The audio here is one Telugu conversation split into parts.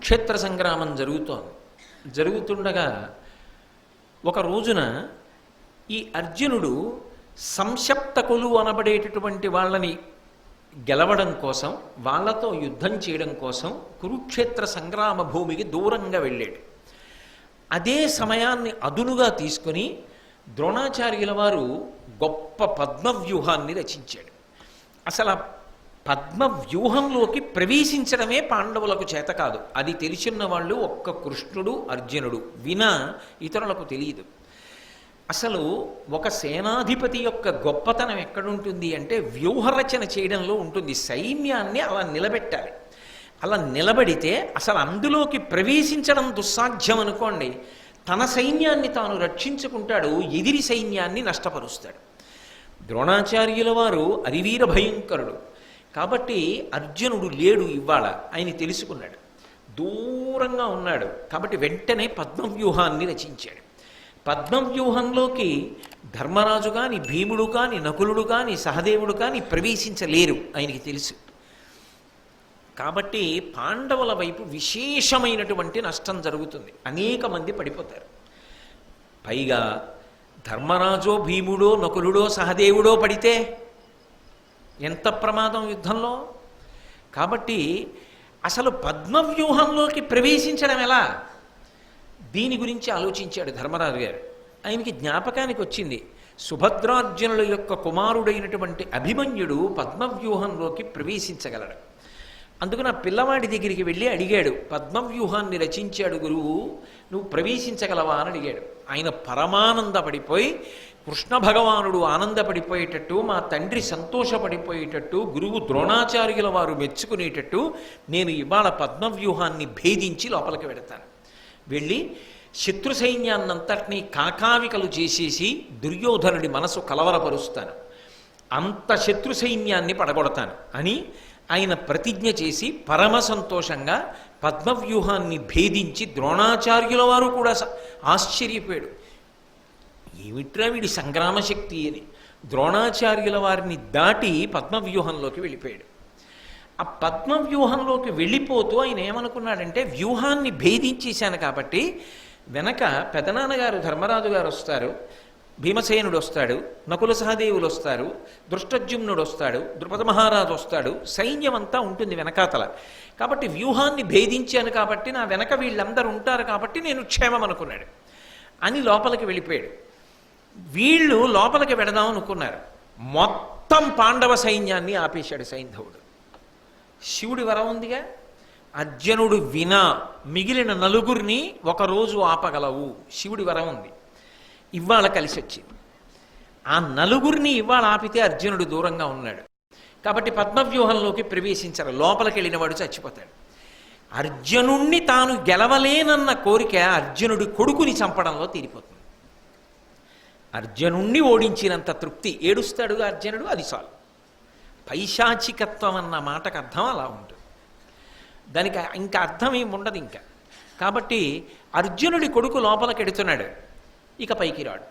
కురుక్షేత్ర సంగ్రామం జరుగుతుండగా ఒక రోజున ఈ అర్జునుడు సంశప్తకులు అనబడేటటువంటి వాళ్ళని గెలవడం కోసం, వాళ్ళతో యుద్ధం చేయడం కోసం కురుక్షేత్ర సంగ్రామ భూమికి దూరంగా వెళ్ళాడు. అదే సమయాన్ని అదునుగా తీసుకొని ద్రోణాచార్యుల వారు గొప్ప పద్మవ్యూహాన్ని రచించాడు. అసలు ఆ పద్మవ్యూహంలోకి ప్రవేశించడమే పాండవులకు చేత కాదు. అది తెలిసిన వాళ్ళు ఒక్క కృష్ణుడు, అర్జునుడు, వినా ఇతరులకు తెలియదు. అసలు ఒక సేనాధిపతి యొక్క గొప్పతనం ఎక్కడుంటుంది అంటే వ్యూహరచన చేయడంలో ఉంటుంది. సైన్యాన్ని అలా నిలబెట్టాలి. అలా నిలబడితే అసలు అందులోకి ప్రవేశించడం దుస్సాధ్యం అనుకోండి, తన సైన్యాన్ని తాను రక్షించుకుంటాడు, ఎదిరి సైన్యాన్ని నష్టపరుస్తాడు. ద్రోణాచార్యుల వారు అరివీర భయంకరుడు కాబట్టి అర్జునుడు లేడు ఇవాళ, ఆయన తెలుసుకున్నాడు, దూరంగా ఉన్నాడు. కాబట్టి వెంటనే పద్మవ్యూహాన్ని రచించాడు. పద్మవ్యూహంలోకి ధర్మరాజు కాని, భీముడు కాని, నకులుడు కాని, సహదేవుడు కాని ప్రవేశించలేరు, ఆయనకి తెలుసు. కాబట్టి పాండవుల వైపు విశేషమైనటువంటి నష్టం జరుగుతుంది, అనేక మంది పడిపోతారు. పైగా ధర్మరాజో, భీముడో, నకులుడో, సహదేవుడో పడితే ఎంత ప్రమాదం యుద్ధంలో. కాబట్టి అసలు పద్మవ్యూహంలోకి ప్రవేశించడం ఎలా, దీని గురించి ఆలోచించాడు ధర్మరాజు గారు. ఆయనకి జ్ఞాపకానికి వచ్చింది, సుభద్రార్జునుల యొక్క కుమారుడైనటువంటి అభిమన్యుడు పద్మవ్యూహంలోకి ప్రవేశించగలడు. అందుకు నా పిల్లవాడి దగ్గరికి వెళ్ళి అడిగాడు, పద్మవ్యూహాన్ని రచించాడు గురువు, నువ్వు ప్రవేశించగలవా అని అడిగాడు. ఆయన పరమానందపడిపోయి, కృష్ణ భగవానుడు ఆనందపడిపోయేటట్టు, మా తండ్రి సంతోషపడిపోయేటట్టు, గురువు ద్రోణాచార్యుల వారు మెచ్చుకునేటట్టు నేను ఇవాళ పద్మవ్యూహాన్ని భేదించి లోపలికి వెడతాను, వెళ్ళి శత్రు సైన్యాన్నంతటినీ కాకావికలు చేసేసి దుర్యోధనుడి మనసు కలవరపరుస్తాను, అంత శత్రు సైన్యాన్ని పడగొడతాను అని ఆయన ప్రతిజ్ఞ చేసి పరమ సంతోషంగా పద్మవ్యూహాన్ని భేదించి ద్రోణాచార్యుల వారు కూడా ఆశ్చర్యపోయాడు. ఏమిట్రా వీడి సంగ్రామశక్తి అని. ద్రోణాచార్యుల వారిని దాటి పద్మవ్యూహంలోకి వెళ్ళిపోయాడు. ఆ పద్మవ్యూహంలోకి వెళ్ళిపోతూ ఆయన ఏమనుకున్నాడంటే, వ్యూహాన్ని భేదించేశాను కాబట్టి వెనక పెదనాన్నగారు ధర్మరాజు గారు వస్తారు, భీమసేనుడు వస్తాడు, నకుల సహదేవులు వస్తారు, దృష్టజ్యుమ్నుడు వస్తాడు, ద్రుపద మహారాజు వస్తాడు, సైన్యం అంతా ఉంటుంది వెనకాతల. కాబట్టి వ్యూహాన్ని భేదించాను కాబట్టి నా వెనక వీళ్ళందరూ ఉంటారు కాబట్టి నేను క్షేమం అనుకున్నాడు అని లోపలికి వెళ్ళిపోయాడు. వీళ్ళు లోపలికి వెడదాం అనుకున్నారు, మొత్తం పాండవ సైన్యాన్ని ఆపేశాడు సైంధవుడు. శివుడి వరం ఉందిగా, అర్జునుడు వినా మిగిలిన నలుగురిని ఒకరోజు ఆపగలవు, శివుడి వరం ఉంది. ఇవాళ కలిసి వచ్చింది. ఆ నలుగురిని ఇవాళ ఆపితే అర్జునుడు దూరంగా ఉన్నాడు కాబట్టి పద్మవ్యూహంలోకి ప్రవేశించరు, లోపలికి వెళ్ళినవాడు చచ్చిపోతాడు. అర్జునుణ్ణి తాను గెలవలేనన్న కోరిక అర్జునుడి కొడుకుని చంపడంలో తీరిపోతుంది. అర్జునుణ్ణి ఓడించినంత తృప్తి, ఏడుస్తాడుగా అర్జునుడు, అది చాలు. పైశాచికత్వం అన్న మాటకు అర్థం అలా ఉంటుంది, దానికి ఇంకా అర్థం ఏమి ఉండదు ఇంకా. కాబట్టి అర్జునుడి కొడుకు లోపలికి ఎడుతున్నాడు, ఇక పైకి రాడు.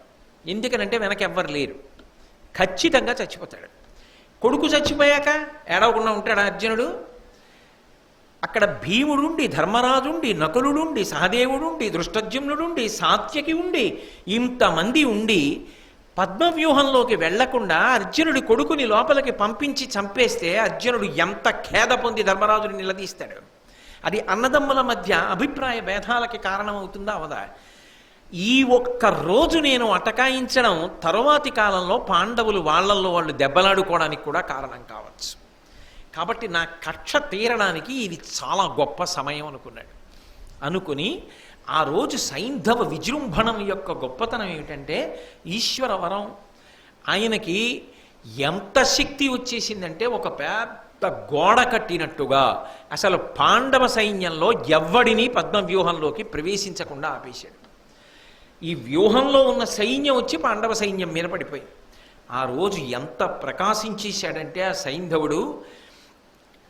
ఎందుకనంటే వెనక ఎవ్వరు లేరు, ఖచ్చితంగా చచ్చిపోతాడు. కొడుకు చచ్చిపోయాక ఏడవకుండా ఉంటాడు అర్జునుడు. అక్కడ భీముడుండి, ధర్మరాజుండి, నకులుడుండి, సహదేవుడుండి, దృష్టజ్యుమ్నుడుండి, సాత్యకి ఉండి, ఇంతమంది ఉండి పద్మవ్యూహంలోకి వెళ్లకుండా అర్జునుడి కొడుకుని లోపలికి పంపించి చంపేస్తే అర్జునుడు ఎంత ఖేద పొంది ధర్మరాజుని నిలదీస్తాడు. అది అన్నదమ్ముల మధ్య అభిప్రాయ భేదాలకి కారణమవుతుందా అవదా? ఈ ఒక్క రోజు నేను అటకాయించడం తరువాతి కాలంలో పాండవులు వాళ్ళల్లో వాళ్ళు దెబ్బలాడుకోవడానికి కూడా కారణం కావచ్చు. కాబట్టి నా కక్ష తీరడానికి ఇది చాలా గొప్ప సమయం అనుకున్నాడు. అనుకుని ఆ రోజు సైంధవ విజృంభణం యొక్క గొప్పతనం ఏమిటంటే, ఈశ్వర వరం. ఆయనకి ఎంత శక్తి వచ్చేసిందంటే ఒక పెద్ద గోడ కట్టినట్టుగా అసలు పాండవ సైన్యంలో ఎవ్వడిని పద్మవ్యూహంలోకి ప్రవేశించకుండా ఆపేశాడు. ఈ వ్యూహంలో ఉన్న సైన్యం వచ్చి పాండవ సైన్యం మీద పడిపోయింది. ఆ రోజు ఎంత ప్రకాశించేశాడంటే ఆ సైంధవుడు,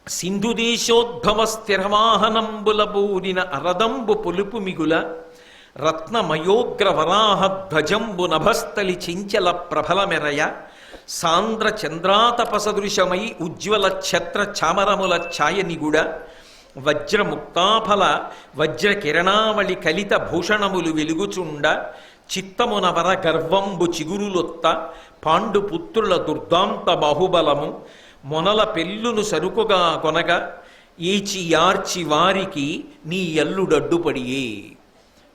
సింధుదేశోద్భవ స్థిరవాహనంబుల బూరిన అరదంబు పొలుపు మిగుల రత్నమయోగ్ర వరాహ ధ్వజంబు నభస్థలి చెంచల ప్రభల మెరయ సాంద్ర చంద్రాతపసదృశమై ఉజ్వల ఛత్ర చామరముల ఛాయ నిగుడ వజ్రముక్తాఫల వజ్రకిరణావళి కలిత భూషణములు వెలుగుచుండ చిత్తమున వర గర్వంబు చిగురులొత్త పాండు పుత్రుల దుర్దాంత బాహుబలము మొనల పెళ్ళును సరుకుగా కొనగా ఏచి యార్చి వారికి నీ అల్లుడడ్డుపడియే.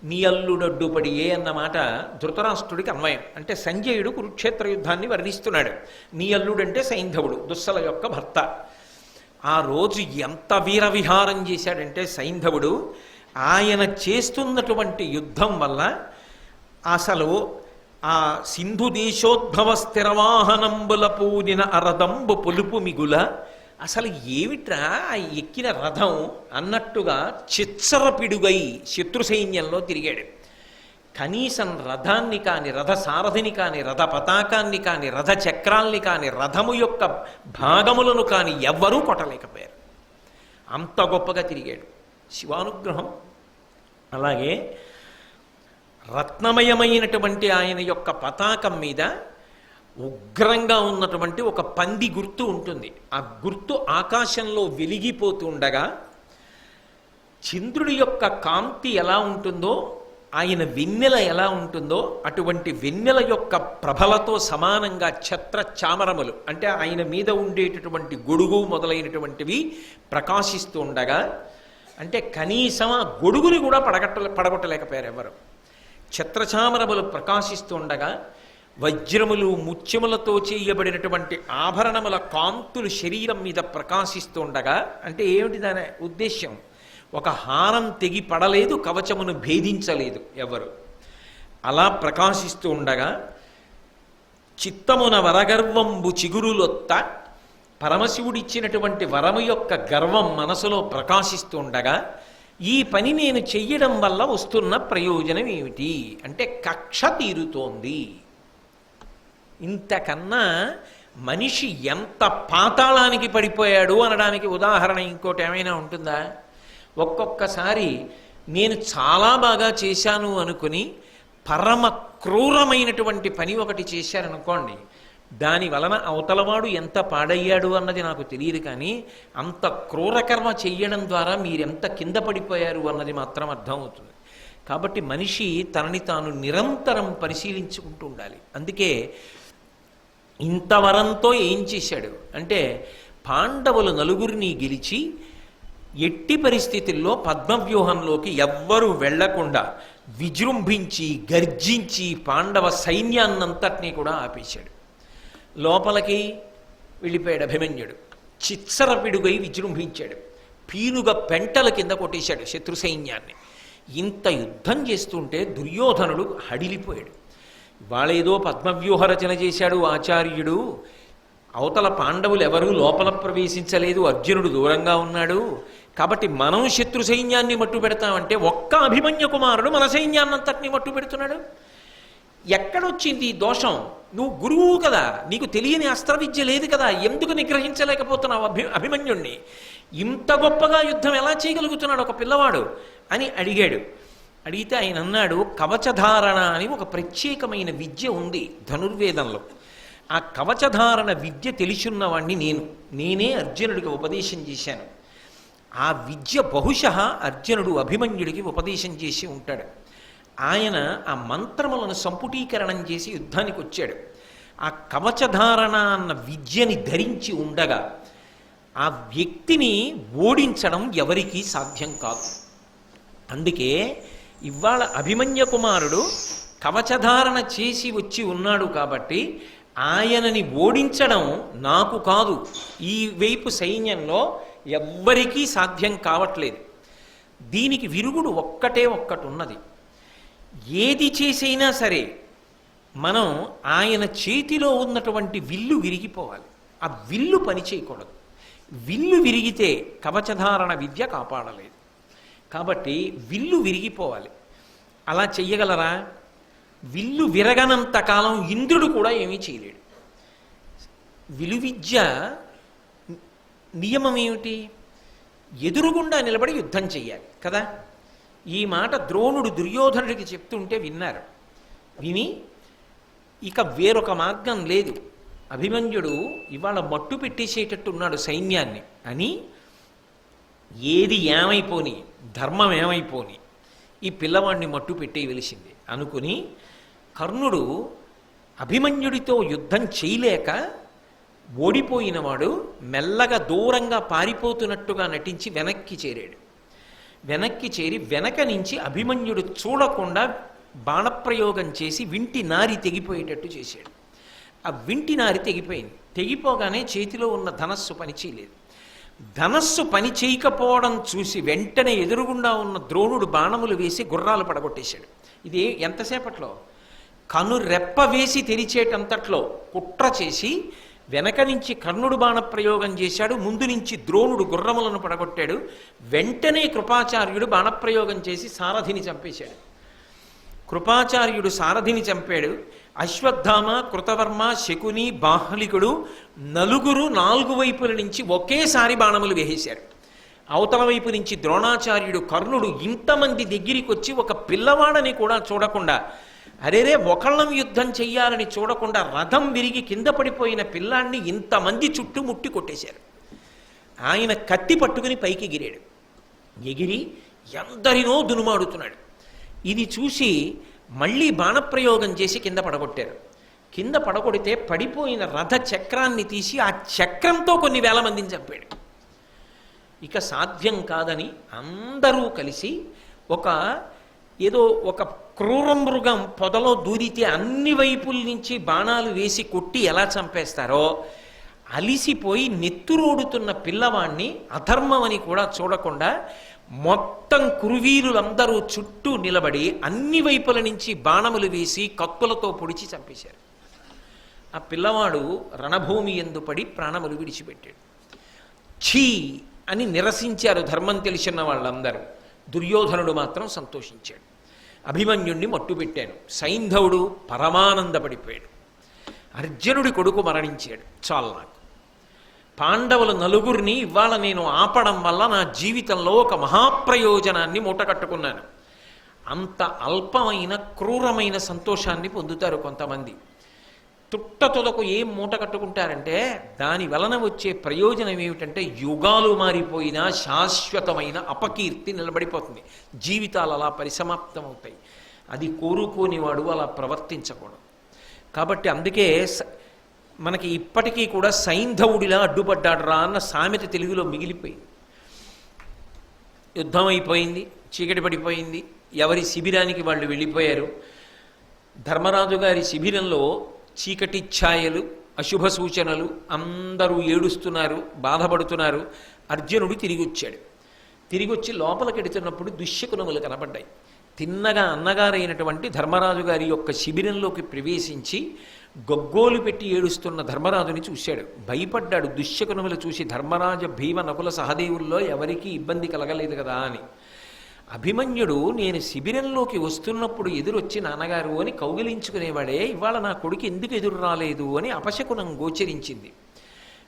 నీ అల్లుడడ్డుపడియే అన్నమాట ధృతరాష్ట్రుడికి అన్వయం. అంటే సంజయుడు కురుక్షేత్ర యుద్ధాన్ని వర్ణిస్తున్నాడు. నీ అల్లుడంటే సైంధవుడు, దుస్సల యొక్క భర్త. ఆ రోజు ఎంత వీరవిహారం చేశాడంటే సైంధవుడు, ఆయన చేస్తున్నటువంటి యుద్ధం వల్ల అసలు ఆ సింధు దేశోద్భవ స్థిరవాహనంబుల పూనిన అరదంబు పొలుపు మిగుల, అసలు ఏమిట్రా ఎక్కిన రథం అన్నట్టుగా చిచ్చరపిడుగై శత్రు సైన్యంలో తిరిగాడు. కనీసం రథాన్ని కాని, రథ సారథిని కాని, రథ పతాకాన్ని కాని, రథ చక్రాల్ని కాని, రథము యొక్క భాగములను కాని ఎవ్వరూ కొట్టలేకపోయారు. అంత గొప్పగా తిరిగాడు. శివానుగ్రహం. అలాగే రత్నమయమైనటువంటి ఆయన యొక్క పతాకం మీద ఉగ్రంగా ఉన్నటువంటి ఒక పంది గుర్తు ఉంటుంది. ఆ గుర్తు ఆకాశంలో వెలిగిపోతూ ఉండగా చంద్రుడి యొక్క కాంతి ఎలా ఉంటుందో, ఆయన వెన్నెల ఎలా ఉంటుందో అటువంటి వెన్నెల యొక్క ప్రభలతో సమానంగా ఛత్ర చామరములు అంటే ఆయన మీద ఉండేటటువంటి గొడుగు మొదలైనటువంటివి ప్రకాశిస్తూ ఉండగా, అంటే కనీసం ఆ గొడుగుని కూడా పడగొట్టలేకపోయారు ఎవరు. ఛత్రచామరములు ప్రకాశిస్తూ ఉండగా వజ్రములు ముత్యములతో చేయబడినటువంటి ఆభరణముల కాంతులు శరీరం మీద ప్రకాశిస్తూ ఉండగా, అంటే ఏమిటి దాని ఉద్దేశ్యం? ఒక హారం తెగి పడలేదు, కవచమును భేదించలేదు ఎవరు. అలా ప్రకాశిస్తూ ఉండగా చిత్తమున వరగర్వంబు చిగురులొత్త, పరమశివుడిచ్చినటువంటి వరము యొక్క గర్వం మనసులో ప్రకాశిస్తూ ఉండగా, ఈ పని నేను చెయ్యడం వల్ల వస్తున్న ప్రయోజనం ఏమిటి అంటే కక్ష తీరుతోంది. ఇంతకన్నా మనిషి ఎంత పాతాళానికి పడిపోయాడు అనడానికి ఉదాహరణ ఇంకోటి ఏమైనా ఉంటుందా? ఒక్కొక్కసారి నేను చాలా బాగా చేశాను అనుకుని పరమ క్రూరమైనటువంటి పని ఒకటి చేశారనుకోండి, దాని వలన అవతలవాడు ఎంత పాడయ్యాడు అన్నది నాకు తెలియదు, కానీ అంత క్రూరకర్మ చెయ్యడం ద్వారా మీరెంత కింద పడిపోయారు అన్నది మాత్రం అర్థమవుతుంది. కాబట్టి మనిషి తనని తాను నిరంతరం పరిశీలించుకుంటూ ఉండాలి. అందుకే ఇంతవరంతో ఏం చేశాడు అంటే, పాండవులు నలుగురిని గెలిచి ఎట్టి పరిస్థితుల్లో పద్మవ్యూహంలోకి ఎవ్వరూ వెళ్లకుండా విజృంభించి గర్జించి పాండవ సైన్యాన్నంతటినీ కూడా ఆపేశాడు. లోపలికి వెళ్ళిపోయాడు అభిమన్యుడు. చిత్సరపిడుగై విజృంభించాడు. పీనుగ పెంటల కింద కొట్టేశాడు శత్రు సైన్యాన్ని. ఇంత యుద్ధం చేస్తుంటే దుర్యోధనుడు హడిలిపోయాడు. వాళ్ళేదో పద్మవ్యూహ రచన చేశాడు ఆచార్యుడు, అవతల పాండవులు ఎవరూ లోపల ప్రవేశించలేదు, అర్జునుడు దూరంగా ఉన్నాడు, కాబట్టి మనం శత్రు సైన్యాన్ని మట్టు పెడతామంటే ఒక్క అభిమన్యు కుమారుడు మన సైన్యాన్నంతటినీ మట్టు పెడుతున్నాడు. ఎక్కడొచ్చింది ఈ దోషం? నువ్వు గురువు కదా, నీకు తెలియని అస్త్ర విద్య లేదు కదా, ఎందుకు నిగ్రహించలేకపోతున్నావు అభిమన్యుణ్ణి? ఇంత గొప్పగా యుద్ధం ఎలా చేయగలుగుతున్నాడు ఒక పిల్లవాడు అని అడిగాడు. అడిగితే ఆయన అన్నాడు, కవచధారణ అని ఒక ప్రత్యేకమైన విద్య ఉంది ధనుర్వేదంలో. ఆ కవచధారణ విద్య తెలిసున్నవాణ్ణి నేనే అర్జునుడికి ఉపదేశం చేశాను. ఆ విద్య బహుశः అర్జునుడు అభిమన్యుడికి ఉపదేశం చేసి ఉంటాడు. ఆయన ఆ మంత్రములను సంపుటీకరణం చేసి యుద్ధానికి వచ్చాడు. ఆ కవచధారణ అన్న విద్యని ధరించి ఉండగా ఆ వ్యక్తిని ఓడించడం ఎవరికీ సాధ్యం కాదు. అందుకే ఇవాళ అభిమన్య కుమారుడు కవచధారణ చేసి వచ్చి ఉన్నాడు కాబట్టి ఆయనని ఓడించడం నాకు కాదు, ఈ వైపు సైన్యంలో ఎవ్వరికీ సాధ్యం కావట్లేదు. దీనికి విరుగుడు ఒక్కటే ఒక్కటి ఉన్నది. ఏది చేసైనా సరే మనం ఆయన చేతిలో ఉన్నటువంటి విల్లు విరిగిపోవాలి. ఆ విల్లు పని చేయకూడదు. విల్లు విరిగితే కవచధారణ విద్య కాపాడలేదు. కాబట్టి విల్లు విరిగిపోవాలి. అలా చెయ్యగలరా? విల్లు విరగనంత కాలం ఇంద్రుడు కూడా ఏమీ చేయలేడు. విలువిద్య నియమం ఏమిటి? ఎదురుగుండా నిలబడి యుద్ధం చెయ్యాలి కదా. ఈ మాట ద్రోణుడు దుర్యోధనుడికి చెప్తుంటే విన్నారు. విని ఇక వేరొక మార్గం లేదు, అభిమన్యుడు ఇవాళ మట్టు పెట్టేసేటట్టున్నాడు సైన్యాన్ని అని ఏది ఏమైపోని, ధర్మం ఏమైపోని, ఈ పిల్లవాడిని మట్టు పెట్టేయవలసింది అనుకుని కర్ణుడు అభిమన్యుడితో యుద్ధం చేయలేక ఓడిపోయినవాడు మెల్లగా దూరంగా పారిపోతున్నట్టుగా నటించి వెనక్కి చేరాడు. వెనక్కి చేరి వెనక నుంచి అభిమన్యుడు చూడకుండా బాణప్రయోగం చేసి వింటి నారి తెగిపోయేటట్టు చేశాడు. ఆ వింటి నారి తెగిపోయింది. తెగిపోగానే చేతిలో ఉన్న ధనస్సు పనిచేయలేదు. ధనస్సు పని చేయకపోవడం చూసి వెంటనే ఎదురుగుండా ఉన్న ద్రోణుడు బాణములు వేసి గుర్రాలు పడగొట్టేశాడు. ఇది ఎంతసేపట్లో? కనురెప్ప వేసి తెరిచేటంతట్లో కుట్ర చేసి వెనక నుంచి కర్ణుడు బాణప్రయోగం చేశాడు, ముందు నుంచి ద్రోణుడు గుర్రములను పడగొట్టాడు. వెంటనే కృపాచార్యుడు బాణప్రయోగం చేసి సారథిని చంపేశాడు. కృపాచార్యుడు సారథిని చంపాడు. అశ్వత్థామ, కృతవర్మ, శకుని, బాహ్లికుడు నలుగురు 4 వైపుల నుంచి ఒకేసారి బాణములు వేసేశారు. అవతల వైపు నుంచి ద్రోణాచార్యుడు, కర్ణుడు ఇంతమంది దగ్గరికి వచ్చి ఒక పిల్లవాడని కూడా చూడకుండా, అరేరే ఒకళ్ళం యుద్ధం చెయ్యాలని చూడకుండా రథం విరిగి కింద పడిపోయిన పిల్లాన్ని ఇంతమంది చుట్టుముట్టి కొట్టేశారు. ఆయన కత్తి పట్టుకుని పైకి ఎగిరాడు. ఎగిరి ఎందరినో దునుమాడుతున్నాడు. ఇది చూసి మళ్ళీ బాణప్రయోగం చేసి కింద పడగొట్టారు. కింద పడగొడితే పడిపోయిన రథ చక్రాన్ని తీసి ఆ చక్రంతో కొన్ని వేల మందిని చంపాడు. ఇక సాధ్యం కాదని అందరూ కలిసి ఏదో ఒక క్రూర మృగం పొదలో దూరితే అన్ని వైపుల నుంచి బాణాలు వేసి కొట్టి ఎలా చంపేస్తారో అలిసిపోయి నెత్తురోడుతున్న పిల్లవాణ్ణి అధర్మమని కూడా చూడకుండా మొత్తం కురువీరులందరూ చుట్టూ నిలబడి అన్ని వైపుల నుంచి బాణములు వేసి కత్తులతో పొడిచి చంపేశారు. ఆ పిల్లవాడు రణభూమి యందు పడి ప్రాణములు విడిచిపెట్టాడు. ఛీ అని నిరసించారు ధర్మం తెలిసిన వాళ్ళందరూ. దుర్యోధనుడు మాత్రం సంతోషించాడు. అభిమన్యుణ్ణి మట్టుపెట్టాను. సైంధవుడు పరమానందపడిపోయాడు. అర్జునుడి కొడుకు మరణించాడు. చాలు నాకు. పాండవుల నలుగురిని ఇవాళ నేను ఆపడం వల్ల నా జీవితంలో ఒక మహాప్రయోజనాన్ని మూటకట్టుకున్నాను. అంత అల్పమైన క్రూరమైన సంతోషాన్ని పొందుతారు కొంతమంది. తుట్టతులకు ఏం మూట కట్టుకుంటారంటే దాని వలన వచ్చే ప్రయోజనం ఏమిటంటే యుగాలు మారిపోయినా శాశ్వతమైన అపకీర్తి నిలబడిపోతుంది. జీవితాలు అలా పరిసమాప్తం అవుతాయి. అది కోరుకోనివాడు అలా ప్రవర్తించకూడదు. కాబట్టి అందుకే మనకి ఇప్పటికీ కూడా సైంధవుడిలా అడ్డుపడ్డాడు రా అన్న సామెత తెలుగులో మిగిలిపోయింది. యుద్ధం అయిపోయింది, చీకటి పడిపోయింది, ఎవరి శిబిరానికి వాళ్ళు వెళ్ళిపోయారు. ధర్మరాజు గారి శిబిరంలో చీకటి ఛాయలు, అశుభ సూచనలు, అందరూ ఏడుస్తున్నారు, బాధపడుతున్నారు. అర్జునుడు తిరిగి వచ్చాడు. తిరిగి వచ్చి లోపలికెడుతున్నప్పుడు దుశ్శకునములు కనబడ్డాయి. తిన్నగా అన్నగారైనటువంటి ధర్మరాజు గారి యొక్క శిబిరంలోకి ప్రవేశించి గొగ్గోలు పెట్టి ఏడుస్తున్న ధర్మరాజుని చూశాడు. భయపడ్డాడు. దుశ్శకునములు చూసి ధర్మరాజ భీమ నకుల సహదేవుల్లో ఎవరికీ ఇబ్బంది కలగలేదు కదా అని. అభిమన్యుడు నేను శిబిరంలోకి వస్తున్నప్పుడు ఎదురొచ్చి నాన్నగారు అని కౌగిలించుకునేవాడే, ఇవాళ నా కొడుకు ఎందుకు ఎదురు రాలేదు అని అపశకునం గోచరించింది.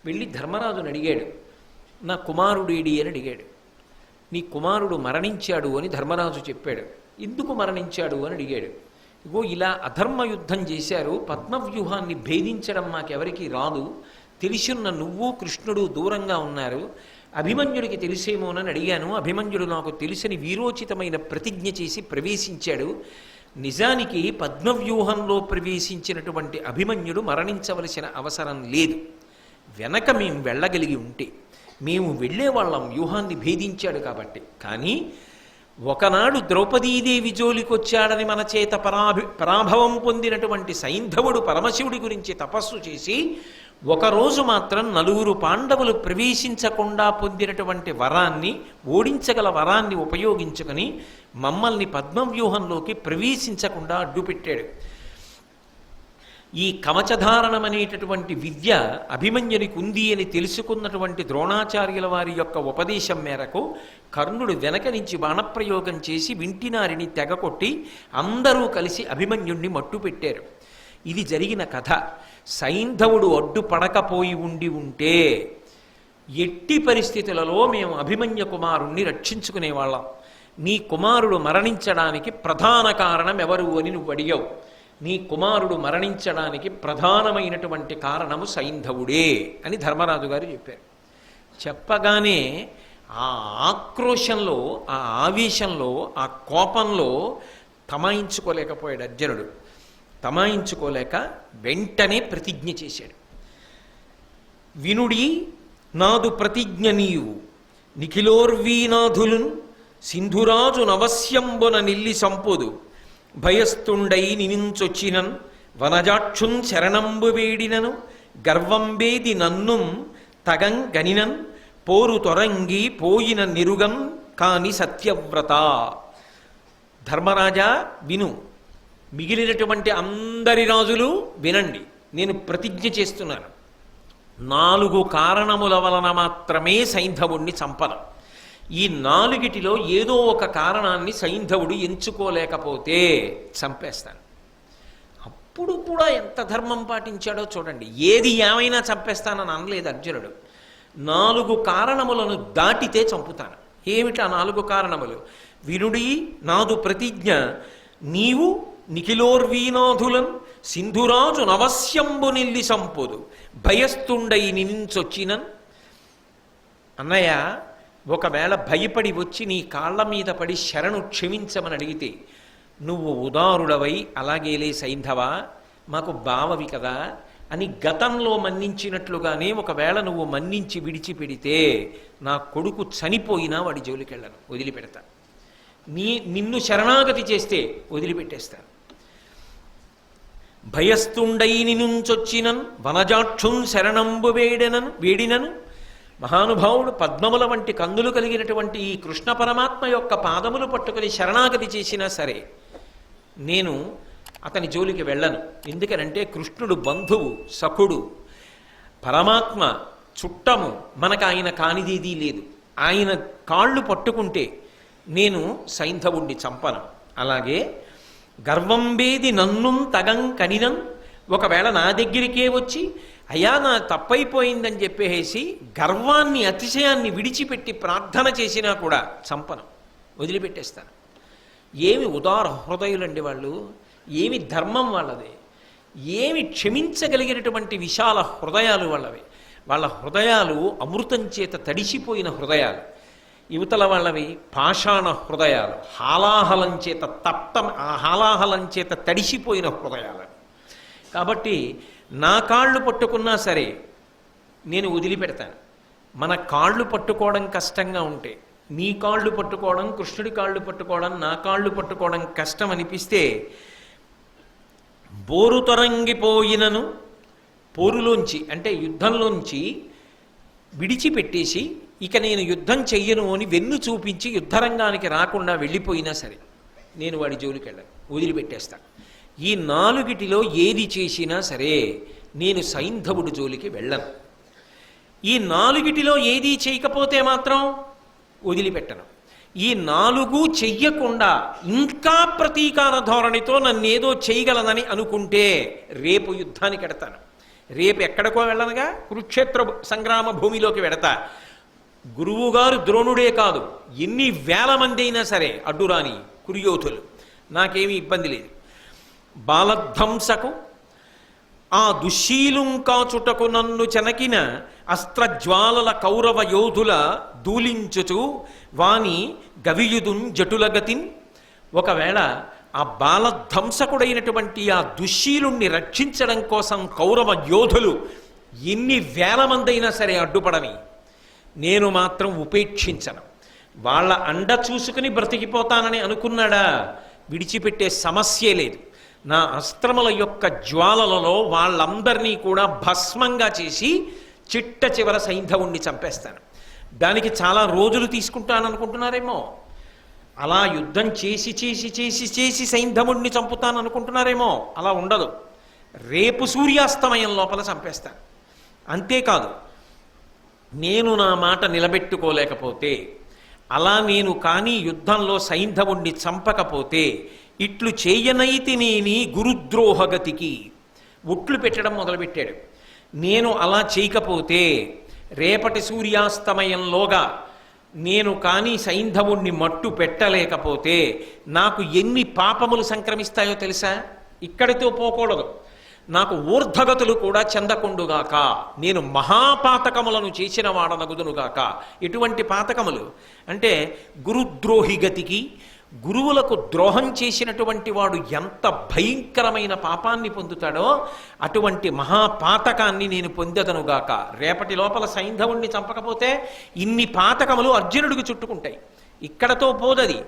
వెళ్ళి ధర్మరాజుని అడిగాడు, నా కుమారుడేడి అని అడిగాడు. నీ కుమారుడు మరణించాడు అని ధర్మరాజు చెప్పాడు. ఎందుకు మరణించాడు అని అడిగాడు. ఇగో ఇలా అధర్మ యుద్ధం చేశారు, పద్మవ్యూహాన్ని భేదించడం మాకెవరికి రాదు, తెలిసున్న నువ్వు కృష్ణుడు దూరంగా ఉన్నారు, అభిమన్యుడికి తెలిసేమోనని అడిగాను. అభిమన్యుడు నాకు తెలిసిన వీరోచితమైన ప్రతిజ్ఞ చేసి ప్రవేశించాడు. నిజానికి పద్మవ్యూహంలో ప్రవేశించినటువంటి అభిమన్యుడు మరణించవలసిన అవసరం లేదు. వెనక మేము వెళ్ళగలిగి ఉంటే మేము వెళ్ళేవాళ్ళం, వ్యూహాన్ని భేదించాడు కాబట్టి. కానీ ఒకనాడు ద్రౌపదీదేవి జోలికొచ్చాడని మన చేత పరాభవం పొందినటువంటి సైంధవుడు పరమశివుడి గురించి తపస్సు చేసి ఒకరోజు మాత్రం 4 పాండవులు ప్రవేశించకుండా పొందినటువంటి వరాన్ని, ఓడించగల వరాన్ని ఉపయోగించుకొని మమ్మల్ని పద్మవ్యూహంలోకి ప్రవేశించకుండా అడ్డుపెట్టాడు. ఈ కవచధారణం అనేటటువంటి విద్య అభిమన్యునికి ఉంది అని తెలుసుకున్నటువంటి ద్రోణాచార్యుల వారి యొక్క ఉపదేశం మేరకు కర్ణుడు వెనక నుంచి బాణప్రయోగం చేసి వింటినారిని తెగకొట్టి అందరూ కలిసి అభిమన్యుణ్ణి మట్టుపెట్టారు. ఇది జరిగిన కథ. సైంధవుడు అడ్డుపడకపోయి ఉంటే ఎట్టి పరిస్థితులలో మేము అభిమన్య కుమారుణ్ణి రక్షించుకునేవాళ్ళం. నీ కుమారుడు మరణించడానికి ప్రధాన కారణం ఎవరు అని నువ్వు అడిగావు. నీ కుమారుడు మరణించడానికి ప్రధానమైనటువంటి కారణము సైంధవుడే అని ధర్మరాజు గారు చెప్పారు. చెప్పగానే ఆ ఆక్రోశంలో, ఆ ఆవేశంలో, ఆ కోపంలో తమాయించుకోలేకపోయాడు అర్జునుడు. తమాయించుకోలేక వెంటనే ప్రతిజ్ఞ చేశాడు. వినుడి నాదు ప్రతిజ్ఞ నీవు నిఖిలోర్వీనాథులున్ సింధురాజు నవస్యంబున నిల్లి సంపుదు భయస్తుండై నినించొచ్చినన్ వనజాక్షున్ శరణంబు వేడినను గర్వంబేది నన్నుం తగంగనినన్ పోరు తొరంగి పోయిన నిరుగం కాని సత్యవ్రత. ధర్మరాజా విను, మిగిలినటువంటి అందరి రాజులు వినండి, నేను ప్రతిజ్ఞ చేస్తున్నాను. 4 కారణముల వలన మాత్రమే సైంధవుణ్ణి చంపను. ఈ 4టిలో ఏదో ఒక కారణాన్ని సైంధవుడు ఎంచుకోలేకపోతే చంపేస్తాను. అప్పుడు కూడా ఎంత ధర్మం పాటించాడో చూడండి. ఏది ఏమైనా చంపేస్తానని అనలేదు అర్జునుడు. 4 కారణములను దాటితే చంపుతాను. ఏమిటా 4 కారణములు? వినుడి నాదు ప్రతిజ్ఞ నీవు నిఖిలోర్వీనాథులం సింధురాజు నవస్యంబు నిల్లి సంపుదు భయస్తుండై నినించొచ్చినన్. అన్నయ్య, ఒకవేళ భయపడి వచ్చి నీ కాళ్ళ మీద పడి శరణు క్షమించమని అడిగితే నువ్వు ఉదారుడవై అలాగేలే సైంధవ మాకు బావవి కదా అని గతంలో మన్నించినట్లుగానే ఒకవేళ నువ్వు మన్నించి విడిచిపెడితే నా కొడుకు చనిపోయినా వాడి జోలికెళ్ళను, వదిలిపెడతా. నిన్ను శరణాగతి చేస్తే వదిలిపెట్టేస్తాను. భయస్తుండై నినుంచొచ్చినన్ వనజాక్షున్ శరణంబు వేడినను. మహానుభావుడు పద్మముల వంటి కందులు కలిగినటువంటి ఈ కృష్ణ పరమాత్మ యొక్క పాదములు పట్టుకుని శరణాగతి చేసినా సరే నేను అతని జోలికి వెళ్ళను. ఎందుకనంటే కృష్ణుడు బంధువు, సఖుడు, పరమాత్మ, చుట్టము. మనకు ఆయన కానిదేదీ లేదు. ఆయన కాళ్ళు పట్టుకుంటే నేను సైంధవుణ్ణి చంపను. అలాగే గర్వంబేది నన్ను తగం కనినన్, ఒకవేళ నా దగ్గరికే వచ్చి అయ్యా నా తప్పైపోయిందని చెప్పేసి గర్వాన్ని, అతిశయాన్ని విడిచిపెట్టి ప్రార్థన చేసినా కూడా చంపను, వదిలిపెట్టేస్తాను. ఏమి ఉదార హృదయులండి వాళ్ళు, ఏమి ధర్మం వాళ్ళది, ఏమి క్షమించగలిగినటువంటి విశాల హృదయాలు వాళ్ళవి. వాళ్ళ హృదయాలు అమృతం చేత తడిసిపోయిన హృదయాలు. యువతల వాళ్ళవి పాషాణ హృదయాలు, హాలాహలం చేత హాలాహలం చేత తడిసిపోయిన హృదయాలు. కాబట్టి నా కాళ్ళు పట్టుకున్నా సరే నేను వదిలిపెడతాను. మన కాళ్ళు పట్టుకోవడం కష్టంగా ఉంటే, నీ కాళ్ళు పట్టుకోవడం, కృష్ణుడి కాళ్ళు పట్టుకోవడం, నా కాళ్ళు పట్టుకోవడం కష్టం అనిపిస్తే బోరు తొరంగిపోయినను, పోరులోంచి అంటే యుద్ధంలోంచి విడిచిపెట్టేసి ఇక నేను యుద్ధం చెయ్యను అని వెన్ను చూపించి యుద్ధరంగానికి రాకుండా వెళ్ళిపోయినా సరే నేను వాడి జోలికి వెళ్ళను, వదిలిపెట్టేస్తాను. ఈ 4టిలో ఏది చేసినా సరే నేను సైంధవుడి జోలికి వెళ్ళను. ఈ 4టిలో ఏది చేయకపోతే మాత్రం వదిలిపెట్టను. ఈ 4 చెయ్యకుండా ఇంకా ప్రతీకార ధోరణితో నన్నేదో చేయగలనని అనుకుంటే రేపు యుద్ధానికి వెడతాను. రేపు ఎక్కడికో వెళ్ళనుగా, కురుక్షేత్ర సంగ్రామ భూమిలోకి వెడతా. గురువుగారు ద్రోణుడే కాదు, ఎన్ని వేల మంది అయినా సరే అడ్డురాని కురుయోధులు, నాకేమీ ఇబ్బంది లేదు. బాలధ్వంసకు ఆ దుశ్శీలుం కాచుటకు నన్ను చెనకిన అస్త్రజ్వాలల కౌరవ యోధుల దూలించుచు వాని గవియుదున్ జటులగతిన్. ఒకవేళ ఆ బాలధ్వంసకుడైనటువంటి ఆ దుశ్శీలుణ్ణి రక్షించడం కోసం కౌరవ యోధులు ఎన్ని వేల మంది అయినా సరే అడ్డుపడని నేను మాత్రం ఉపేక్షించను. వాళ్ళ అండ చూసుకుని బ్రతికిపోతానని అనుకున్నాడా, విడిచిపెట్టే సమస్యే లేదు. నా అస్త్రముల యొక్క జ్వాలలలో వాళ్ళందరినీ కూడా భస్మంగా చేసి చిట్ట చివర సైంధవుణ్ణి చంపేస్తాను. దానికి చాలా రోజులు తీసుకుంటాననుకుంటున్నారేమో, అలా యుద్ధం చేసి చేసి చేసి చేసి సైంధవుణ్ణి చంపుతాననుకుంటున్నారేమో. అలా ఉండదు. రేపు సూర్యాస్తమయం లోపల చంపేస్తాను. అంతేకాదు, నేను నా మాట నిలబెట్టుకోలేకపోతే, అలా నేను కానీ యుద్ధంలో సైంధవుణ్ణి చంపకపోతే ఇట్లు చేయనైతినేని గురుద్రోహగతికి ఒట్లు పెట్టడం మొదలుపెట్టాడు. నేను అలా చేయకపోతే రేపటి సూర్యాస్తమయంలోగా నేను కానీ సైంధవుణ్ణి మట్టు పెట్టలేకపోతే నాకు ఎన్ని పాపములు సంక్రమిస్తాయో తెలుసా? ఇక్కడితో పోకూడదు. నాకు ఊర్ధగతులు కూడా చెందకుండుగాక, నేను మహాపాతకములను చేసిన వాడనగుదునుగాక. ఎటువంటి పాతకములు అంటే గురుద్రోహి గతికి, గురువులకు ద్రోహం చేసినటువంటి వాడు ఎంత భయంకరమైన పాపాన్ని పొందుతాడో అటువంటి మహాపాతకాన్ని నేను పొందదనుగాక. రేపటి లోపల సైంధవుణ్ణి చంపకపోతే ఇన్ని పాతకములు అర్జునుడికి చుట్టుకుంటాయి. ఇక్కడతో పోదది,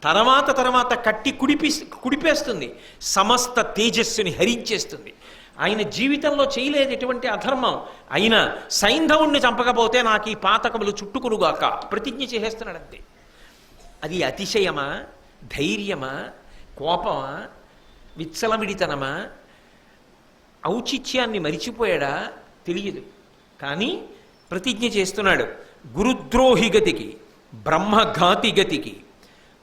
తర్వాత కట్టి కుడిపేస్తుంది, సమస్త తేజస్సుని హరించేస్తుంది. ఆయన జీవితంలో చేయలేదు ఎటువంటి అధర్మం, అయినా సైంధవుణ్ణి చంపకపోతే నాకు ఈ పాతకములు చుట్టుకునుగాక ప్రతిజ్ఞ చేసేస్తున్నాడు అంతే. అది అతిశయమా, ధైర్యమా, కోపమా, విచ్చలవిడితనమా, ఔచిత్యాన్ని మరిచిపోయాడా తెలియదు. కానీ ప్రతిజ్ఞ చేస్తున్నాడు. గురుద్రోహి గతికి, బ్రహ్మఘాతి గతికి,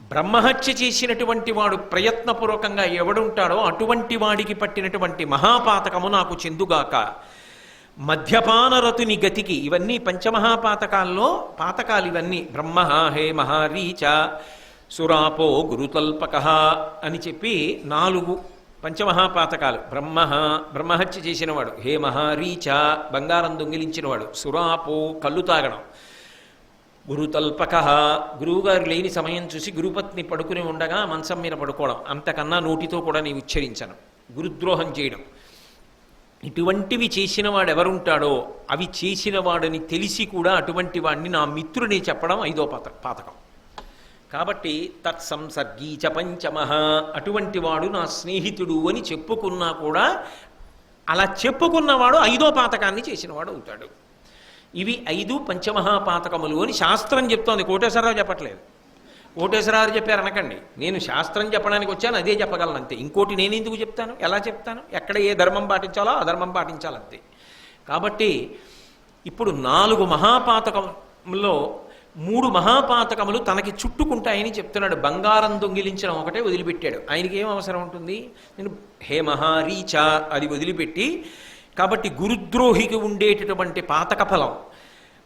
బ్రహ్మహత్య చేసినటువంటి వాడు ప్రయత్నపూర్వకంగా ఎవడుంటాడో అటువంటి వాడికి పట్టినటువంటి మహాపాతకము నాకు చెందుగాక. మద్యపానరతుని గతికి, ఇవన్నీ పంచమహాపాతకాల్లో పాతకాలు ఇవన్నీ. బ్రహ్మ హే మహారీచ సురాపో గురుతల్పక అని చెప్పి 4 పంచమహాపాతకాలు. బ్రహ్మహత్య చేసినవాడు, హే మహారీచ బంగారం దొంగిలించినవాడు, సురాపో కళ్ళు తాగడం, గురుతల్పక గురువుగారు లేని సమయం చూసి గురుపత్ని పడుకుని ఉండగా మంచం మీద పడుకోవడం, అంతకన్నా నోటితో కూడా నేను ఉచ్చరించను, గురుద్రోహం చేయడం. ఇటువంటివి చేసిన వాడు ఎవరుంటాడో అవి చేసిన వాడని తెలిసి కూడా అటువంటి వాడిని నా మిత్రుని చెప్పడం 5వ పాతకం. కాబట్టి తత్సంసర్గీచ పంచమః, అటువంటి వాడు నా స్నేహితుడు అని చెప్పుకున్నా కూడా అలా చెప్పుకున్నవాడు 5వ పాతకాన్ని చేసినవాడు అవుతాడు. ఇవి 5 పంచమహాపాతకములు అని శాస్త్రం చెప్తోంది, కోటేశ్వరరావు చెప్పట్లేదు. కోటేశ్వరరావు చెప్పారు అనకండి, నేను శాస్త్రం చెప్పడానికి వచ్చాను, అదే చెప్పగలను అంతే. ఇంకోటి నేను ఎందుకు చెప్తాను, ఎలా చెప్తాను, ఎక్కడ ఏ ధర్మం పాటించాలో ఆ ధర్మం పాటించాలంతే. కాబట్టి ఇప్పుడు 4 మహాపాతకముల్లో 3 మహాపాతకములు తనకి చుట్టుకుంటాయని చెప్తున్నాడు. బంగారం దొంగిలించడం ఒకటే వదిలిపెట్టాడు. ఆయనకి ఏం అవసరం ఉంటుంది, నేను హే మహారీచ అది వదిలిపెట్టి. కాబట్టి గురుద్రోహికి ఉండేటటువంటి పాతక ఫలం,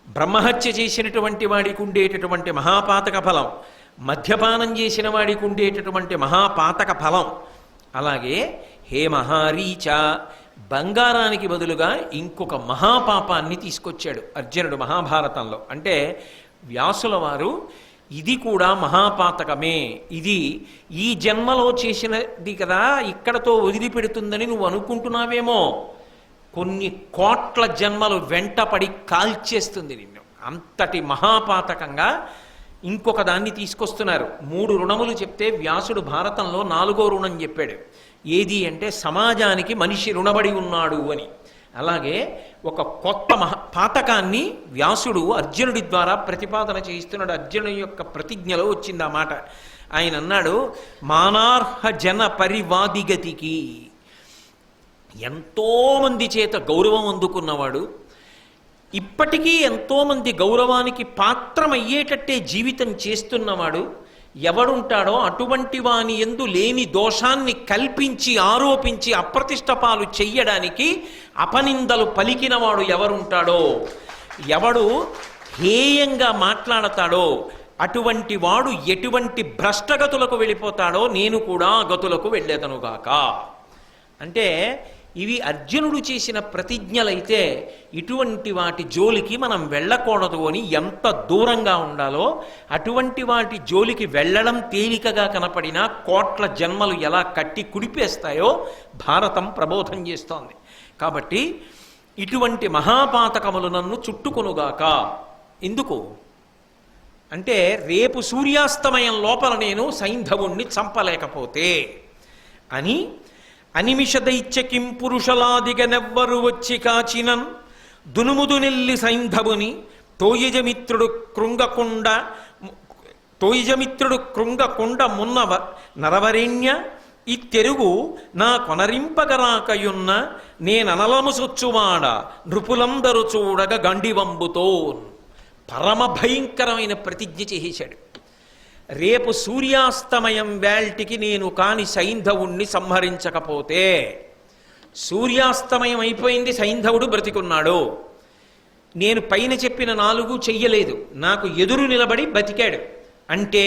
బ్రహ్మహత్య చేసినటువంటి వాడికి ఉండేటటువంటి మహాపాతక ఫలం, మద్యపానం చేసిన వాడికి ఉండేటటువంటి మహాపాతక ఫలం, అలాగే హే మహారీచ బంగారానికి బదులుగా ఇంకొక మహాపాపాన్ని తీసుకొచ్చాడు అర్జునుడు మహాభారతంలో. అంటే వ్యాసుల వారు ఇది కూడా మహాపాతకమే, ఇది ఈ జన్మలో చేసినది కదా ఇక్కడతో వదిలిపెడుతుందని నువ్వు అనుకుంటున్నావేమో, కొన్ని కోట్ల జన్మలు వెంటపడి కాల్చేస్తుంది నిన్ను. అంతటి మహాపాతకంగా ఇంకొక దాన్ని తీసుకొస్తున్నారు. 3 రుణములు చెప్తే వ్యాసుడు భారతంలో 4వ రుణం చెప్పాడు. ఏది అంటే సమాజానికి మనిషి రుణబడి ఉన్నాడు అని. అలాగే ఒక కొత్త పాతకాన్ని వ్యాసుడు అర్జునుడి ద్వారా ప్రతిపాదన చేయిస్తున్నాడు. అర్జునుడి యొక్క ప్రతిజ్ఞలో వచ్చింది ఆ మాట. ఆయన అన్నాడు, మానార్హ జన పరివాదిగతికి, ఎంతోమంది చేత గౌరవం అందుకున్నవాడు, ఇప్పటికీ ఎంతోమంది గౌరవానికి పాత్రమయ్యేటట్టే జీవితం చేస్తున్నవాడు ఎవడుంటాడో అటువంటి వాని యందు లేని దోషాన్ని కల్పించి ఆరోపించి అప్రతిష్టపాలు చెయ్యడానికి అపనిందలు పలికినవాడు ఎవరుంటాడో, ఎవడు హేయంగా మాట్లాడతాడో అటువంటి వాడు ఎటువంటి భ్రష్టగతులకు వెళ్ళిపోతాడో నేను కూడా గతులకు వెళ్ళేదనుగాక. అంటే ఇవి అర్జునుడు చేసిన ప్రతిజ్ఞలైతే ఇటువంటి వాటి జోలికి మనం వెళ్ళకూడదు అని ఎంత దూరంగా ఉండాలో, అటువంటి వాటి జోలికి వెళ్ళడం తేలికగా కనపడినా కోట్ల జన్మలు ఎలా కట్టి కుడిపేస్తాయో భారతం ప్రబోధం చేస్తోంది. కాబట్టి ఇటువంటి మహాపాతకములు నన్ను చుట్టుకొనుగాక. ఎందుకు అంటే రేపు సూర్యాస్తమయం లోపల నేను సైంధవుణ్ణి చంపలేకపోతే అని. అనిమిష దైత్యకిం పురుషలాదిగనెవ్వరు వచ్చి కాచినన్ దునుముదునెల్లి సైంధవుని తోయజమిత్రుడు కృంగకుండ మున్నవ నరవరేణ్య ఇత్తెరుగు నా కొనరింపగరాకయున్న నేననలము సొచ్చువాడ నృపులందరు చూడగ గండివంబుతో. పరమ భయంకరమైన ప్రతిజ్ఞ చేశాడు. రేపు సూర్యాస్తమయం వేల్టికి నేను కాని సైంధవుణ్ణి సంహరించకపోతే, సూర్యాస్తమయం అయిపోయింది, సైంధవుడు బ్రతికున్నాడు, నేను పైన చెప్పిన 4 చెయ్యలేదు, నాకు ఎదురు నిలబడి బతికాడు అంటే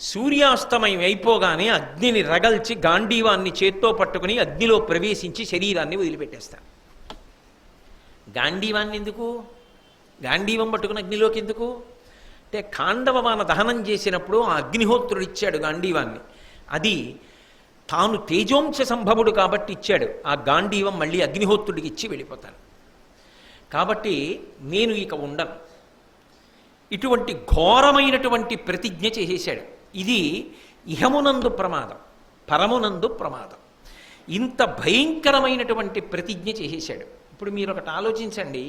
సూర్యాస్తమయం అయిపోగానే అగ్నిని రగల్చి గాంధీవాన్ని చేత్తో పట్టుకుని అగ్నిలో ప్రవేశించి శరీరాన్ని వదిలిపెట్టేస్తాడు. గాంధీవాన్ని ఎందుకు? గాంధీవం పట్టుకుని అగ్నిలోకి ఎందుకు అంటే ఖాండవమాన దహనం చేసినప్పుడు ఆ అగ్నిహోత్రుడు ఇచ్చాడు గాంధీవాన్ని. అది తాను తేజోంశ సంభవుడు కాబట్టి ఇచ్చాడు. ఆ గాంధీవం మళ్ళీ అగ్నిహోత్రుడికి ఇచ్చి వెళ్ళిపోతాను. కాబట్టి నేను ఇక ఉండను. ఇటువంటి ఘోరమైనటువంటి ప్రతిజ్ఞ చేసేశాడు. ఇది ఇహమునందు ప్రమాదం, పరమునందు ప్రమాదం. ఇంత భయంకరమైనటువంటి ప్రతిజ్ఞ చేసేశాడు. ఇప్పుడు మీరు ఒకటి ఆలోచించండి.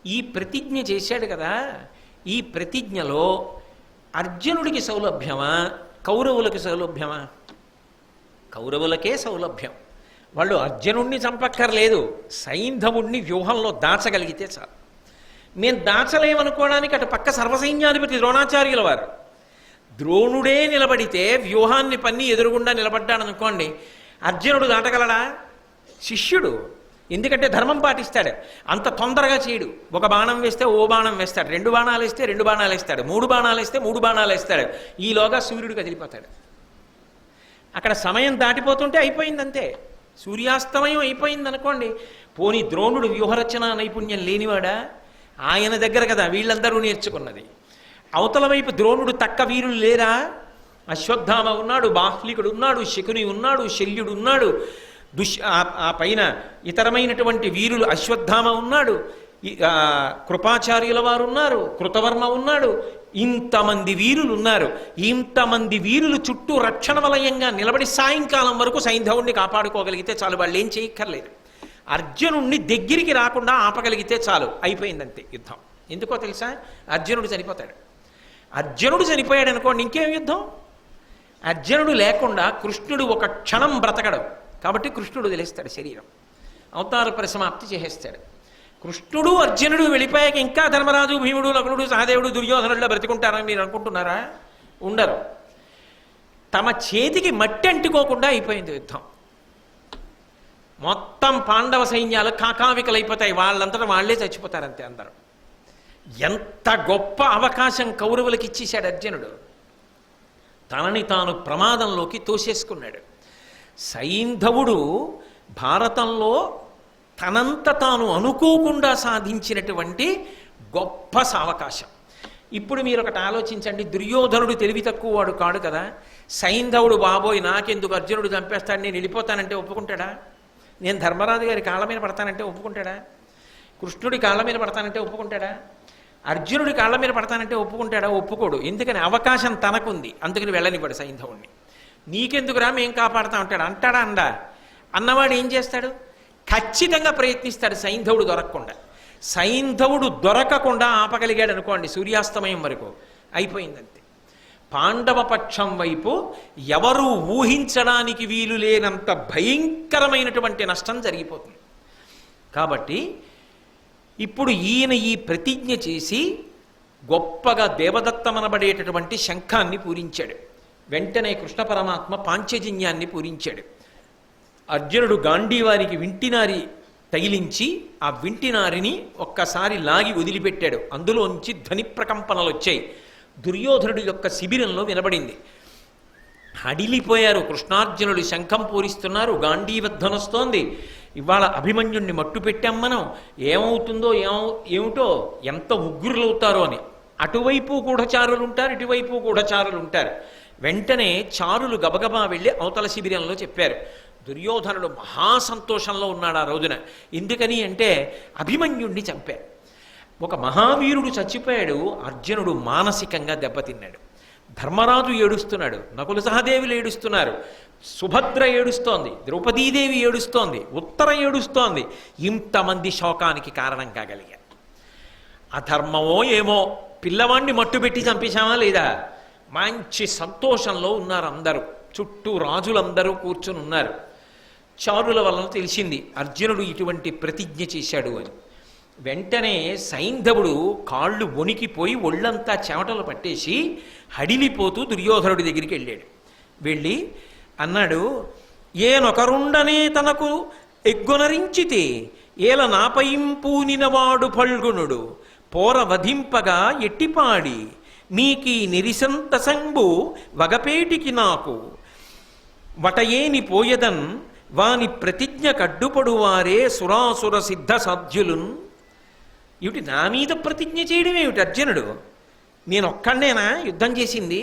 ఈ ప్రతిజ్ఞ చేశాడు కదా, ఈ ప్రతిజ్ఞలో అర్జునుడికి సౌలభ్యమా, కౌరవులకి సౌలభ్యమా? కౌరవులకే సౌలభ్యం. వాళ్ళు అర్జునుడిని చంపక్కర్లేదు, సైంధవుణ్ణి వ్యూహంలో దాచగలిగితే చాలు. మేము దాచలేమనుకోవడానికి అటు పక్క సర్వసైన్యాధిపతి ద్రోణాచార్యుల వారు. ద్రోణుడే నిలబడితే వ్యూహాన్ని పన్ని ఎదురుగుండా నిలబడ్డాడనుకోండి, అర్జునుడు దాటగలడా? శిష్యుడు. ఎందుకంటే ధర్మం పాటిస్తాడు. అంత తొందరగా చేయడు. ఒక బాణం వేస్తే ఓ బాణం వేస్తాడు, 2 బాణాలు వేస్తే 2 బాణాలు వేస్తాడు, 3 బాణాలు వేస్తే 3 బాణాలు వేస్తాడు. ఈలోగా సూర్యుడు కదిలిపోతాడు. అక్కడ సమయం దాటిపోతుంటే అయిపోయిందంతే. సూర్యాస్తమయం అయిపోయింది అనుకోండి. పోనీ ద్రోణుడు వ్యూహరచన నైపుణ్యం లేనివాడా? ఆయన దగ్గర కదా వీళ్ళందరూ నేర్చుకున్నది. అవతల వైపు ద్రోణుడు తక్క వీరులు లేరా? అశ్వత్థామ ఉన్నాడు, బాహ్లికుడు ఉన్నాడు, శకుని ఉన్నాడు, శల్యుడు ఉన్నాడు, ఆ పైన ఇతరమైనటువంటి వీరులు అశ్వత్థామ ఉన్నాడు, కృపాచార్యుల వారు ఉన్నారు, కృతవర్మ ఉన్నాడు. ఇంతమంది వీరులు ఉన్నారు. ఇంతమంది వీరులు చుట్టూ రక్షణ వలయంగా నిలబడి సాయంకాలం వరకు సైంధవుణ్ణి కాపాడుకోగలిగితే చాలు. వాళ్ళు ఏం చేయక్కర్లేదు. అర్జునుణ్ణి దగ్గరికి రాకుండా ఆపగలిగితే చాలు, అయిపోయిందంతే యుద్ధం. ఎందుకో తెలుసా? అర్జునుడు చనిపోతాడు. అర్జునుడు చనిపోయాడు అనుకోండి, ఇంకేం యుద్ధం? అర్జునుడు లేకుండా కృష్ణుడు ఒక క్షణం బ్రతకడు. కాబట్టి కృష్ణుడు వదిలేస్తాడు శరీరం, అవతార పరిసమాప్తి చేసేస్తాడు. కృష్ణుడు అర్జునుడు వెళ్ళిపోయాక ఇంకా ధర్మరాజు, భీముడు, నకులుడు, సహదేవుడు, దుర్యోధనుల్లో బ్రతికుంటారని మీరు అనుకుంటున్నారా? ఉండరు. తమ చేతికి మట్టి అంటుకోకుండా అయిపోయింది యుద్ధం. మొత్తం పాండవ సైన్యాలు కాకావికలైపోతాయి. వాళ్ళంతటా వాళ్లే చచ్చిపోతారంతే అందరూ. ఎంత గొప్ప అవకాశం కౌరవులకి ఇచ్చేశాడు అర్జునుడు. తనని తాను ప్రమాదంలోకి తోసేసుకున్నాడు. సైంధవుడు భారతంలో తనంత తాను అనుకోకుండా సాధించినటువంటి గొప్ప సావకాశం. ఇప్పుడు మీరు ఒకటి ఆలోచించండి. దుర్యోధనుడు తెలివి తక్కువ వాడు కాడు కదా. సైంధవుడు బాబోయ్ నాకెందుకు అర్జునుడు చంపేస్తాడు, నేను వెళ్ళిపోతానంటే ఒప్పుకుంటాడా? నేను ధర్మరాజు గారి కాళ్ళ మీద పడతానంటే ఒప్పుకుంటాడా? కృష్ణుడి కాళ్ళ మీద పడతానంటే ఒప్పుకుంటాడా? అర్జునుడి కాళ్ళ మీద పడతానంటే ఒప్పుకుంటాడా? ఒప్పుకోడు. ఎందుకని? అవకాశం తనకుంది, అందుకని వెళ్ళనివ్వడు సైంధవుణ్ణి. నీకెందుకురా మేము కాపాడుతా ఉంటాడు అంటాడా? అండా అన్నవాడు ఏం చేస్తాడు? ఖచ్చితంగా ప్రయత్నిస్తాడు సైంధవుడు దొరకకుండా. సైంధవుడు దొరకకుండా ఆపగలిగాడు అనుకోండి సూర్యాస్తమయం వరకు, అయిపోయిందంతే. పాండవ పక్షం వైపు ఎవరూ ఊహించడానికి వీలు లేనంత భయంకరమైనటువంటి నష్టం జరిగిపోతుంది. కాబట్టి ఇప్పుడు ఈయన ఈ ప్రతిజ్ఞ చేసి గొప్పగా దేవదత్తమనబడేటటువంటి శంఖాన్ని పూరించాడు. వెంటనే కృష్ణ పరమాత్మ పాంచజన్యాన్ని పూరించాడు. అర్జునుడు గాంధీవారికి వింటినారి తగిలించి ఆ వింటినారిని ఒక్కసారి లాగి వదిలిపెట్టాడు. అందులోంచి ధ్వని ప్రకంపనలు వచ్చాయి. దుర్యోధనుడి యొక్క శిబిరంలో వినబడింది. హడిలిపోయారు. కృష్ణార్జునుడు శంఖం పూరిస్తున్నారు, గాంధీవధ్వనొస్తోంది. ఇవాళ అభిమన్యుణ్ణి మట్టు పెట్టాం మనం, ఏమవుతుందో ఏమిటో, ఎంత ఉగ్రులవుతారో అని. అటువైపు గూఢచారులు ఉంటారు, ఇటువైపు గూఢచారులు ఉంటారు. వెంటనే చారులు గబగబా వెళ్ళి అవతల శిబిరంలో చెప్పారు. దుర్యోధనుడు మహాసంతోషంలో ఉన్నాడు ఆ రోజున. ఎందుకని అంటే అభిమన్యుణ్ణి చంపారు. ఒక మహావీరుడు చచ్చిపోయాడు. అర్జునుడు మానసికంగా దెబ్బతిన్నాడు. ధర్మరాజు ఏడుస్తున్నాడు, నకుల సహదేవులు ఏడుస్తున్నారు, సుభద్ర ఏడుస్తోంది, ద్రౌపదీదేవి ఏడుస్తోంది, ఉత్తర ఏడుస్తోంది. ఇంతమంది శోకానికి కారణం కాగలిగారు. అధర్మమో ఏమో, పిల్లవాణ్ణి మట్టుబెట్టి చంపేశామా లేదా? మంచి సంతోషంలో ఉన్నారు అందరూ. చుట్టూ రాజులందరూ కూర్చుని ఉన్నారు. చారుల వలన తెలిసింది అర్జునుడు ఇటువంటి ప్రతిజ్ఞ చేశాడు అని. వెంటనే సైంధవుడు కాళ్ళు వణికిపోయి ఒళ్ళంతా చెమటలు పట్టేసి హడిలిపోతూ దుర్యోధనుడి దగ్గరికి వెళ్ళాడు. వెళ్ళి అన్నాడు, ఏనొకరుండనే తనకు ఎగ్గొనరించితే ఏల నాపైంపూనినవాడు ఫల్గుణుడు పోర వధింపగా ఎట్టిపాడి మీకీ నిరిసంత సంబు వగపేటికి నాకు వటయేని పోయదన్ వాని ప్రతిజ్ఞ కడ్డుపడువారే సురాసుర సిద్ధ సాధ్యులున్. ఏమిటి నా మీద ప్రతిజ్ఞ చేయడం ఏమిటి అర్జునుడు? నేనొక్కడేనా యుద్ధం చేసింది?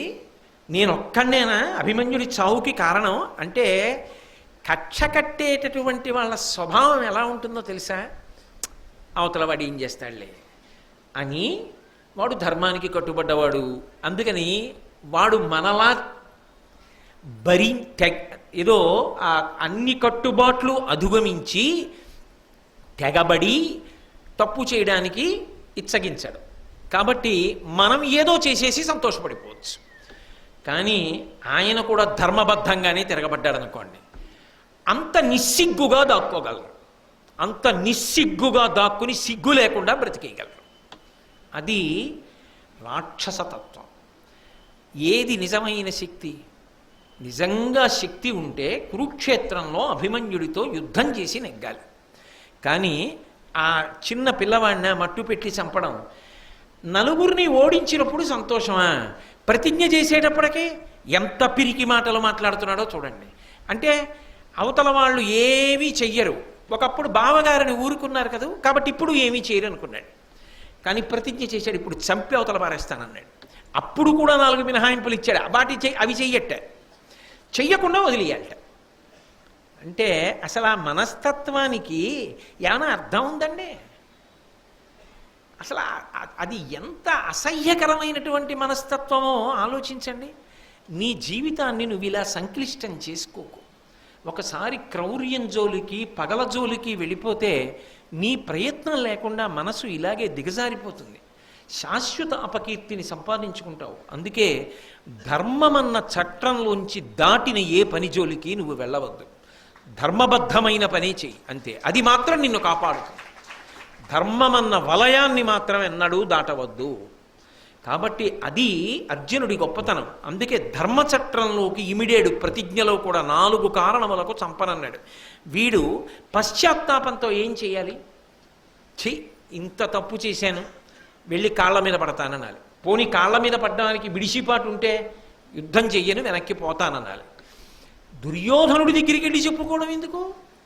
నేనొక్కడేనా అభిమన్యుడి చావుకి కారణం? అంటే కక్ష కట్టేటటువంటి వాళ్ళ స్వభావం ఎలా ఉంటుందో తెలుసా? అవతల వాడు ఏం చేస్తాడులే అని, వాడు ధర్మానికి కట్టుబడ్డవాడు, అందుకని వాడు మనలా ఏదో ఆ అన్ని కట్టుబాట్లు అధిగమించి తెగబడి తప్పు చేయడానికి ఇచ్చగించాడు. కాబట్టి మనం ఏదో చేసేసి సంతోషపడిపోవచ్చు. కానీ ఆయన కూడా ధర్మబద్ధంగానే తిరగబడ్డాడు అనుకోండి, అంత నిస్సిగ్గుగా దాక్కోగలరు, అంత నిస్సిగ్గుగా దాక్కుని సిగ్గు లేకుండా బ్రతికేయగలరు. అది రాక్షసతత్వం. ఏది నిజమైన శక్తి? నిజంగా శక్తి ఉంటే కురుక్షేత్రంలో అభిమన్యుడితో యుద్ధం చేసి నెగ్గాలి. కానీ ఆ చిన్న పిల్లవాడిని మట్టు పెట్టి చంపడం, నలుగురిని ఓడించినప్పుడు సంతోషమా? ప్రతిజ్ఞ చేసేటప్పటికీ ఎంత పిరికి మాటలు మాట్లాడుతున్నాడో చూడండి. అంటే అవతల వాళ్ళు ఏమీ చెయ్యరు. ఒకప్పుడు బావగారిని ఊరుకున్నారు కదా, కాబట్టి ఇప్పుడు ఏమీ చేయరు అనుకున్నాడు. కానీ ప్రతిజ్ఞ చేశాడు, ఇప్పుడు చంపి అవతల పారేస్తానన్నాడు. అప్పుడు కూడా 4 మినహాయింపులు ఇచ్చాడు. అవి చెయ్యట, చెయ్యకుండా వదిలేయాలట. అంటే అసలు ఆ మనస్తత్వానికి ఏమైనా అర్థం ఉందండి? అసలు అది ఎంత అసహ్యకరమైనటువంటి మనస్తత్వమో ఆలోచించండి. నీ జీవితాన్ని నువ్వు ఇలా సంక్లిష్టం చేసుకోకు. ఒకసారి క్రౌర్యం జోలికి, పగల జోలికి వెళ్ళిపోతే నీ ప్రయత్నం లేకుండా మనసు ఇలాగే దిగజారిపోతుంది. శాశ్వత అపకీర్తిని సంపాదించుకుంటావు. అందుకే ధర్మమన్న చట్టంలోంచి దాటిన ఏ పని జోలికి నువ్వు వెళ్ళవద్దు. ధర్మబద్ధమైన పని చెయ్యి, అంతే. అది మాత్రం నిన్ను కాపాడుతుంది. ధర్మమన్న వలయాన్ని మాత్రం ఎన్నడూ దాటవద్దు. కాబట్టి అది అర్జునుడి గొప్పతనం. అందుకే ధర్మచట్రంలోకి ఇమిడేడు. ప్రతిజ్ఞలో కూడా 4 కారణములకు చంపనన్నాడు. వీడు పశ్చాత్తాపంతో ఏం చేయాలి? ఇంత తప్పు చేశాను, వెళ్ళి కాళ్ళ మీద పడతాననాలి. పోనీ కాళ్ళ మీద పడ్డానికి విడిసిపాటు ఉంటే యుద్ధం చెయ్యను, వెనక్కి పోతాననాలి. దుర్యోధనుడి దగ్గరికి వెళ్ళి చెప్పుకోవడం ఎందుకు?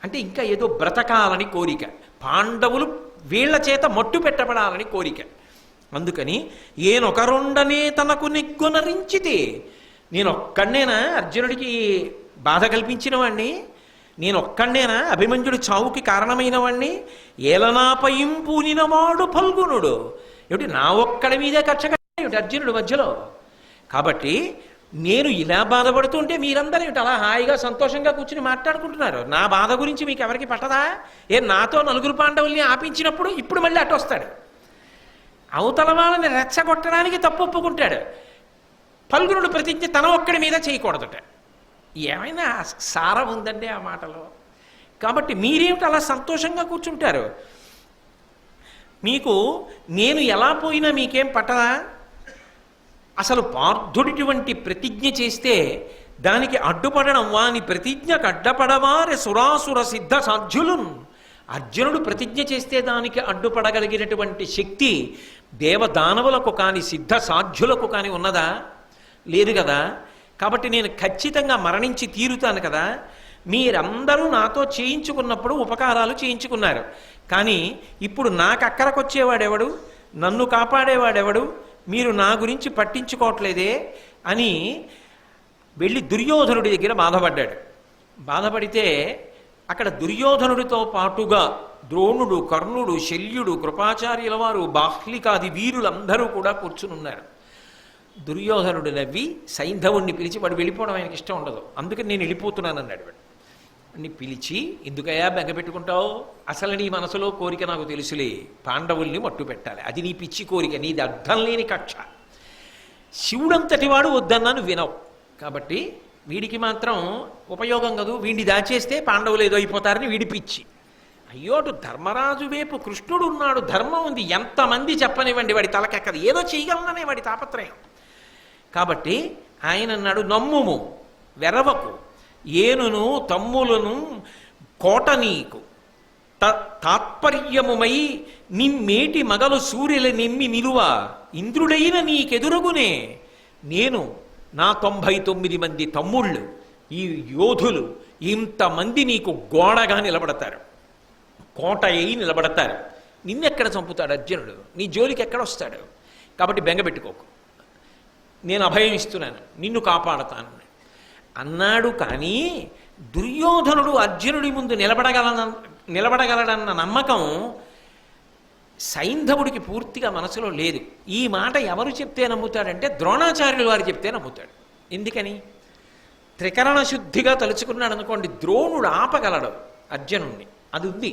అంటే ఇంకా ఏదో బ్రతకాలని కోరిక, పాండవులు వీళ్ల చేత మట్టు పెట్టబడాలని కోరిక. అందుకని ఏనొకరుండనే తనకు నెగ్గునరించితే, నేనొక్కడనేనా అర్జునుడికి బాధ కల్పించిన వాణ్ణి? నేనొక్కడనేనా అభిమన్యుడి చావుకి కారణమైన వాణ్ణి? ఏలనాపయం పూనినవాడు ఫల్గునుడు. ఏమిటి నా ఒక్కడి మీదే కక్ష కట్టేమిటి అర్జునుడు మధ్యలో? కాబట్టి నేను ఇలా బాధపడుతుంటే మీరందరూ ఏమిటి అలా హాయిగా సంతోషంగా కూర్చుని మాట్లాడుకుంటున్నారు? నా బాధ గురించి మీకు ఎవరికి పట్టదా? నాతో 4 పాండవుల్ని ఆపించినప్పుడు ఇప్పుడు మళ్ళీ అటు వస్తాడు. అవతల వాళ్ళని రెచ్చగొట్టడానికి తప్పు ఒప్పుకుంటాడు. ఫల్గునుడు ప్రతిజ్ఞ తన ఒక్కడి మీద చేయకూడదట. ఏమైనా సారం ఉందండి ఆ మాటలో? కాబట్టి మీరేమిటి అలా సంతోషంగా కూర్చుంటారు? మీకు నేను ఎలా పోయినా మీకేం పట్టదా? అసలు పార్థుడిటువంటి ప్రతిజ్ఞ చేస్తే దానికి అడ్డుపడడం, వాని ప్రతిజ్ఞకు అడ్డపడవారే సురాసుర సిద్ధ సాధ్యులున్. అర్జునుడు ప్రతిజ్ఞ చేస్తే దానికి అడ్డుపడగలిగినటువంటి శక్తి దేవదానవులకు కానీ సిద్ధ సాధ్యులకు కానీ ఉన్నదా? లేదు కదా. కాబట్టి నేను ఖచ్చితంగా మరణించి తీరుతాను కదా. మీరందరూ నాతో చేయించుకున్నప్పుడు ఉపకారాలు చేయించుకున్నారు. కానీ ఇప్పుడు నాకు అక్కరకొచ్చేవాడెవడు? నన్ను కాపాడేవాడెవడు? మీరు నా గురించి పట్టించుకోవట్లేదే అని వెళ్ళి దుర్యోధనుడి దగ్గర బాధపడ్డాడు. బాధపడితే అక్కడ దుర్యోధనుడితో పాటుగా ద్రోణుడు, కర్ణుడు, శల్యుడు, కృపాచార్యుల వారు, బాహ్లికాది వీరులందరూ కూడా కూర్చునున్నారు. దుర్యోధనుడు నవ్వి సైంధవుణ్ణి పిలిచి, వాడు వెళ్ళిపోవడం ఆయనకి ఇష్టం ఉండదు, అందుకని నేను వెళ్ళిపోతున్నాను అన్నాడు. వాడు వాడిని పిలిచి, ఎందుకయ్యా బెంగపెట్టుకుంటావు? అసలు నీ మనసులో కోరిక నాకు తెలుసులే, పాండవుల్ని మట్టు పెట్టాలి. అది నీ పిచ్చి కోరిక, నీది అర్థం లేని కక్ష. శివుడంతటి వాడు వద్దన్నా నువ్వు వినవు. కాబట్టి వీడికి మాత్రం ఉపయోగం కదూ, వీడిని దాచేస్తే పాండవులు ఏదో అయిపోతారని వీడి పిచ్చి. అయ్యో, అటు ధర్మరాజు వైపు కృష్ణుడు ఉన్నాడు, ధర్మం ఉంది, ఎంతమంది చెప్పనివ్వండి, వాడి తలకెక్కదు, ఏదో చేయగలననే వాడి తాపత్రయం. కాబట్టి ఆయన అన్నాడు, నమ్ముము వెరవకు, ఏనును తమ్ములను కోట నీకు తాత్పర్యముమై నిమ్మేటి మగలు సూర్యుల నిమ్మి నిలువ ఇంద్రుడైన నీకెదురుగునే నేను, నా 99 మంది తమ్ముళ్ళు, ఈ యోధులు ఇంతమంది నీకు గోడగా నిలబడతారు, కోట అయి నిలబడతారు. నిన్నెక్కడ చంపుతాడు అర్జునుడు? నీ జోలికి ఎక్కడ వస్తాడు? కాబట్టి బెంగపెట్టుకోకు, నేను అభయం ఇస్తున్నాను, నిన్ను కాపాడతాను అన్నాడు. కానీ దుర్యోధనుడు అర్జునుడి ముందు నిలబడగలడన్న నమ్మకం సైంధవుడికి పూర్తిగా మనసులో లేదు. ఈ మాట ఎవరు చెప్తే నమ్ముతాడంటే ద్రోణాచార్యులు వారు చెప్తే నమ్ముతాడు. ఎందుకని? త్రికరణ శుద్ధిగా తలుచుకున్నాడు అనుకోండి, ద్రోణుడు ఆపగలడు అర్జునుణ్ణి, అది ఉంది.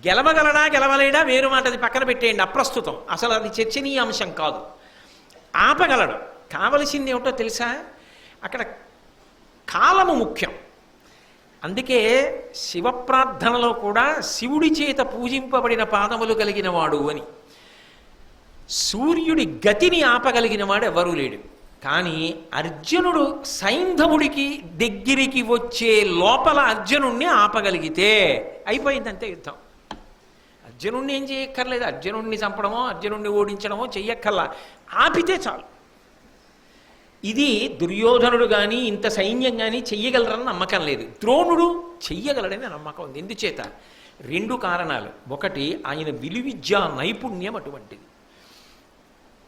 గెలవగలడా గెలవలేడా వేరు మాట, అది పక్కన పెట్టేయండి, అప్రస్తుతం, అసలు అది చర్చనీయాంశం కాదు. ఆపగలడు. కావలసింది ఏమిటో తెలుసా? అక్కడ కాలము ముఖ్యం. అందుకే శివప్రార్థనలో కూడా శివుడి చేత పూజింపబడిన పాదములు కలిగిన వాడు అని. సూర్యుడి గతిని ఆపగలిగిన వాడు ఎవరూ లేడు. కానీ అర్జునుడు సైంధవుడికి దగ్గరికి వచ్చే లోపల అర్జునుణ్ణి ఆపగలిగితే అయిపోయిందంతే యుద్ధం. అర్జునుణ్ణి ఏం చేయక్కర్లేదు, అర్జునుణ్ణి చంపడమో అర్జునుణ్ణి ఓడించడమో చెయ్యక్కర్లా, ఆపితే చాలు. ఇది దుర్యోధనుడు కానీ ఇంత సైన్యం కానీ చెయ్యగలరని నమ్మకం లేదు. ద్రోణుడు చెయ్యగలడని నమ్మకం ఉంది. ఎందుచేత? 2 కారణాలు. ఒకటి, ఆయన విలువిద్యా నైపుణ్యం అటువంటిది.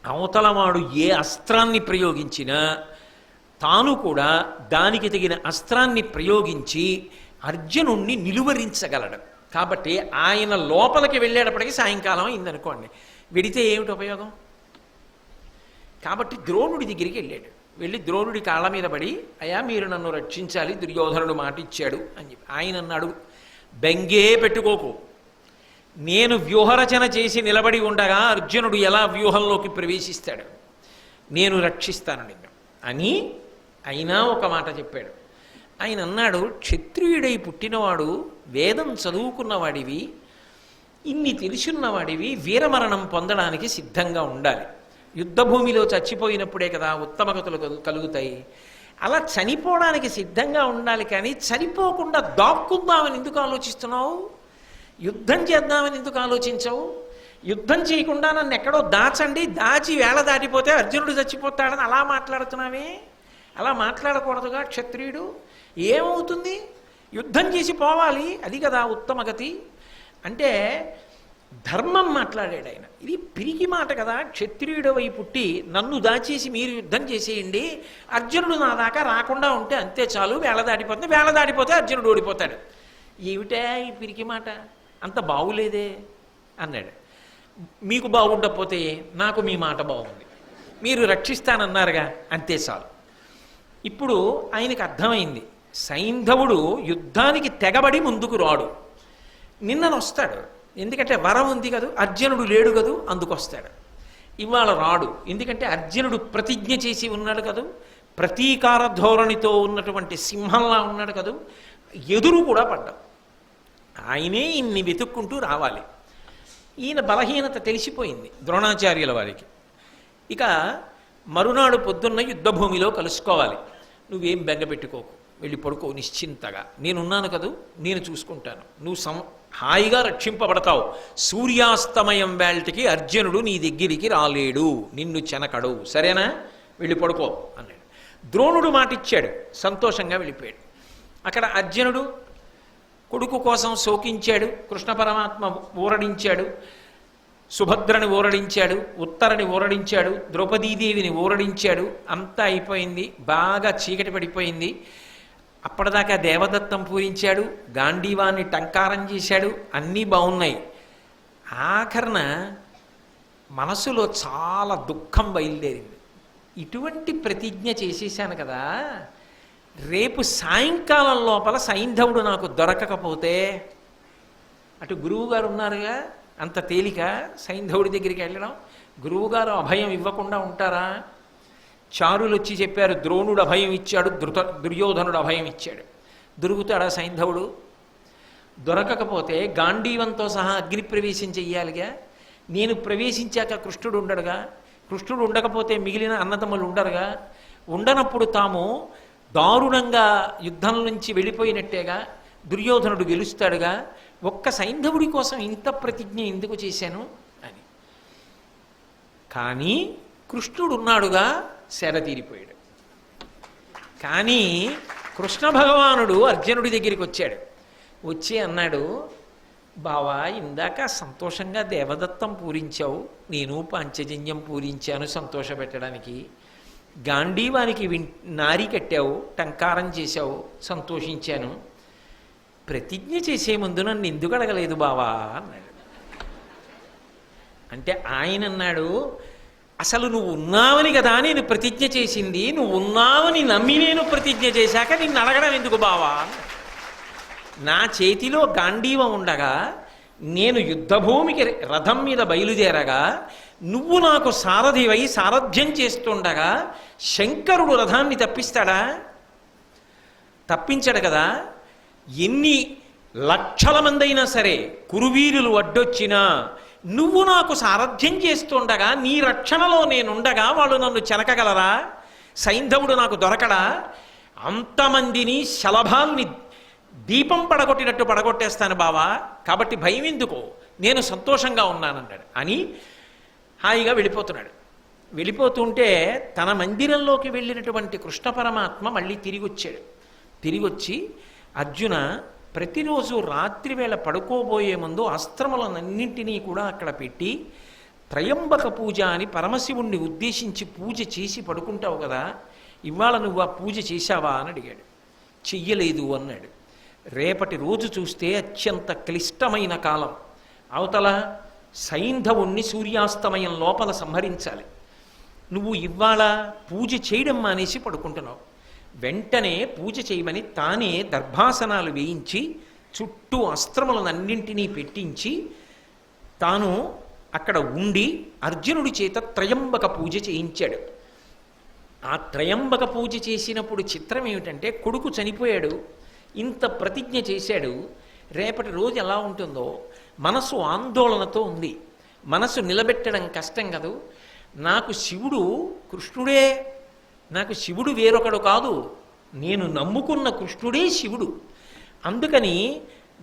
అవతలవాడు ఏ అస్త్రాన్ని ప్రయోగించినా తాను కూడా దానికి తగిన అస్త్రాన్ని ప్రయోగించి అర్జునుణ్ణి నిలువరించగలడు. కాబట్టి ఆయన లోపలికి వెళ్ళేటప్పటికీ సాయంకాలం అయిందనుకోండి, వెడితే ఏమిటి ఉపయోగం? కాబట్టి ద్రోణుడి దగ్గరికి వెళ్ళాడు. వెళ్ళి ద్రోణుడి కాళ్ళ మీద పడి, అయ్యా మీరు నన్ను రక్షించాలి, దుర్యోధనుడు మాట ఇచ్చాడు అని చెప్పి. ఆయన అన్నాడు, బెంగే పెట్టుకోకు, నేను వ్యూహరచన చేసి నిలబడి ఉండగా అర్జునుడు ఎలా వ్యూహంలోకి ప్రవేశిస్తాడు, నేను రక్షిస్తాను నిన్ను అని. అయినా ఒక మాట చెప్పాడు. ఆయన అన్నాడు, క్షత్రియుడై పుట్టినవాడు, వేదం చదువుకున్నవాడివి, ఇన్ని తెలుసున్నవాడివి, వీరమరణం పొందడానికి సిద్ధంగా ఉండాలి. యుద్ధభూమిలో చచ్చిపోయినప్పుడే కదా ఉత్తమగతులు కలుగుతాయి. అలా చనిపోవడానికి సిద్ధంగా ఉండాలి. కానీ చనిపోకుండా దాక్కుందామని ఎందుకు ఆలోచిస్తున్నావు? యుద్ధం చేద్దామని ఎందుకు ఆలోచించవు? యుద్ధం చేయకుండా నన్ను ఎక్కడో దాచండి, దాచి వేళ దాటిపోతే అర్జునుడు చచ్చిపోతాడని అలా మాట్లాడుతున్నావే? అలా మాట్లాడకూడదుగా క్షత్రియుడు. ఏమవుతుంది? యుద్ధం చేసి పోవాలి, అది కదా ఉత్తమగతి అంటే. ధర్మం మాట్లాడాడు ఆయన. ఇది పిరికి మాట కదా. క్షత్రియుడు అయి పుట్టి నన్ను దాచేసి మీరు యుద్ధం చేసేయండి, అర్జునుడు నా దాకా రాకుండా ఉంటే అంతే చాలు, వేళ దాటిపోతుంది, వేళ దాటిపోతే అర్జునుడు ఓడిపోతాడు. ఏమిటా ఈ పిరికి మాట? అంత బాగులేదే అన్నాడు. మీకు బాగుండకపోతే నాకు మీ మాట బాగుంది, మీరు రక్షిస్తానన్నారుగా, అంతే చాలు. ఇప్పుడు ఆయనకు అర్థమైంది, సైంధవుడు యుద్ధానికి తెగబడి ముందుకు రాడు, నిన్ననొస్తాడు. ఎందుకంటే వరం ఉంది కదూ, అర్జునుడు లేడు కదూ, అందుకొస్తాడు. ఇవాళ రాడు, ఎందుకంటే అర్జునుడు ప్రతిజ్ఞ చేసి ఉన్నాడు కదూ, ప్రతీకార ధోరణితో ఉన్నటువంటి సింహంలా ఉన్నాడు కదూ, ఎదురు కూడా పడ్డాం. ఆయనే ఇన్ని వెతుక్కుంటూ రావాలి. ఈయన బలహీనత తెలిసిపోయింది ద్రోణాచార్యుల వారికి. ఇక మరునాడు పొద్దున్న యుద్ధభూమిలో కలుసుకోవాలి. నువ్వేం బెంగపెట్టుకోకు, వెళ్ళి పడుకో నిశ్చింతగా, నేనున్నాను కదూ, నేను చూసుకుంటాను, నువ్వు హాయిగా రక్షింపబడతావు. సూర్యాస్తమయం వేళటికి అర్జునుడు నీ దగ్గరికి రాలేడు, నిన్ను చెనకడు, సరేనా? వెళ్ళి పడుకో అన్నాడు. ద్రోణుడు మాటిచ్చాడు, సంతోషంగా వెళ్ళిపోయాడు. అక్కడ అర్జునుడు కొడుకు కోసం శోకించాడు, కృష్ణ పరమాత్మ ఊరడించాడు, సుభద్రని ఊరడించాడు, ఉత్తరని ఊరడించాడు, ద్రౌపదీదేవిని ఊరడించాడు. అంతా అయిపోయింది, బాగా చీకటి పడిపోయింది. అప్పటిదాకా దేవదత్తం పూరించాడు, గాంధీవాన్ని టంకారం చేశాడు, అన్నీ బాగున్నాయి. ఆఖరణ మనసులో చాలా దుఃఖం బయలుదేరింది. ఇటువంటి ప్రతిజ్ఞ చేసేసాను కదా, రేపు సాయంకాలం లోపల సైంధవుడు నాకు దొరకకపోతే, అటు గురువుగారు ఉన్నారుగా, అంత తేలిక సైంధవుడి దగ్గరికి వెళ్ళడం? గురువుగారు అభయం ఇవ్వకుండా ఉంటారా? చారులు వచ్చి చెప్పారు, ద్రోణుడు అభయం ఇచ్చాడు, దుర్యోధనుడు అభయం ఇచ్చాడు. దొరుకుతాడా సైంధవుడు? దొరకకపోతే గాంధీవంతో సహా అగ్ని ప్రవేశం చెయ్యాలిగా. నేను ప్రవేశించాక కృష్ణుడు ఉండడుగా, కృష్ణుడు ఉండకపోతే మిగిలిన అన్నదమ్ములు ఉండరుగా. ఉండనప్పుడు తాము దారుణంగా యుద్ధం నుంచి వెళ్ళిపోయినట్టేగా, దుర్యోధనుడు గెలుస్తాడుగా. ఒక్క సైంధవుడి కోసం ఇంత ప్రతిజ్ఞ ఎందుకు చేశాను అని. కానీ కృష్ణుడు ఉన్నాడుగా, శర తీరిపోయాడు. కానీ కృష్ణ భగవానుడు అర్జునుడి దగ్గరికి వచ్చాడు. వచ్చి అన్నాడు, బావా, ఇందాక సంతోషంగా దేవదత్తం పూరించావు, నేను పాంచజన్యం పూరించాను సంతోషపెట్టడానికి. గాంధీవానికి నారి కట్టావు, టంకారం చేశావు, సంతోషించాను. ప్రతిజ్ఞ చేసే ముందు నన్ను ఎందుకు అడగలేదు బావా అన్నాడు. అంటే ఆయన అన్నాడు, అసలు నువ్వు ఉన్నావని కదా నేను ప్రతిజ్ఞ చేసింది, నువ్వు ఉన్నావని నమ్మి నేను ప్రతిజ్ఞ చేశాక నిన్ను అడగడం ఎందుకు బావా. నా చేతిలో గాంధీవం ఉండగా, నేను యుద్ధభూమికి రథం మీద బయలుదేరగా, నువ్వు నాకు సారథివై సారథ్యం చేస్తుండగా శంకరుడు రథాన్ని తప్పిస్తాడా? తప్పించడు కదా. ఎన్ని లక్షల మంది అయినా సరే కురువీరులు అడ్డొచ్చినా నువ్వు నాకు సారథ్యం చేస్తుండగా, నీ రక్షణలో నేనుండగా వాళ్ళు నన్ను చెనకగలరా? సైంధవుడు నాకు దొరకడా? అంతమందిని శలభాల్ని దీపం పడగొట్టినట్టు పడగొట్టేస్తాను బావా, కాబట్టి భయం ఎందుకు, నేను సంతోషంగా ఉన్నానన్నాడు. అని హాయిగా వెళ్ళిపోతున్నాడు. వెళ్ళిపోతుంటే తన మందిరంలోకి వెళ్ళినటువంటి కృష్ణ పరమాత్మ మళ్ళీ తిరిగి వచ్చాడు. తిరిగి వచ్చి, అర్జున, ప్రతిరోజు రాత్రి వేళ పడుకోబోయే ముందు అస్త్రములనన్నింటినీ కూడా అక్కడ పెట్టి త్రయంబక పూజ అని పరమశివుణ్ణి ఉద్దేశించి పూజ చేసి పడుకుంటావు కదా, ఇవాళ నువ్వు ఆ పూజ చేశావా అని అడిగాడు. చెయ్యలేదు అన్నాడు. రేపటి రోజు చూస్తే అత్యంత క్లిష్టమైన కాలం. అవతల సైంధవుణ్ణి సూర్యాస్తమయం లోపల సంహరించాలి. నువ్వు ఇవాళ పూజ చేయడం మానేసి పడుకుంటున్నావు. వెంటనే పూజ చేయమని తానే దర్భాసనాలు వేయించి చుట్టూ అస్త్రములనన్నింటినీ పెట్టించి తాను అక్కడ ఉండి అర్జునుడి చేత త్రయంబక పూజ చేయించాడు. ఆ త్రయంబక పూజ చేసినప్పుడు చిత్రం ఏమిటంటే, కొడుకు చనిపోయాడు, ఇంత ప్రతిజ్ఞ చేశాడు, రేపటి రోజు ఎలా ఉంటుందో మనసు ఆందోళనతో ఉంది. మనసు నిలబెట్టడం కష్టం కదూ. నాకు శివుడు కృష్ణుడే, నాకు శివుడు వేరొకడు కాదు, నేను నమ్ముకున్న కృష్ణుడే శివుడు. అందుకని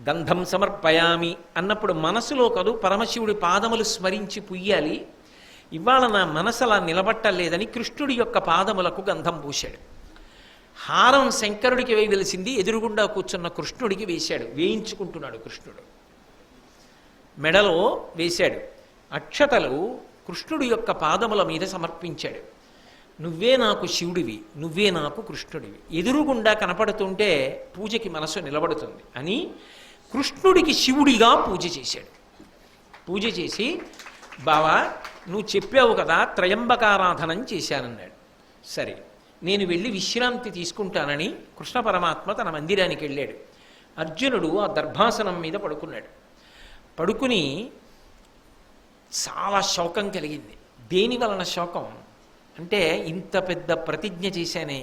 గంధం సమర్పయామి అన్నప్పుడు మనసులో కాదు, పరమశివుడి పాదములు స్మరించి పుయ్యాలి. ఇవాళ నా మనసు అలా నిలబట్టలేదని కృష్ణుడి యొక్క పాదములకు గంధం పూశాడు. హారం శంకరుడికి వేయవలసింది ఎదురుగుండా కూర్చున్న కృష్ణుడికి వేశాడు. వేయించుకుంటున్నాడు కృష్ణుడు. మెడలో వేశాడు. అక్షతలు కృష్ణుడి యొక్క పాదముల మీద సమర్పించాడు. నువ్వే నాకు శివుడివి, నువ్వే నాకు కృష్ణుడివి. ఎదురుగుండా కనపడుతుంటే పూజకి మనసు నిలబడుతుంది అని కృష్ణుడికి శివుడిగా పూజ చేశాడు. పూజ చేసి, బావా, నువ్వు చెప్పావు కదా త్రయంబకారాధనం చేశానన్నాడు. సరే, నేను వెళ్ళి విశ్రాంతి తీసుకుంటానని కృష్ణ పరమాత్మ తన మందిరానికి వెళ్ళాడు. అర్జునుడు ఆ దర్భాసనం మీద పడుకున్నాడు. పడుకుని చాలా శోకం కలిగింది. దేని వలన శోకం అంటే, ఇంత పెద్ద ప్రతిజ్ఞ చేశానే,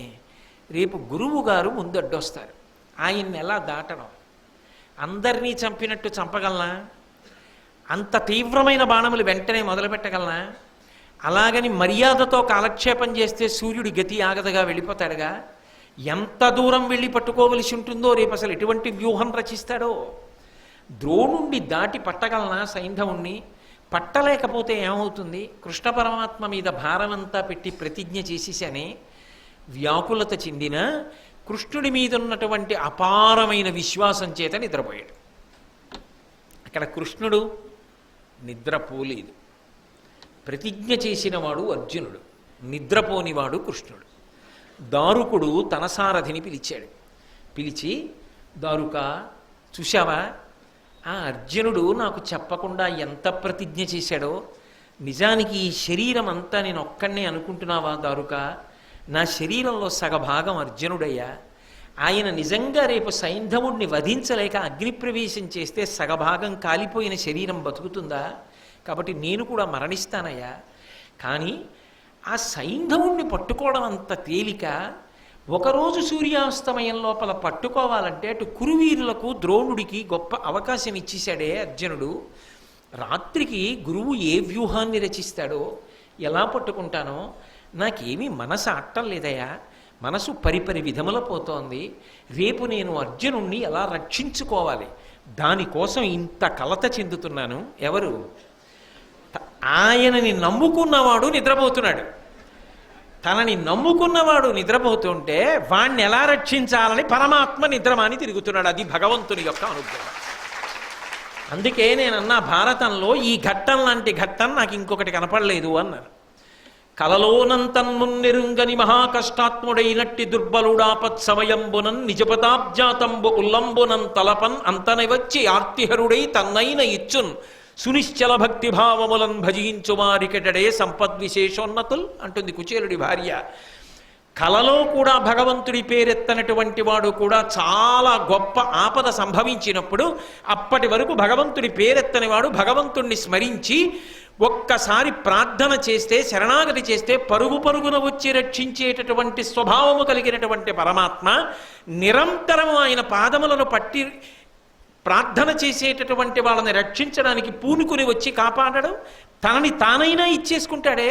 రేపు గురువు గారు ముందు అడ్డొస్తారు, ఆయన్ని ఎలా దాటడం? అందరినీ చంపినట్టు చంపగలనా? అంత తీవ్రమైన బాణములు వెంటనే మొదలు పెట్టగలనా? అలాగని మర్యాదతో కాలక్షేపం చేస్తే సూర్యుడి గతి ఆగదగా వెళ్ళిపోతాడుగా. ఎంత దూరం వెళ్ళి పట్టుకోవలసి ఉంటుందో, రేపు అసలు ఎటువంటి వ్యూహం రచిస్తాడో. ద్రోణుణ్ణి దాటి పట్టగలనా సైంధవుణ్ణి? పట్టలేకపోతే ఏమవుతుంది? కృష్ణ పరమాత్మ మీద భారమంతా పెట్టి ప్రతిజ్ఞ చేసేసానే. వ్యాకులత చెందిన కృష్ణుడి మీద ఉన్నటువంటి అపారమైన విశ్వాసం చేత నిద్రపోయాడు. అక్కడ కృష్ణుడు నిద్రపోలేదు. ప్రతిజ్ఞ చేసినవాడు అర్జునుడు, నిద్రపోనివాడు కృష్ణుడు. దారుకుడు తన సారథిని పిలిచాడు. పిలిచి, దారుక, చూశావా, ఆ అర్జునుడు నాకు చెప్పకుండా ఎంత ప్రతిజ్ఞ చేశాడో. నిజానికి ఈ శరీరం అంతా నేను ఒక్కడనే అనుకుంటున్నావా దారుక? నా శరీరంలో సగభాగం అర్జునుడయ్యా. ఆయన నిజంగా రేపు సైంధవుడిని వధించలేక అగ్నిప్రవేశం చేస్తే సగభాగం కాలిపోయిన శరీరం బతుకుతుందా? కాబట్టి నేను కూడా మరణిస్తానయ్యా. కానీ ఆ సైంధవుణ్ణి పట్టుకోవడం అంత తేలిక. ఒకరోజు సూర్యాస్తమయం లోపల పట్టుకోవాలంటే అటు కురువీరులకు ద్రోణుడికి గొప్ప అవకాశం ఇచ్చేశాడే అర్జునుడు. రాత్రికి గురువు ఏ వ్యూహాన్ని రచిస్తాడో, ఎలా పట్టుకుంటానో నాకేమీ మనసు అట్టం లేదయ్యా. మనసు పరిపరి విధముల పోతోంది. రేపు నేను అర్జునుణ్ణి ఎలా రక్షించుకోవాలి, దానికోసం ఇంత కలత చెందుతున్నాను. ఎవరు? ఆయనని నమ్ముకున్నవాడు నిద్రపోతున్నాడు. తనని నమ్ముకున్నవాడు నిద్రపోతుంటే వాణ్ణి ఎలా రక్షించాలని పరమాత్మ నిద్రమాని తిరుగుతున్నాడు. అది భగవంతుని యొక్క అనుగ్రహం. అందుకే నేనన్నా భారతంలో ఈ ఘట్టం లాంటి ఘట్టం నాకు ఇంకొకటి కనపడలేదు అన్నారు. కలలోనంతన్మున్నెరుంగని మహాకష్టాత్ముడైనట్టి దుర్బలుడాపత్సమయంబునన్ నిజపదాబ్జాతంబు ఉల్లంబునం తలపన్ అంతని వచ్చి ఆర్తిహరుడై తన్నైన ఇచ్చున్ సునిశ్చల భక్తిభావములను భజించు వారికెటడే సంపద్విశేషోన్నతుల్ అంటుంది కుచేలుడి భార్య. కలలో కూడా భగవంతుడి పేరెత్తనటువంటి వాడు కూడా చాలా గొప్ప ఆపద సంభవించినప్పుడు అప్పటి వరకు భగవంతుడి పేరెత్తని వాడు భగవంతుణ్ణి స్మరించి ఒక్కసారి ప్రార్థన చేస్తే, శరణాగతి చేస్తే పరుగు పరుగున వచ్చి రక్షించేటటువంటి స్వభావము కలిగినటువంటి పరమాత్మ నిరంతరము ఆయన పాదములను పట్టి ప్రార్థన చేసేటటువంటి వాళ్ళని రక్షించడానికి పూనుకుని వచ్చి కాపాడడం, తనని తానైనా ఇచ్చేసుకుంటాడే.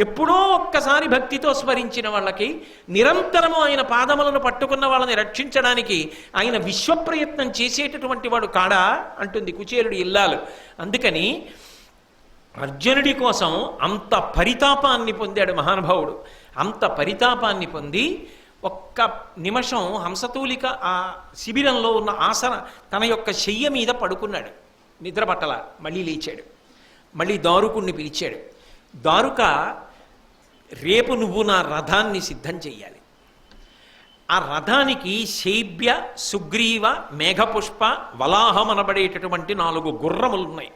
ఎప్పుడో ఒక్కసారి భక్తితో స్మరించిన వాళ్ళకి నిరంతరము ఆయన పాదములను పట్టుకున్న వాళ్ళని రక్షించడానికి ఆయన విశ్వప్రయత్నం చేసేటటువంటి వాడు కాడా అంటుంది కుచేలుడి ఇల్లాలు. అందుకని అర్జునుడి కోసం అంత పరితాపాన్ని పొందాడు మహానుభావుడు. అంత పరితాపాన్ని పొంది ఒక్క నిమిషం హంసతూలిక ఆ శిబిరంలో ఉన్న ఆసన తన యొక్క శయ్య మీద పడుకున్నాడు. నిద్ర పట్టల. మళ్ళీ లేచాడు. మళ్ళీ దారుకుణ్ణి పిలిచాడు. దారుక, రేపు నువ్వు నా రథాన్ని సిద్ధం చెయ్యాలి. ఆ రథానికి శైబ్య, సుగ్రీవ, మేఘపుష్ప, వలాహం అనబడేటటువంటి 4 గుర్రములున్నాయి.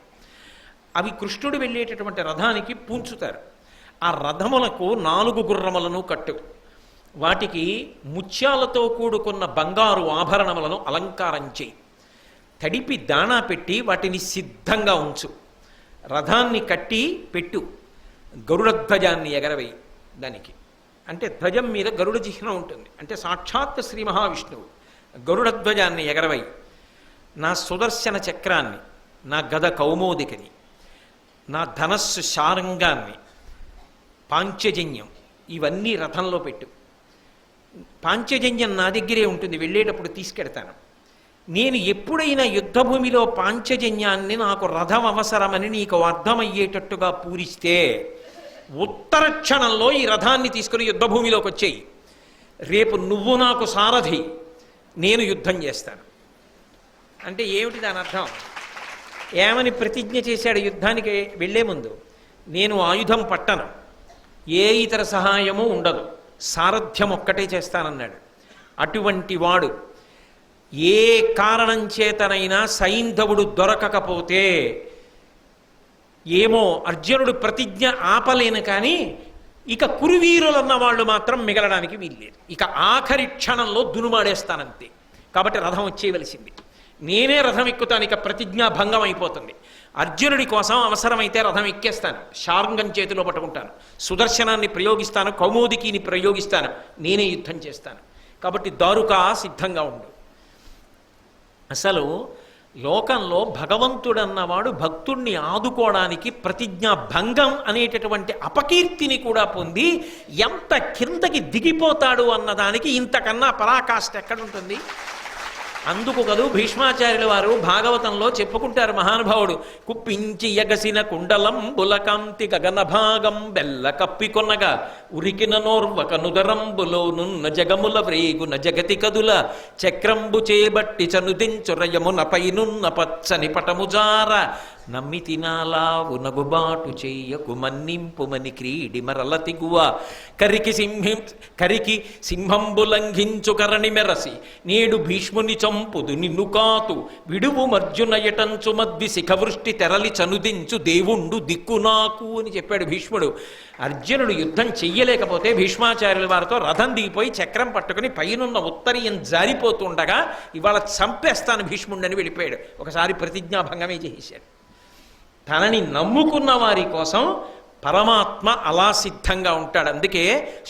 అవి కృష్ణుడు వెళ్ళేటటువంటి రథానికి పూంచుతారు. ఆ రథములకు 4 గుర్రములను కట్టు. వాటికి ముత్యాలతో కూడుకున్న బంగారు ఆభరణములను అలంకారం చేయి. తడిపి దాణా పెట్టి వాటిని సిద్ధంగా ఉంచు. రథాన్ని కట్టి పెట్టు. గరుడధ్వజాన్ని ఎగరవేయి. దానికి అంటే ధ్వజం మీద గరుడ చిహ్నం ఉంటుంది. అంటే సాక్షాత్ శ్రీ మహావిష్ణువు. గరుడధ్వజాన్ని ఎగరవేయి. నా సుదర్శన చక్రాన్ని, నా గద కౌమోదికని, నా ధనస్సు శారంగాన్ని, పాంచజన్యం ఇవన్నీ రథంలో పెట్టు. పాంచజన్యం నా దగ్గరే ఉంటుంది, వెళ్ళేటప్పుడు తీసుకెడతాను. నేను ఎప్పుడైనా యుద్ధభూమిలో పాంచజన్యాన్ని నాకు రథం అవసరమని నీకు అర్థమయ్యేటట్టుగా పూరిస్తే ఉత్తర క్షణంలో ఈ రథాన్ని తీసుకుని యుద్ధభూమిలోకి వచ్చేయి. రేపు నువ్వు నాకు సారథి, నేను యుద్ధం చేస్తాను. అంటే ఏమిటి దాని అర్థం? ఏమని ప్రతిజ్ఞ చేశాడు యుద్ధానికి వెళ్లే ముందు? నేను ఆయుధం పట్టను, ఏ ఇతర సహాయము ఉండదు, సారథ్యం ఒక్కటే చేస్తానన్నాడు. అటువంటి వాడు ఏ కారణం చేతనైనా సైంధవుడు దొరకకపోతే ఏమో అర్జునుడు ప్రతిజ్ఞ ఆపలేను, కానీ ఇక కురువీరులన్న వాళ్ళు మాత్రం మిగలడానికి వీల్లేదు. ఇక ఆఖరి క్షణంలో దునుమాడేస్తానంతే. కాబట్టి రథం వచ్చేయవలసింది. నేనే రథం ఎక్కుతాను. ఇక ప్రతిజ్ఞా భంగం అయిపోతుంది. అర్జునుడి కోసం అవసరమైతే రథం ఎక్కేస్తాను, శార్ంగం చేతిలో పట్టుకుంటాను, సుదర్శనాన్ని ప్రయోగిస్తాను, కౌమోదికిని ప్రయోగిస్తాను, నేనే యుద్ధం చేస్తాను. కాబట్టి దారుకా సిద్ధంగా ఉండు. అసలు లోకంలో భగవంతుడన్నవాడు భక్తుణ్ణి ఆదుకోవడానికి ప్రతిజ్ఞా భంగం అనేటటువంటి అపకీర్తిని కూడా పొంది ఎంత కిందకి దిగిపోతాడు అన్నదానికి ఇంతకన్నా పరాకాష్ఠ ఎక్కడుంటుంది? అందుకు కదూ భీష్మాచార్యుల వారు భాగవతంలో చెప్పుకుంటారు. మహానుభావుడు కుప్పించి ఎగసిన కుండలం బులకాంతి గగనభాగం బెల్ల కప్పికొనగా ఉరికిన నోర్వక నుదరంబులోనున్న జగముల వ్రేగున జగతి కదుల చక్రంబు చేబట్టి చనుదించురయమున పైనున్న పచ్చని పటముజార నమ్మి తినాలావు నగుబాటు చెయ్యకు మన్నింపుమని క్రీడి మరల తిగువ కరికి సింహంబు లంఘించు కరణి మెరసి నేడు భీష్ముని చంపుదు నిన్ను కాతు విడువు మర్జునయటంచు మద్వి శిఖవృష్టి తెరలి చనుదించు దేవుండు దిక్కు నాకు అని చెప్పాడు భీష్ముడు. అర్జునుడు యుద్ధం చెయ్యలేకపోతే భీష్మాచార్యుల వారితో రథం దిగిపోయి చక్రం పట్టుకుని పైనున్న ఉత్తరీయం జారిపోతుండగా ఇవాళ చంపేస్తాను భీష్ముడిని వెళ్ళిపోయాడు. ఒకసారి ప్రతిజ్ఞాభంగమే చేశాడు. తనని నమ్ముకున్న వారి కోసం పరమాత్మ అలా సిద్ధంగా ఉంటాడు. అందుకే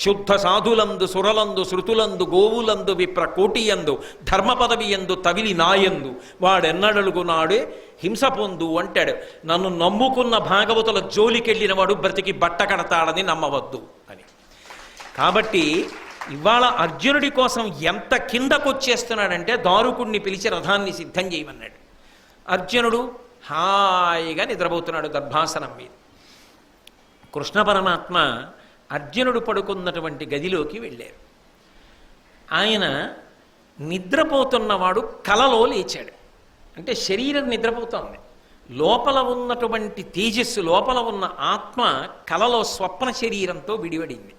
శుద్ధ సాధులందు సురలందు శృతులందు గోవులందు విప్ర కోటియందు ధర్మ పదవియందు తవిలి నాయందు వాడెన్నడలుగు నాడే హింస పొందు అంటాడు. నన్ను నమ్ముకున్న భాగవతుల జోలికెళ్ళిన వాడు బ్రతికి బట్ట కడతాడని నమ్మవద్దు అని. కాబట్టి ఇవాళ అర్జునుడి కోసం ఎంత కిందకొచ్చేస్తున్నాడంటే దారుకుణ్ణి పిలిచి రథాన్ని సిద్ధం చేయమన్నాడు. అర్జునుడు హాయిగా నిద్రపోతున్నాడు దర్భాసనం మీద. కృష్ణ పరమాత్మ అర్జునుడు పడుకున్నటువంటి గదిలోకి వెళ్ళారు. ఆయన నిద్రపోతున్నవాడు కలలో లేచాడు. అంటే శరీరం నిద్రపోతోంది, లోపల ఉన్నటువంటి తేజస్సు, లోపల ఉన్న ఆత్మ కలలో స్వప్న శరీరంతో విడివడింది.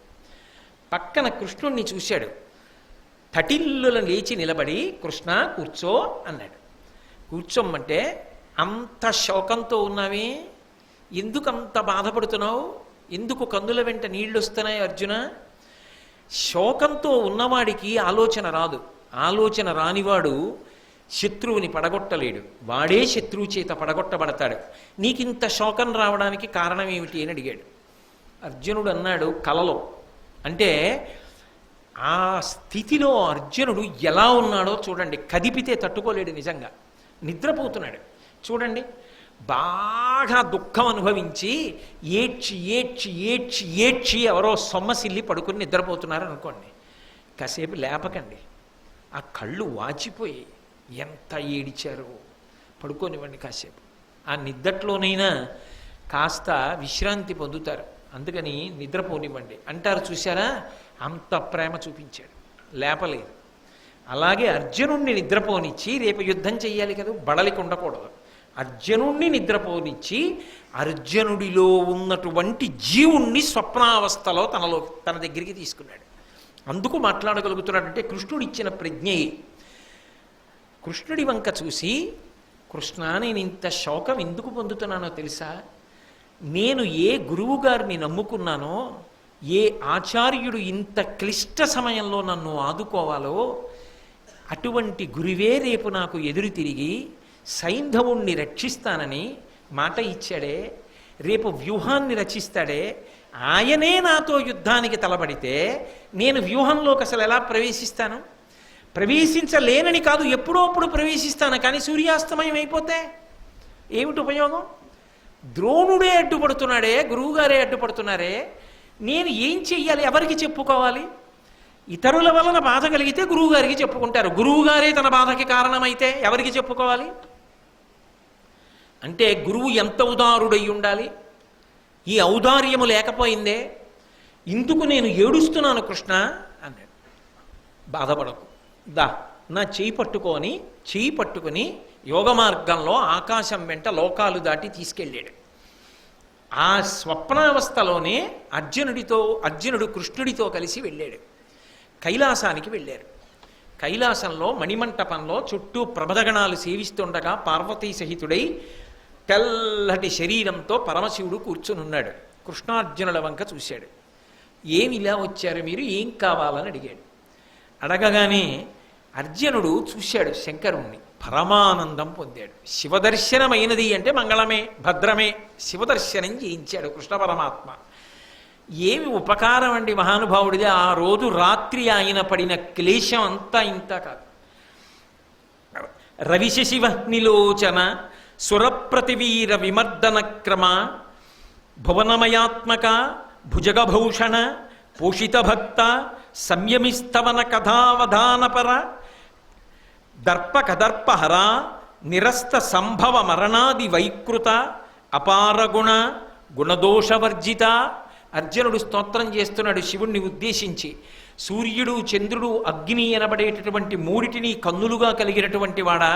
పక్కన కృష్ణుణ్ణి చూశాడు. తటిల్లుల లేచి నిలబడి, కృష్ణ కూర్చో అన్నాడు. కూర్చోమ్మంటే, అంత శోకంతో ఉన్నావే, ఎందుకంత బాధపడుతున్నావు, ఎందుకు కన్నుల వెంట నీళ్ళు వస్తున్నాయి అర్జున? శోకంతో ఉన్నవాడికి ఆలోచన రాదు. ఆలోచన రానివాడు శత్రువుని పడగొట్టలేడు, వాడే శత్రువు చేత పడగొట్టబడతాడు. నీకింత శోకం రావడానికి కారణం ఏమిటి అని అడిగాడు. అర్జునుడు అన్నాడు, కలలో. అంటే ఆ స్థితిలో అర్జునుడు ఎలా ఉన్నాడో చూడండి. కదిపితే తట్టుకోలేడు, నిజంగా నిద్రపోతున్నాడు. చూడండి, బాగా దుఃఖం అనుభవించి ఏడ్చి ఏడ్చి ఏడ్చి ఏడ్చి ఎవరో సొమ్మసిల్లి పడుకుని నిద్రపోతున్నారు అనుకోండి, కాసేపు లేపకండి. ఆ కళ్ళు వాచిపోయి ఎంత ఏడిచారో, పడుకోనివ్వండి కాసేపు. ఆ నిద్దట్లోనైనా కాస్త విశ్రాంతి పొందుతారు, అందుకని నిద్రపోనివ్వండి అంటారు. చూశారా, అంత ప్రేమ చూపించాడు, లేపలేదు. అలాగే అర్జునుణ్ణి నిద్రపోనిచ్చి, రేపు యుద్ధం చెయ్యాలి కదా, బడలికి ఉండకూడదు. అర్జునుణ్ణి నిద్రపోనిచ్చి అర్జునుడిలో ఉన్నటువంటి జీవుణ్ణి స్వప్నావస్థలో తన దగ్గరికి తీసుకున్నాడు. అందుకు మాట్లాడగలుగుతున్నాడంటే కృష్ణుడు ఇచ్చిన ప్రజ్ఞయే. కృష్ణుడి వంక చూసి, కృష్ణ, నేను ఇంత శోకం ఎందుకు పొందుతున్నానో తెలుసా? నేను ఏ గురువు గారిని నమ్ముకున్నానో, ఏ ఆచార్యుడు ఇంత క్లిష్ట సమయంలో నన్ను ఆదుకోవాలో అటువంటి గురువే రేపు నాకు ఎదురు తిరిగి సైంధవుణ్ణి రక్షిస్తానని మాట ఇచ్చాడే, రేపు వ్యూహాన్ని రచిస్తాడే, ఆయనే నాతో యుద్ధానికి తలబడితే నేను వ్యూహంలోకి అసలు ఎలా ప్రవేశిస్తాను? ప్రవేశించలేనని కాదు, ఎప్పుడో అప్పుడు ప్రవేశిస్తాను, కానీ సూర్యాస్తమయం అయిపోతే ఏమిటి ఉపయోగం? ద్రోణుడే అడ్డుపడుతున్నాడే, గురువుగారే అడ్డుపడుతున్నారే, నేను ఏం చెయ్యాలి? ఎవరికి చెప్పుకోవాలి? ఇతరుల వలన బాధ కలిగితే గురువుగారికి చెప్పుకుంటారు, గురువుగారే తన బాధకి కారణమైతే ఎవరికి చెప్పుకోవాలి? అంటే గురువు ఎంత ఉదారుడై ఉండాలి? ఈ ఔదార్యము లేకపోయిందే. ఇందుకు నేను ఏడుస్తున్నాను కృష్ణ అన్నాడు. బాధపడకు, దా నా చేయి పట్టుకొని యోగ మార్గంలో ఆకాశం వెంట లోకాలు దాటి తీసుకెళ్ళాడు. ఆ స్వప్నావస్థలోనే అర్జునుడు కృష్ణుడితో కలిసి వెళ్ళాడు. కైలాసానికి వెళ్ళారు. కైలాసంలో మణిమంటపంలో చుట్టూ ప్రమదగణాలు సేవిస్తుండగా పార్వతీ సహితుడై తెల్లటి శరీరంతో పరమశివుడు కూర్చునున్నాడు. కృష్ణార్జునుల వంక చూశాడు. ఏమి ఇలా వచ్చారు మీరు, ఏం కావాలని అడిగాడు. అడగగానే అర్జునుడు చూశాడు శంకరుణ్ణి, పరమానందం పొందాడు. శివదర్శనమైనది అంటే మంగళమే, భద్రమే. శివదర్శనం చేయించాడు కృష్ణ పరమాత్మ. ఏమి ఉపకారం అండి మహానుభావుడిది! ఆ రోజు రాత్రి ఆయన పడిన క్లేశం అంతా ఇంత కాదు. రవిశివహ్నిలోచన సురప్రతివీర విమర్దన క్రమ భువనమయాత్మక భుజగభూషణ పోషిత భక్త సంయమిస్తవన కథావధానపర దర్పకదర్పహర నిరస్త సంభవ మరణాది వైకృత అపారగుణ గుణదోషవర్జిత. అర్జునుడు స్తోత్రం చేస్తున్నాడు శివుణ్ణి ఉద్దేశించి. సూర్యుడు, చంద్రుడు, అగ్ని అనబడేటటువంటి మూడిటిని కన్నులుగా కలిగినటువంటి వాడా,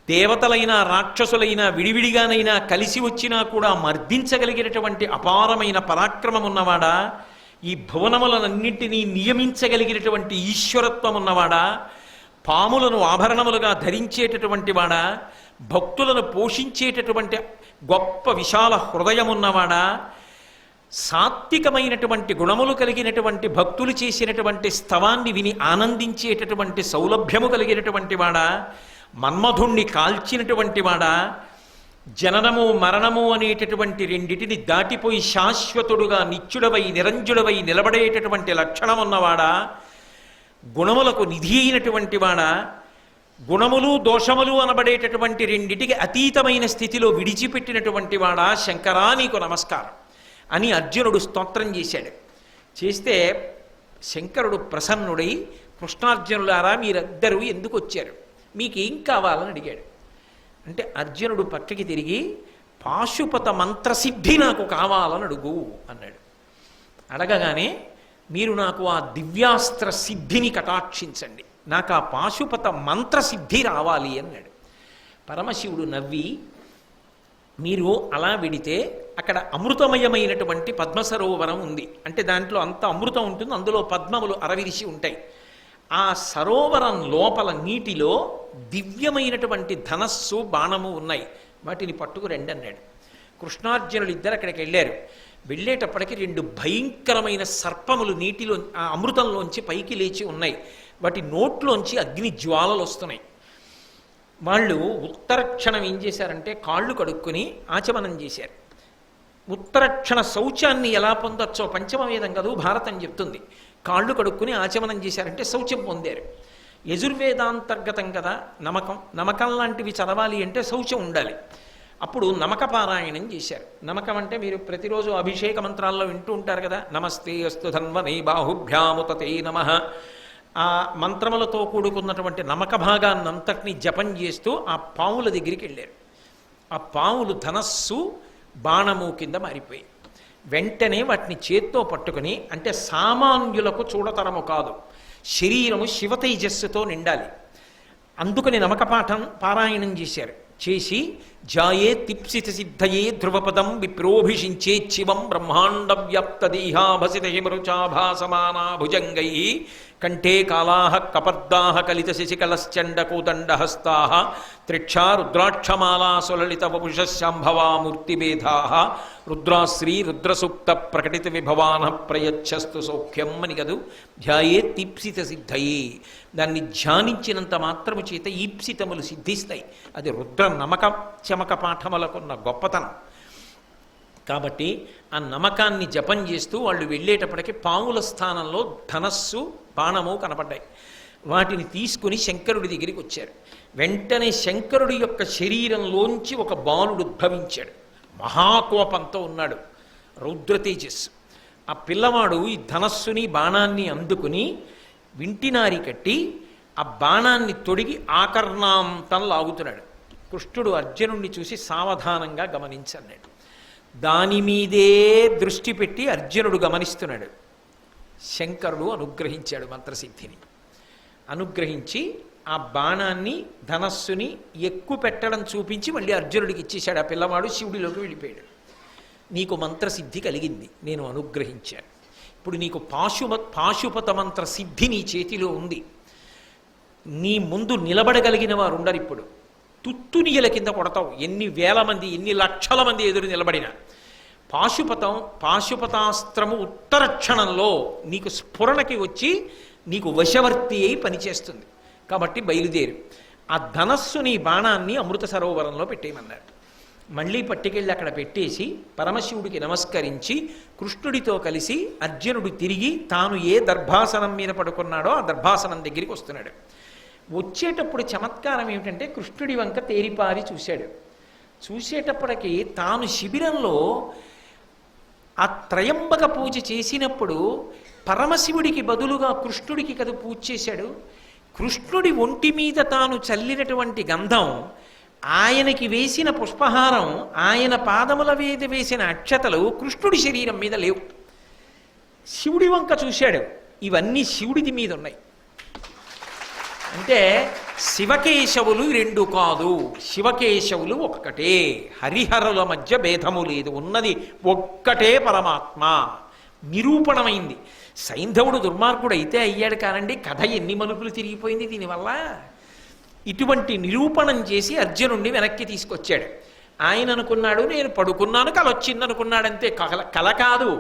దేవతలైనా రాక్షసులైనా విడివిడిగానైనా కలిసి వచ్చినా కూడా మర్దించగలిగినటువంటి అపారమైన పరాక్రమం ఉన్నవాడా, ఈ భువనములనన్నింటినీ నియమించగలిగినటువంటి ఈశ్వరత్వం ఉన్నవాడా, పాములను ఆభరణములుగా ధరించేటటువంటి వాడా, భక్తులను పోషించేటటువంటి గొప్ప విశాల హృదయమున్నవాడా, సాత్వికమైనటువంటి గుణములు కలిగినటువంటి భక్తులు చేసినటువంటి స్తవాన్ని విని ఆనందించేటటువంటి సౌలభ్యము కలిగినటువంటి వాడా, మన్మధుణ్ణి కాల్చినటువంటి వాడా, జననము మరణము అనేటటువంటి రెండిటిని దాటిపోయి శాశ్వతుడుగా నిత్యుడవై నిరంజుడవై నిలబడేటటువంటి లక్షణం ఉన్నవాడా, గుణములకు నిధి అయినటువంటి వాడా, గుణములు దోషములు అనబడేటటువంటి రెండిటికి అతీతమైన స్థితిలో విడిచిపెట్టినటువంటి వాడా, శంకరా నీకు నమస్కారం అని అర్జునుడు స్తోత్రం చేశాడు. చేస్తే శంకరుడు ప్రసన్నుడై, కృష్ణార్జునులారా మీరిద్దరూ ఎందుకు వచ్చారు, మీకేం కావాలని అడిగాడు. అంటే అర్జునుడు పక్కకి తిరిగి పాశుపత మంత్రసిద్ధి నాకు కావాలని అడుగు అన్నాడు. అడగగానే మీరు నాకు ఆ దివ్యాస్త్ర సిద్ధిని కటాక్షించండి, నాకు ఆ పాశుపత మంత్రసిద్ధి రావాలి అన్నాడు. పరమశివుడు నవ్వి, మీరు అలా విడితే అక్కడ అమృతమయమైనటువంటి పద్మసరోవరం ఉంది, అంటే దాంట్లో అంత అమృతం ఉంటుంది, అందులో పద్మములు అరవిరిసి ఉంటాయి. ఆ సరోవరం లోపల నీటిలో దివ్యమైనటువంటి ధనస్సు బాణము ఉన్నాయి, వాటిని పట్టుకురండి అన్నాడు. కృష్ణార్జునులు ఇద్దరు అక్కడికి వెళ్ళారు. వెళ్ళేటప్పటికి 2 భయంకరమైన సర్పములు నీటిలో ఆ అమృతంలోంచి పైకి లేచి ఉన్నాయి. వాటి నోట్లోంచి అగ్ని జ్వాలలు వస్తున్నాయి. వాళ్ళు ఉత్తరక్షణం ఏం చేశారంటే కాళ్ళు కడుక్కొని ఆచమనం చేశారు. ఉత్తరక్షణ శౌచాన్ని ఎలా పొందొచ్చో పంచమ వేదం కదూ భారతం చెప్తుంది. కాళ్ళు కడుక్కుని ఆచమనం చేశారంటే శౌచం పొందారు. యజుర్వేదాంతర్గతం కదా నమకం. నమకం లాంటివి చదవాలి అంటే శౌచం ఉండాలి. అప్పుడు నమక పారాయణం చేశారు. నమకం అంటే మీరు ప్రతిరోజు అభిషేక మంత్రాల్లో వింటూ ఉంటారు కదా, నమస్తే అస్తు ధన్వనే బాహుభ్యాముతతే నమః. ఆ మంత్రములతో కూడుకున్నటువంటి నమక భాగాన్నంతటినీ జపం చేస్తూ ఆ పాముల దగ్గరికి వెళ్ళారు. ఆ పాములు ధనస్సు బాణము కింద మారిపోయాయి. వెంటనే వాటిని చేత్తో పట్టుకుని, అంటే సామాన్యులకు చూడతరము కాదు, శరీరము శివతేజస్సుతో నిండాలి, అందుకని నమక పారాయణం చేశారు. చేసి జాయే తిప్సిత సిద్ధయే ధ్రువపదం విప్రోభిషించే శివం బ్రహ్మాండ వ్యాప్త దేహాభసిత హిమరుచాభాసమానా భుజంగై కంఠే కాళాః కపర్దాః కలిత శశికలశ్చండ కోదండహస్తాః త్రిక్షా రుద్రాక్షమాలా సులలిత వపుషశాంభవా మూర్తిభేదాః రుద్రాశ్రీ రుద్రసూక్త ప్రకటిత విభవానః ప్రయచ్చస్తు సౌఖ్యం అని కదూ. ధ్యాయే తీప్సిత సిద్ధయే, దాన్ని ధ్యానించినంత మాత్రము చేత ఈప్సితములు సిద్ధిస్తాయి. అది రుద్ర నమక చమక పాఠములకున్న గొప్పతనం. కాబట్టి ఆ నమకాన్ని జపం చేస్తూ వాళ్ళు వెళ్ళేటప్పటికి పాముల స్థానంలో ధనస్సు బాణము కనపడ్డాయి. వాటిని తీసుకుని శంకరుడి దగ్గరికి వచ్చారు. వెంటనే శంకరుడి యొక్క శరీరంలోంచి ఒక బాలుడు ఉద్భవించాడు. మహాకోపంతో ఉన్నాడు, రౌద్ర తేజస్సు. ఆ పిల్లవాడు ఈ ధనస్సుని బాణాన్ని అందుకుని వింటినారి కట్టి ఆ బాణాన్ని తొడిగి ఆకర్ణాంతం లాగుతున్నాడు. కృష్ణుడు అర్జునుడిని చూసి సావధానంగా గమనించన్నాడు. దాని మీదే దృష్టి పెట్టి అర్జునుడు గమనిస్తున్నాడు. శంకరుడు అనుగ్రహించాడు మంత్రసిద్ధిని. అనుగ్రహించి ఆ బాణాన్ని ధనస్సుని ఎక్కువ పెట్టడం చూపించి మళ్ళీ అర్జునుడికి ఇచ్చేశాడు. ఆ పిల్లవాడు శివుడిలోకి వెళ్ళిపోయాడు. నీకు మంత్రసిద్ధి కలిగింది, నేను అనుగ్రహించాను. ఇప్పుడు నీకు పాశుపత మంత్ర సిద్ధి నీ చేతిలో ఉంది. నీ ముందు నిలబడగలిగిన వారు ఉండరు. ఇప్పుడు తుత్తునియల కింద కొడతావు, ఎన్ని వేల మంది ఎన్ని లక్షల మంది ఎదురు నిలబడిన. పాశుపతాస్త్రము ఉత్తర క్షణంలో నీకు స్ఫురణకి వచ్చి నీకు వశవర్తి అయి పనిచేస్తుంది. కాబట్టి బయలుదేరు. ఆ ధనస్సుని బాణాన్ని అమృత సరోవరంలో పెట్టేయమన్నాడు. మళ్ళీ పట్టుకెళ్ళి అక్కడ పెట్టేసి పరమశివుడికి నమస్కరించి కృష్ణుడితో కలిసి అర్జునుడు తిరిగి తాను ఏ దర్భాసనం మీద పడుకున్నాడో ఆ దర్భాసనం దగ్గరికి వస్తున్నాడు. వచ్చేటప్పుడు చమత్కారం ఏమిటంటే కృష్ణుడి వంక తేరిపారి చూశాడు. చూసేటప్పటికి తాను శిబిరంలో ఆ త్రయంబక పూజ చేసినప్పుడు పరమశివుడికి బదులుగా కృష్ణుడికి కదా పూజ చేశాడు. కృష్ణుడి ఒంటి మీద తాను చల్లినటువంటి గంధం, ఆయనకి వేసిన పుష్పహారం, ఆయన పాదముల మీద వేసిన అక్షతలు కృష్ణుడి శరీరం మీద లేవు. శివుడి వంక చూశాడు, ఇవన్నీ శివుడిది మీద ఉన్నాయి. అంటే శివకేశవులు 2 కాదు, శివకేశవులు ఒక్కటే, హరిహరుల మధ్య భేదము లేదు, ఉన్నది ఒక్కటే పరమాత్మ. నిరూపణమైంది. సైంధవుడు దుర్మార్గుడు అయితే అయ్యాడు కానండి, కథ ఎన్ని మలుపులు తిరిగిపోయింది దీనివల్ల. ఇటువంటి నిరూపణం చేసి అర్జునుడిని వెనక్కి తీసుకొచ్చాడు. ఆయన అనుకున్నాడు నేను పడుకున్నాను కల వచ్చింది అనుకున్నాడంతే. కల కాదు,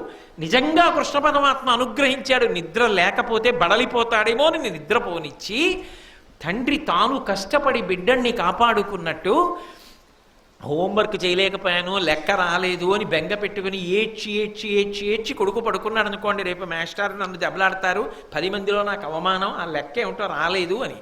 నిజంగా కృష్ణ పరమాత్మ అనుగ్రహించాడు. నిద్ర లేకపోతే బడలిపోతాడేమో అని నిద్రపోనిచ్చి తండ్రి తాను కష్టపడి బిడ్డల్ని కాపాడుకున్నట్టు, హోంవర్క్ చేయలేకపోయాను, లెక్క రాలేదు అని బెంగ పెట్టుకుని ఏడ్చి ఏడ్చి ఏడ్చి ఏడ్చి కొడుకు పడుకున్నాడు అనుకోండి, రేపు మాస్టర్ నన్ను దెబ్బలాడతారు, 10 మందిలో నాకు అవమానం, ఆ లెక్క ఏమిటో రాలేదు అని.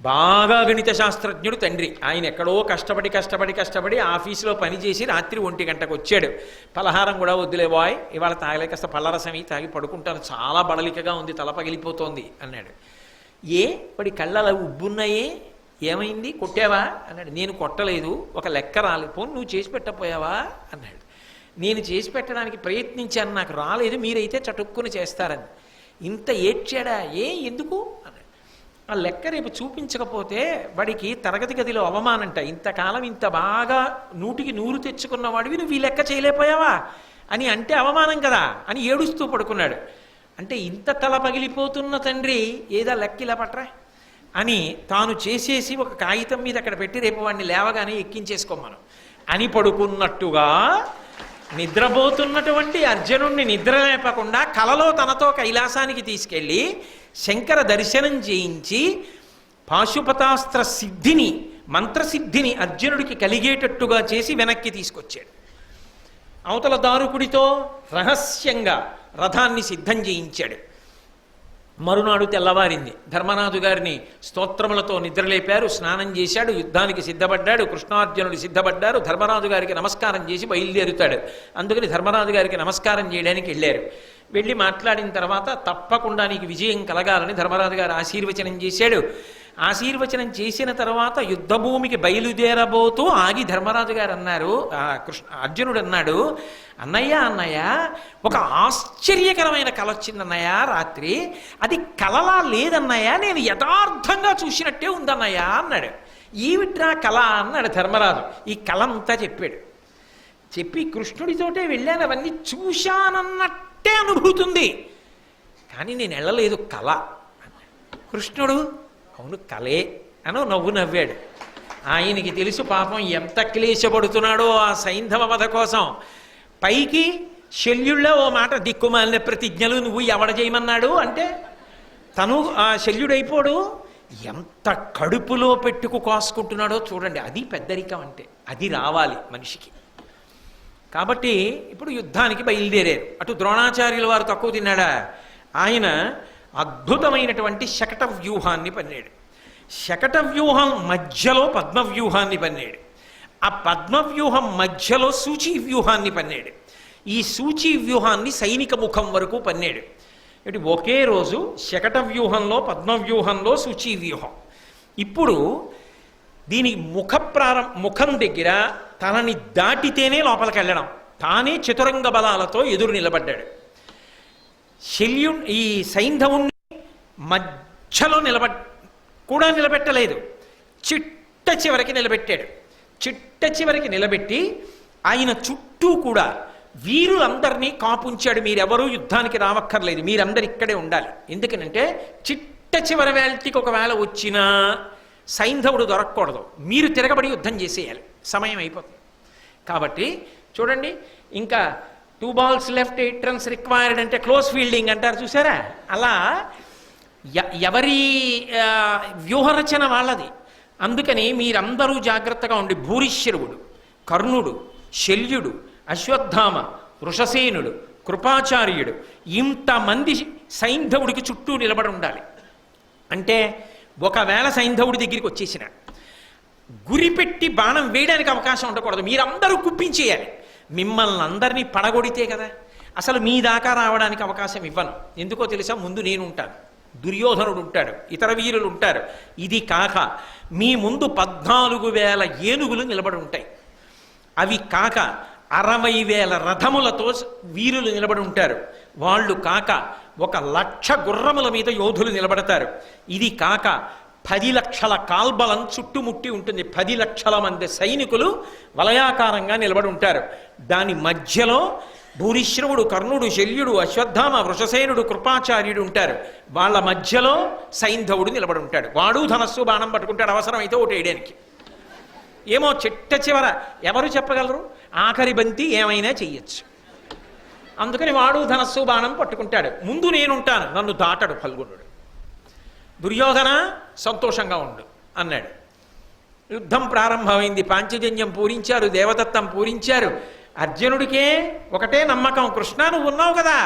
బాగా గణిత శాస్త్రజ్ఞుడు తండ్రి. ఆయన ఎక్కడో కష్టపడి ఆఫీసులో పనిచేసి రాత్రి 1 గంటకు వచ్చాడు. పలహారం కూడా వద్దులే బాయ్, ఇవాళ తాగలే, కాస్త పళ్ళరసమి తాగి పడుకుంటాను, చాలా బడలికగా ఉంది, తల పగిలిపోతోంది అన్నాడు. ఏ వాడి కళ్ళ అలా ఉబ్బున్నాయే ఏమైంది, కొట్టావా అన్నాడు. నేను కొట్టలేదు, ఒక లెక్క రాలేదు. పోను నువ్వు చేసి పెట్టపోయావా అన్నాడు. నేను చేసి పెట్టడానికి ప్రయత్నించాను, నాకు రాలేదు, మీరైతే చటుక్కుని చేస్తారని. ఇంత ఏడ్చాడా, ఎందుకు అన్నాడు. ఆ లెక్క రేపు చూపించకపోతే వాడికి తరగతి గదిలో అవమానంట. ఇంతకాలం ఇంత బాగా 100కి 100 తెచ్చుకున్న వాడివి నువ్వు ఈ లెక్క చేయలేకపోయావా అని అంటే అవమానం కదా అని ఏడుస్తూ పడుకున్నాడు. అంటే ఇంత తల పగిలిపోతున్న తండ్రి ఏదా లెక్క ఇలా పట్రా అని తాను చేసేసి ఒక కాగితం మీద అక్కడ పెట్టి రేపు వాడిని లేవగానే ఎక్కించేసుకోమను అని పడుకున్నట్టుగా నిద్రపోతున్నటువంటి అర్జునుణ్ణి నిద్ర లేపకుండా కలలో తనతో కైలాసానికి తీసుకెళ్ళి శంకర దర్శనం చేయించి పాశుపతాస్త్ర సిద్ధిని, మంత్రసిద్ధిని అర్జునుడికి కలిగేటట్టుగా చేసి వెనక్కి తీసుకొచ్చాడు. అవతల దారుకుడితో రహస్యంగా రథాన్ని సిద్ధం చేయించాడు. మరునాడు తెల్లవారింది. ధర్మరాజు గారిని స్తోత్రములతో నిద్రలేపారు, స్నానం చేశాడు, యుద్ధానికి సిద్ధపడ్డాడు. కృష్ణార్జునుడు సిద్ధపడ్డారు. ధర్మరాజు గారికి నమస్కారం చేసి బయలుదేరుతాడు. అందుకని ధర్మరాజు గారికి నమస్కారం చేయడానికి వెళ్ళారు. వెళ్ళి మాట్లాడిన తర్వాత తప్పకుండా నీకు విజయం కలగాలని ధర్మరాజు గారు ఆశీర్వచనం చేశాడు. ఆశీర్వచనం చేసిన తర్వాత యుద్ధభూమికి బయలుదేరబోతూ ఆగి ధర్మరాజు గారు అన్నారు, అర్జునుడు అన్నాడు, అన్నయ్య ఒక ఆశ్చర్యకరమైన కల వచ్చిందన్నయ్య రాత్రి. అది కలలా లేదన్నయ్య, నేను యథార్థంగా చూసినట్టే ఉందన్నయ్య అన్నాడు. ఈవిట్రా కళ అన్నాడు ధర్మరాజు. ఈ కళ అంతా చెప్పాడు. చెప్పి కృష్ణుడితోటే వెళ్ళాను, అవన్నీ చూశానన్నట్టే అనుభూతి ఉంది, కానీ నేను వెళ్ళలేదు, కళ. కృష్ణుడు అవును కలే అని నవ్వు నవ్వాడు. ఆయనకి తెలుసు పాపం ఎంత క్లేశపడుతున్నాడో ఆ సైంధవ వధ కోసం. పైకి శల్యుళ్ళ ఓ మాట, దిక్కుమాలిన ప్రతిజ్ఞలు నువ్వు ఎవడ చేయమన్నాడు అంటే తను ఆ శల్యుడైపోడు. ఎంత కడుపులో పెట్టుకు కాసుకుంటున్నాడో చూడండి. అది పెద్దరికం అంటే, అది రావాలి మనిషికి. కాబట్టి ఇప్పుడు యుద్ధానికి బయలుదేరారు. అటు ద్రోణాచార్యుల వారు తక్కువ తిన్నాడా, ఆయన అద్భుతమైనటువంటి శకట వ్యూహాన్ని పన్నాడు. శకట వ్యూహం మధ్యలో పద్మవ్యూహాన్ని పన్నాడు. ఆ పద్మవ్యూహం మధ్యలో సూచీ వ్యూహాన్ని పన్నాడు. ఈ సూచీ వ్యూహాన్ని సైనిక ముఖం వరకు పన్నాడు. ఇటు ఒకే రోజు శకట వ్యూహంలో, పద్మవ్యూహంలో సూచీ వ్యూహం. ఇప్పుడు దీని ముఖం దగ్గర తనని దాటితేనే లోపలికి వెళ్ళడం, తానే చతురంగ బలాలతో ఎదురు నిలబడ్డాడు. ఈ సైంధవుణ్ణి మధ్యలో కూడా నిలబెట్టలేదు, చిట్ట చివరికి నిలబెట్టాడు. చిట్ట చివరికి నిలబెట్టి ఆయన చుట్టూ కూడా వీరులందరినీ కాపుంచాడు. మీరెవరూ యుద్ధానికి రావక్కర్లేదు, మీరందరు ఇక్కడే ఉండాలి. ఎందుకనంటే చిట్ట చివరి వేళకి ఒకవేళ వచ్చినా సైంధవుడు దొరకకూడదు, మీరు తిరగబడి యుద్ధం చేసేయాలి, సమయం అయిపోతుంది. కాబట్టి చూడండి, ఇంకా 2 balls left 8 runs రిక్వైర్డ్ అంటే క్లోజ్ ఫీల్డింగ్ అంటారు చూసారా, అలా ఎవరి వ్యూహరచన వాళ్ళది. అందుకని మీరందరూ జాగ్రత్తగా ఉండి భూరిశ్రవుడు, కర్ణుడు, శల్యుడు, అశ్వత్థామ, వృషసేనుడు, కృపాచార్యుడు, ఇంతమంది సైంధవుడికి చుట్టూ నిలబడి ఉండాలి. అంటే ఒకవేళ సైంధవుడి దగ్గరికి వచ్చేసిన గురిపెట్టి బాణం వేయడానికి అవకాశం ఉండకూడదు, మీరందరూ కుప్పించేయాలి. మిమ్మల్ని అందరినీ పడగొడితే కదా అసలు మీ దాకా రావడానికి అవకాశం ఇవ్వను. ఎందుకో తెలుసా, ముందు నేను ఉంటాను, దుర్యోధనుడు ఉంటాడు, ఇతర వీరులు ఉంటారు. ఇది కాక మీ ముందు 14,000 ఏనుగులు నిలబడి ఉంటాయి. అవి కాక 60,000 రథములతో వీరులు నిలబడి ఉంటారు. వాళ్ళు కాక 1,00,000 గుర్రముల మీద యోధులు నిలబడతారు. ఇది కాక 10 లక్షల కాల్బలం చుట్టుముట్టి ఉంటుంది. 10 లక్షల మంది సైనికులు వలయాకారంగా నిలబడి ఉంటారు. దాని మధ్యలో భూరిశ్రవుడు, కర్ణుడు, శల్యుడు, అశ్వత్థామ, వృషసేనుడు, కృపాచార్యుడు ఉంటారు. వాళ్ళ మధ్యలో సైంధవుడు నిలబడి ఉంటాడు. వాడు ధనస్సు బాణం పట్టుకుంటాడు, అవసరమైతే ఒకటి వేయడానికి. ఏమో చిట్ట చివర ఎవరు చెప్పగలరు, ఆఖరి బంతి ఏమైనా చెయ్యొచ్చు. అందుకని వాడు ధనస్సు బాణం పట్టుకుంటాడు. ముందు నేనుంటాను, నన్ను దాటడు ఫల్గుణుడు. దుర్యోధన సంతోషంగా ఉండు అన్నాడు. యుద్ధం ప్రారంభమైంది. పాంచజన్యం పూరించారు, దేవదత్తం పూరించారు. అర్జునుడికే ఒకటే నమ్మకం, కృష్ణ నువ్వు ఉన్నావు కదా,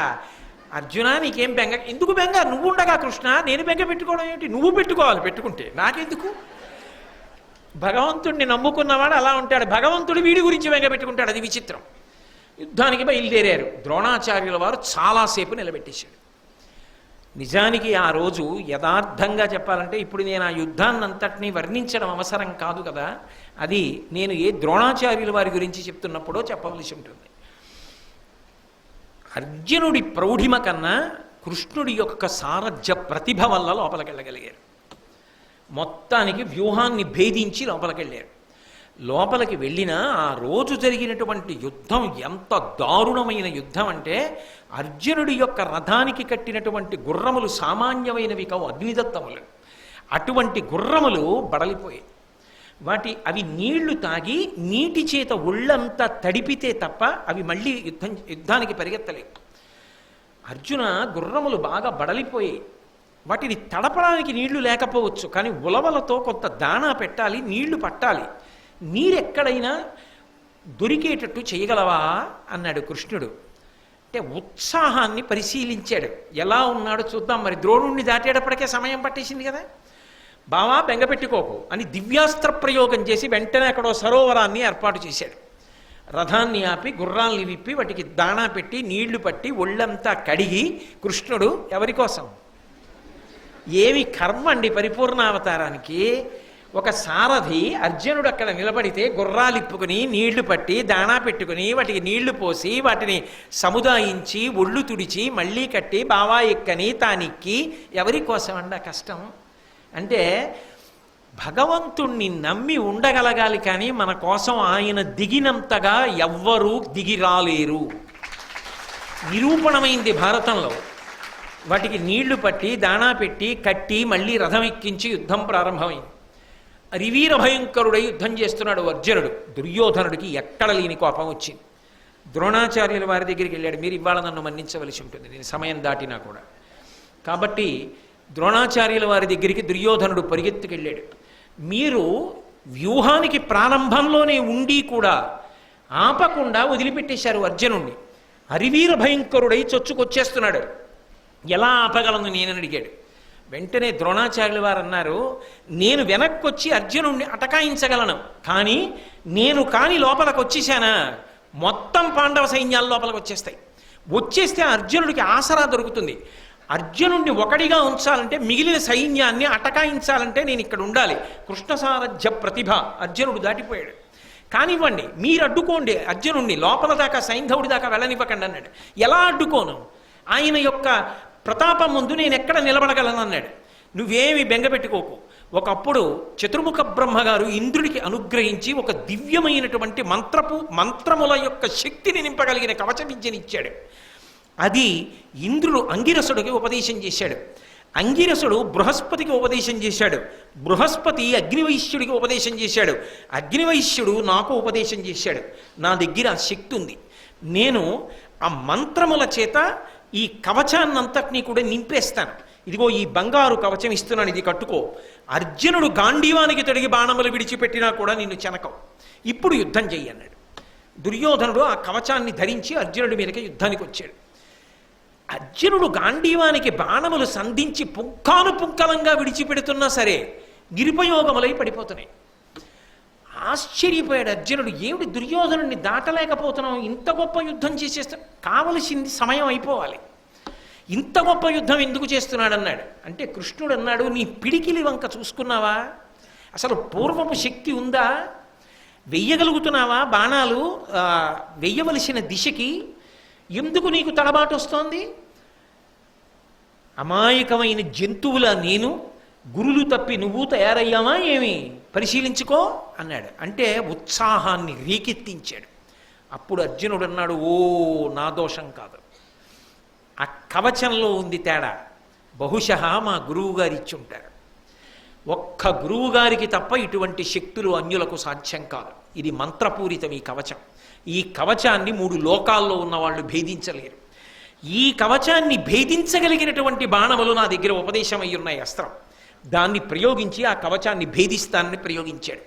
అర్జున నీకేం బెంగ, ఎందుకు బెంగ, నువ్వు ఉండగా కృష్ణ, నేను బెంగ పెట్టుకోవడం ఏమిటి, నువ్వు పెట్టుకోవాలి, పెట్టుకుంటే నాకెందుకు. భగవంతుడిని నమ్ముకున్నవాడు అలా ఉంటాడు, భగవంతుడు వీడి గురించి బెంగ పెట్టుకుంటాడు. అది విచిత్రం. యుద్ధానికి బయలుదేరారు. ద్రోణాచార్యుల వారు చాలాసేపు నిలబెట్టేశాడు. నిజానికి ఆ రోజు యథార్థంగా చెప్పాలంటే ఇప్పుడు నేను ఆ యుద్ధాన్నంతటినీ వర్ణించడం అవసరం కాదు కదా, అది నేను ఏ ద్రోణాచార్యుల వారి గురించి చెప్తున్నప్పుడో చెప్పవలసి ఉంటుంది. అర్జునుడి ప్రౌఢిమ కన్నా కృష్ణుడి యొక్క సారథ్య ప్రతిభ వల్ల లోపలికెళ్ళగలిగారు. మొత్తానికి వ్యూహాన్ని భేదించి లోపలికెళ్ళారు. లోపలికి వెళ్ళినా ఆ రోజు జరిగినటువంటి యుద్ధం ఎంత దారుణమైన యుద్ధం అంటే, అర్జునుడి యొక్క రథానికి కట్టినటువంటి గుర్రములు సామాన్యమైనవి కావు, అగ్నిదత్తములు. అటువంటి గుర్రములు బడలిపోయాయి. అవి నీళ్లు తాగి నీటి చేత ఒళ్ళంతా తడిపితే తప్ప అవి మళ్ళీ యుద్ధానికి పరిగెత్తలేవు. అర్జున గుర్రములు బాగా బడలిపోయాయి. వాటిని తడపడానికి నీళ్లు లేకపోవచ్చు, కానీ ఉలవలతో కొంత దాణా పెట్టాలి, నీళ్లు పట్టాలి. నీరెక్కడైనా దొరికేటట్టు చేయగలవా అన్నాడు కృష్ణుడు. అంటే ఉత్సాహాన్ని పరిశీలించాడు. ఎలా ఉన్నాడో చూద్దాం, మరి ద్రోణుణ్ణి దాటేటప్పటికే సమయం పట్టేసింది కదా, బావా బెంగపెట్టుకోకు అని దివ్యాస్త్ర ప్రయోగం చేసి వెంటనే అక్కడో సరోవరాన్ని ఏర్పాటు చేశాడు. రథాన్ని ఆపి గుర్రాల్ని విప్పి వాటికి దాణా పెట్టి నీళ్లు పట్టి ఒళ్ళంతా కడిగి కృష్ణుడు ఎవరి కోసం, ఏమి కర్మ అండి పరిపూర్ణావతారానికి. ఒక సారథి అర్జునుడు అక్కడ నిలబడితే గుర్రాలిప్పుకుని నీళ్లు పట్టి దాణా పెట్టుకుని వాటికి నీళ్లు పోసి వాటిని సముదాయించి ఒళ్ళు తుడిచి మళ్ళీ కట్టి బావా ఎక్కని తానెక్కి ఎవరి కోసం అండి ఆ కష్టం. అంటే భగవంతుణ్ణి నమ్మి ఉండగలగాలి, కానీ మన కోసం ఆయన దిగినంతగా ఎవ్వరూ దిగి రాలేరు. నిరూపణమైంది భారతంలో. వాటికి నీళ్లు పట్టి దాణా పెట్టి కట్టి మళ్ళీ రథం ఎక్కించి యుద్ధం ప్రారంభమైంది. రివీర భయంకరుడై యుద్ధం చేస్తున్నాడు అర్జునుడు. దుర్యోధనుడికి ఎక్కడ లేని కోపం వచ్చింది. ద్రోణాచార్యుల వారి దగ్గరికి వెళ్ళాడు, మీరు ఇవాళ నన్ను మన్నించవలసి ఉంటుంది, నేను సమయం దాటినా కూడా. కాబట్టి ద్రోణాచార్యుల వారి దగ్గరికి దుర్యోధనుడు పరిగెత్తుకెళ్ళాడు. మీరు వ్యూహానికి ప్రారంభంలోనే ఉండి కూడా ఆపకుండా వదిలిపెట్టేశారు అర్జునుణ్ణి. హరివీర భయంకరుడై చొచ్చుకొచ్చేస్తున్నాడు, ఎలా ఆపగలను నేనని అడిగాడు. వెంటనే ద్రోణాచార్యుల వారు అన్నారు, నేను వెనక్కొచ్చి అర్జునుణ్ణి అటకాయించగలను, కానీ నేను కాని లోపలికి వచ్చేసానా మొత్తం పాండవ సైన్యాల లోపలికి వచ్చేస్తాయి. వచ్చేస్తే అర్జునుడికి ఆసరా దొరుకుతుంది. అర్జునుడిని ఒకడిగా ఉంచాలంటే మిగిలిన సైన్యాన్ని అటకాయించాలంటే నేను ఇక్కడ ఉండాలి. కృష్ణ సారథ్య ప్రతిభ అర్జునుడు దాటిపోయాడు. కానివ్వండి, మీరు అడ్డుకోండి అర్జునుడిని, లోపల దాకా సైంధవుడి దాకా వెళ్ళనివ్వకండి అన్నాడు. ఎలా అడ్డుకోను, ఆయన యొక్క ప్రతాపం ముందు నేను ఎక్కడ నిలబడగలను అన్నాడు. నువ్వేమి బెంగపెట్టుకోకు. ఒకప్పుడు చతుర్ముఖ బ్రహ్మగారు ఇంద్రుడికి అనుగ్రహించి ఒక దివ్యమైనటువంటి మంత్రముల యొక్క శక్తిని నింపగలిగిన కవచ విద్యనిచ్చాడు. అది ఇంద్రుడు అంగిరసుడికి ఉపదేశం చేశాడు. అంగిరసుడు బృహస్పతికి ఉపదేశం చేశాడు. బృహస్పతి అగ్నివైశ్యుడికి ఉపదేశం చేశాడు. అగ్నివైశ్యుడు నాకు ఉపదేశం చేశాడు. నా దగ్గర ఆ శక్తి ఉంది. నేను ఆ మంత్రముల చేత ఈ కవచాన్నంతటినీ కూడా నింపేస్తాను. ఇదిగో ఈ బంగారు కవచం ఇస్తున్నాను, ఇది కట్టుకో. అర్జునుడు గాంధీవానికి తొడిగి బాణములు విడిచిపెట్టినా కూడా నిన్ను చెనకవు. ఇప్పుడు యుద్ధం చెయ్యన్నాడు. దుర్యోధనుడు ఆ కవచాన్ని ధరించి అర్జునుడి మీదకి యుద్ధానికి వచ్చాడు. అర్జునుడు గాంధీవానికి బాణములు సంధించి పుంఖానుపుంఖలంగా విడిచిపెడుతున్నా సరే నిరుపయోగములై పడిపోతున్నాయి. ఆశ్చర్యపోయాడు అర్జునుడు, ఏమిటి దుర్యోధనుడిని దాటలేకపోతున్నాం, ఇంత గొప్ప యుద్ధం చేసేస్తా, కావలసింది సమయం అయిపోవాలి, ఇంత గొప్ప యుద్ధం ఎందుకు చేస్తున్నాడు అన్నాడు. అంటే కృష్ణుడు అన్నాడు, నీ పిడికిలి వంక చూసుకున్నావా, అసలు పూర్వపు శక్తి ఉందా, వెయ్యగలుగుతున్నావా బాణాలు వెయ్యవలసిన దిశకి, ఎందుకు నీకు తడబాటు వస్తోంది, అమాయకమైన జంతువుల నేను గురులు తప్పి నువ్వు తయారయ్యావా ఏమి, పరిశీలించుకో అన్నాడు. అంటే ఉత్సాహాన్ని రేకెత్తించాడు. అప్పుడు అర్జునుడు అన్నాడు, ఓ నా దోషం కాదు, ఆ కవచంలో ఉంది తేడా, బహుశः మా గురువుగారు ఇచ్చి ఉంటారు. ఒక్క గురువుగారికి తప్ప ఇటువంటి శక్తులు అన్యులకు సాధ్యం కాదు. ఇది మంత్రపూరితం ఈ కవచం. ఈ కవచాన్ని 3 లోకాల్లో ఉన్న వాళ్ళు భేదించలేరు. ఈ కవచాన్ని భేదించగలిగినటువంటి బాణములు నా దగ్గర ఉపదేశం అయి ఉన్నాయి, అస్త్రం. దాన్ని ప్రయోగించి ఆ కవచాన్ని భేదిస్తానని ప్రయోగించాడు.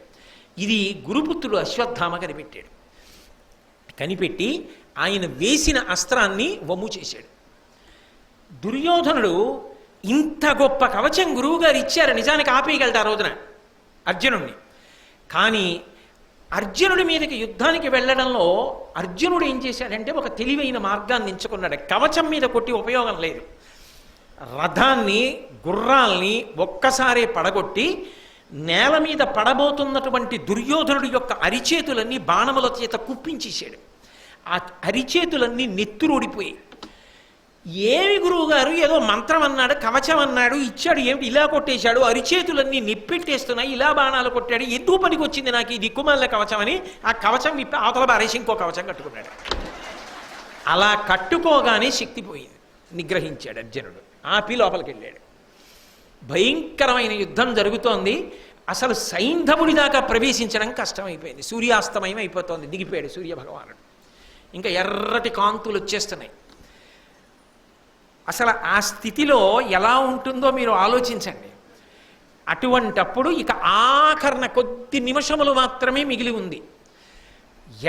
ఇది గురుపుత్రుడు అశ్వత్థామ కనిపెట్టాడు. కనిపెట్టి ఆయన వేసిన అస్త్రాన్ని వమ్ము చేశాడు. దుర్యోధనుడు ఇంత గొప్ప కవచం గురువుగారు ఇచ్చారు, నిజానికి ఆపేయగలడు ఆ రోజున అర్జునుడిని. కానీ అర్జునుడి మీదకి యుద్ధానికి వెళ్ళడంలో అర్జునుడు ఏం చేశాడంటే ఒక తెలివైన మార్గాన్ని ఎంచుకున్నాడు. కవచం మీద కొట్టి ఉపయోగం లేదు. రథాన్ని గుర్రాల్ని ఒక్కసారే పడగొట్టి నేల మీద పడబోతున్నటువంటి దుర్యోధనుడి యొక్క అరిచేతులన్నీ బాణముల చేత కుప్పించేశాడు. ఆ అరిచేతులన్నీ నెత్తురుడిపోయి, ఏమి గురువుగారు ఏదో మంత్రం అన్నాడు, కవచం అన్నాడు, ఇచ్చాడు, ఏమిటి ఇలా కొట్టేశాడు, అరిచేతులన్నీ నిప్పెట్టేస్తున్నాయి, ఇలా బాణాలు కొట్టాడు, ఎందుకు పనికి వచ్చింది నాకు ఈ దిక్కుమాల కవచం అని ఆ కవచం విప్పి అవతల బారేసి ఇంకో కవచం కట్టుకున్నాడు. అలా కట్టుకోగానే శక్తి పోయింది. నిగ్రహించాడు అర్జునుడు, ఆపి లోపలికి వెళ్ళాడు. భయంకరమైన యుద్ధం జరుగుతోంది. అసలు సైంధవుడి దాకా ప్రవేశించడం కష్టమైపోయింది. సూర్యాస్తమయం అయిపోతోంది. దిగిపోయాడు సూర్యభగవానుడు. ఇంకా ఎర్రటి కాంతులు వచ్చేస్తున్నాయి. అసలు ఆ స్థితిలో ఎలా ఉంటుందో మీరు ఆలోచించండి. అటువంటప్పుడు ఇక ఆఖరణ కొద్ది నిమిషములు మాత్రమే మిగిలి ఉంది.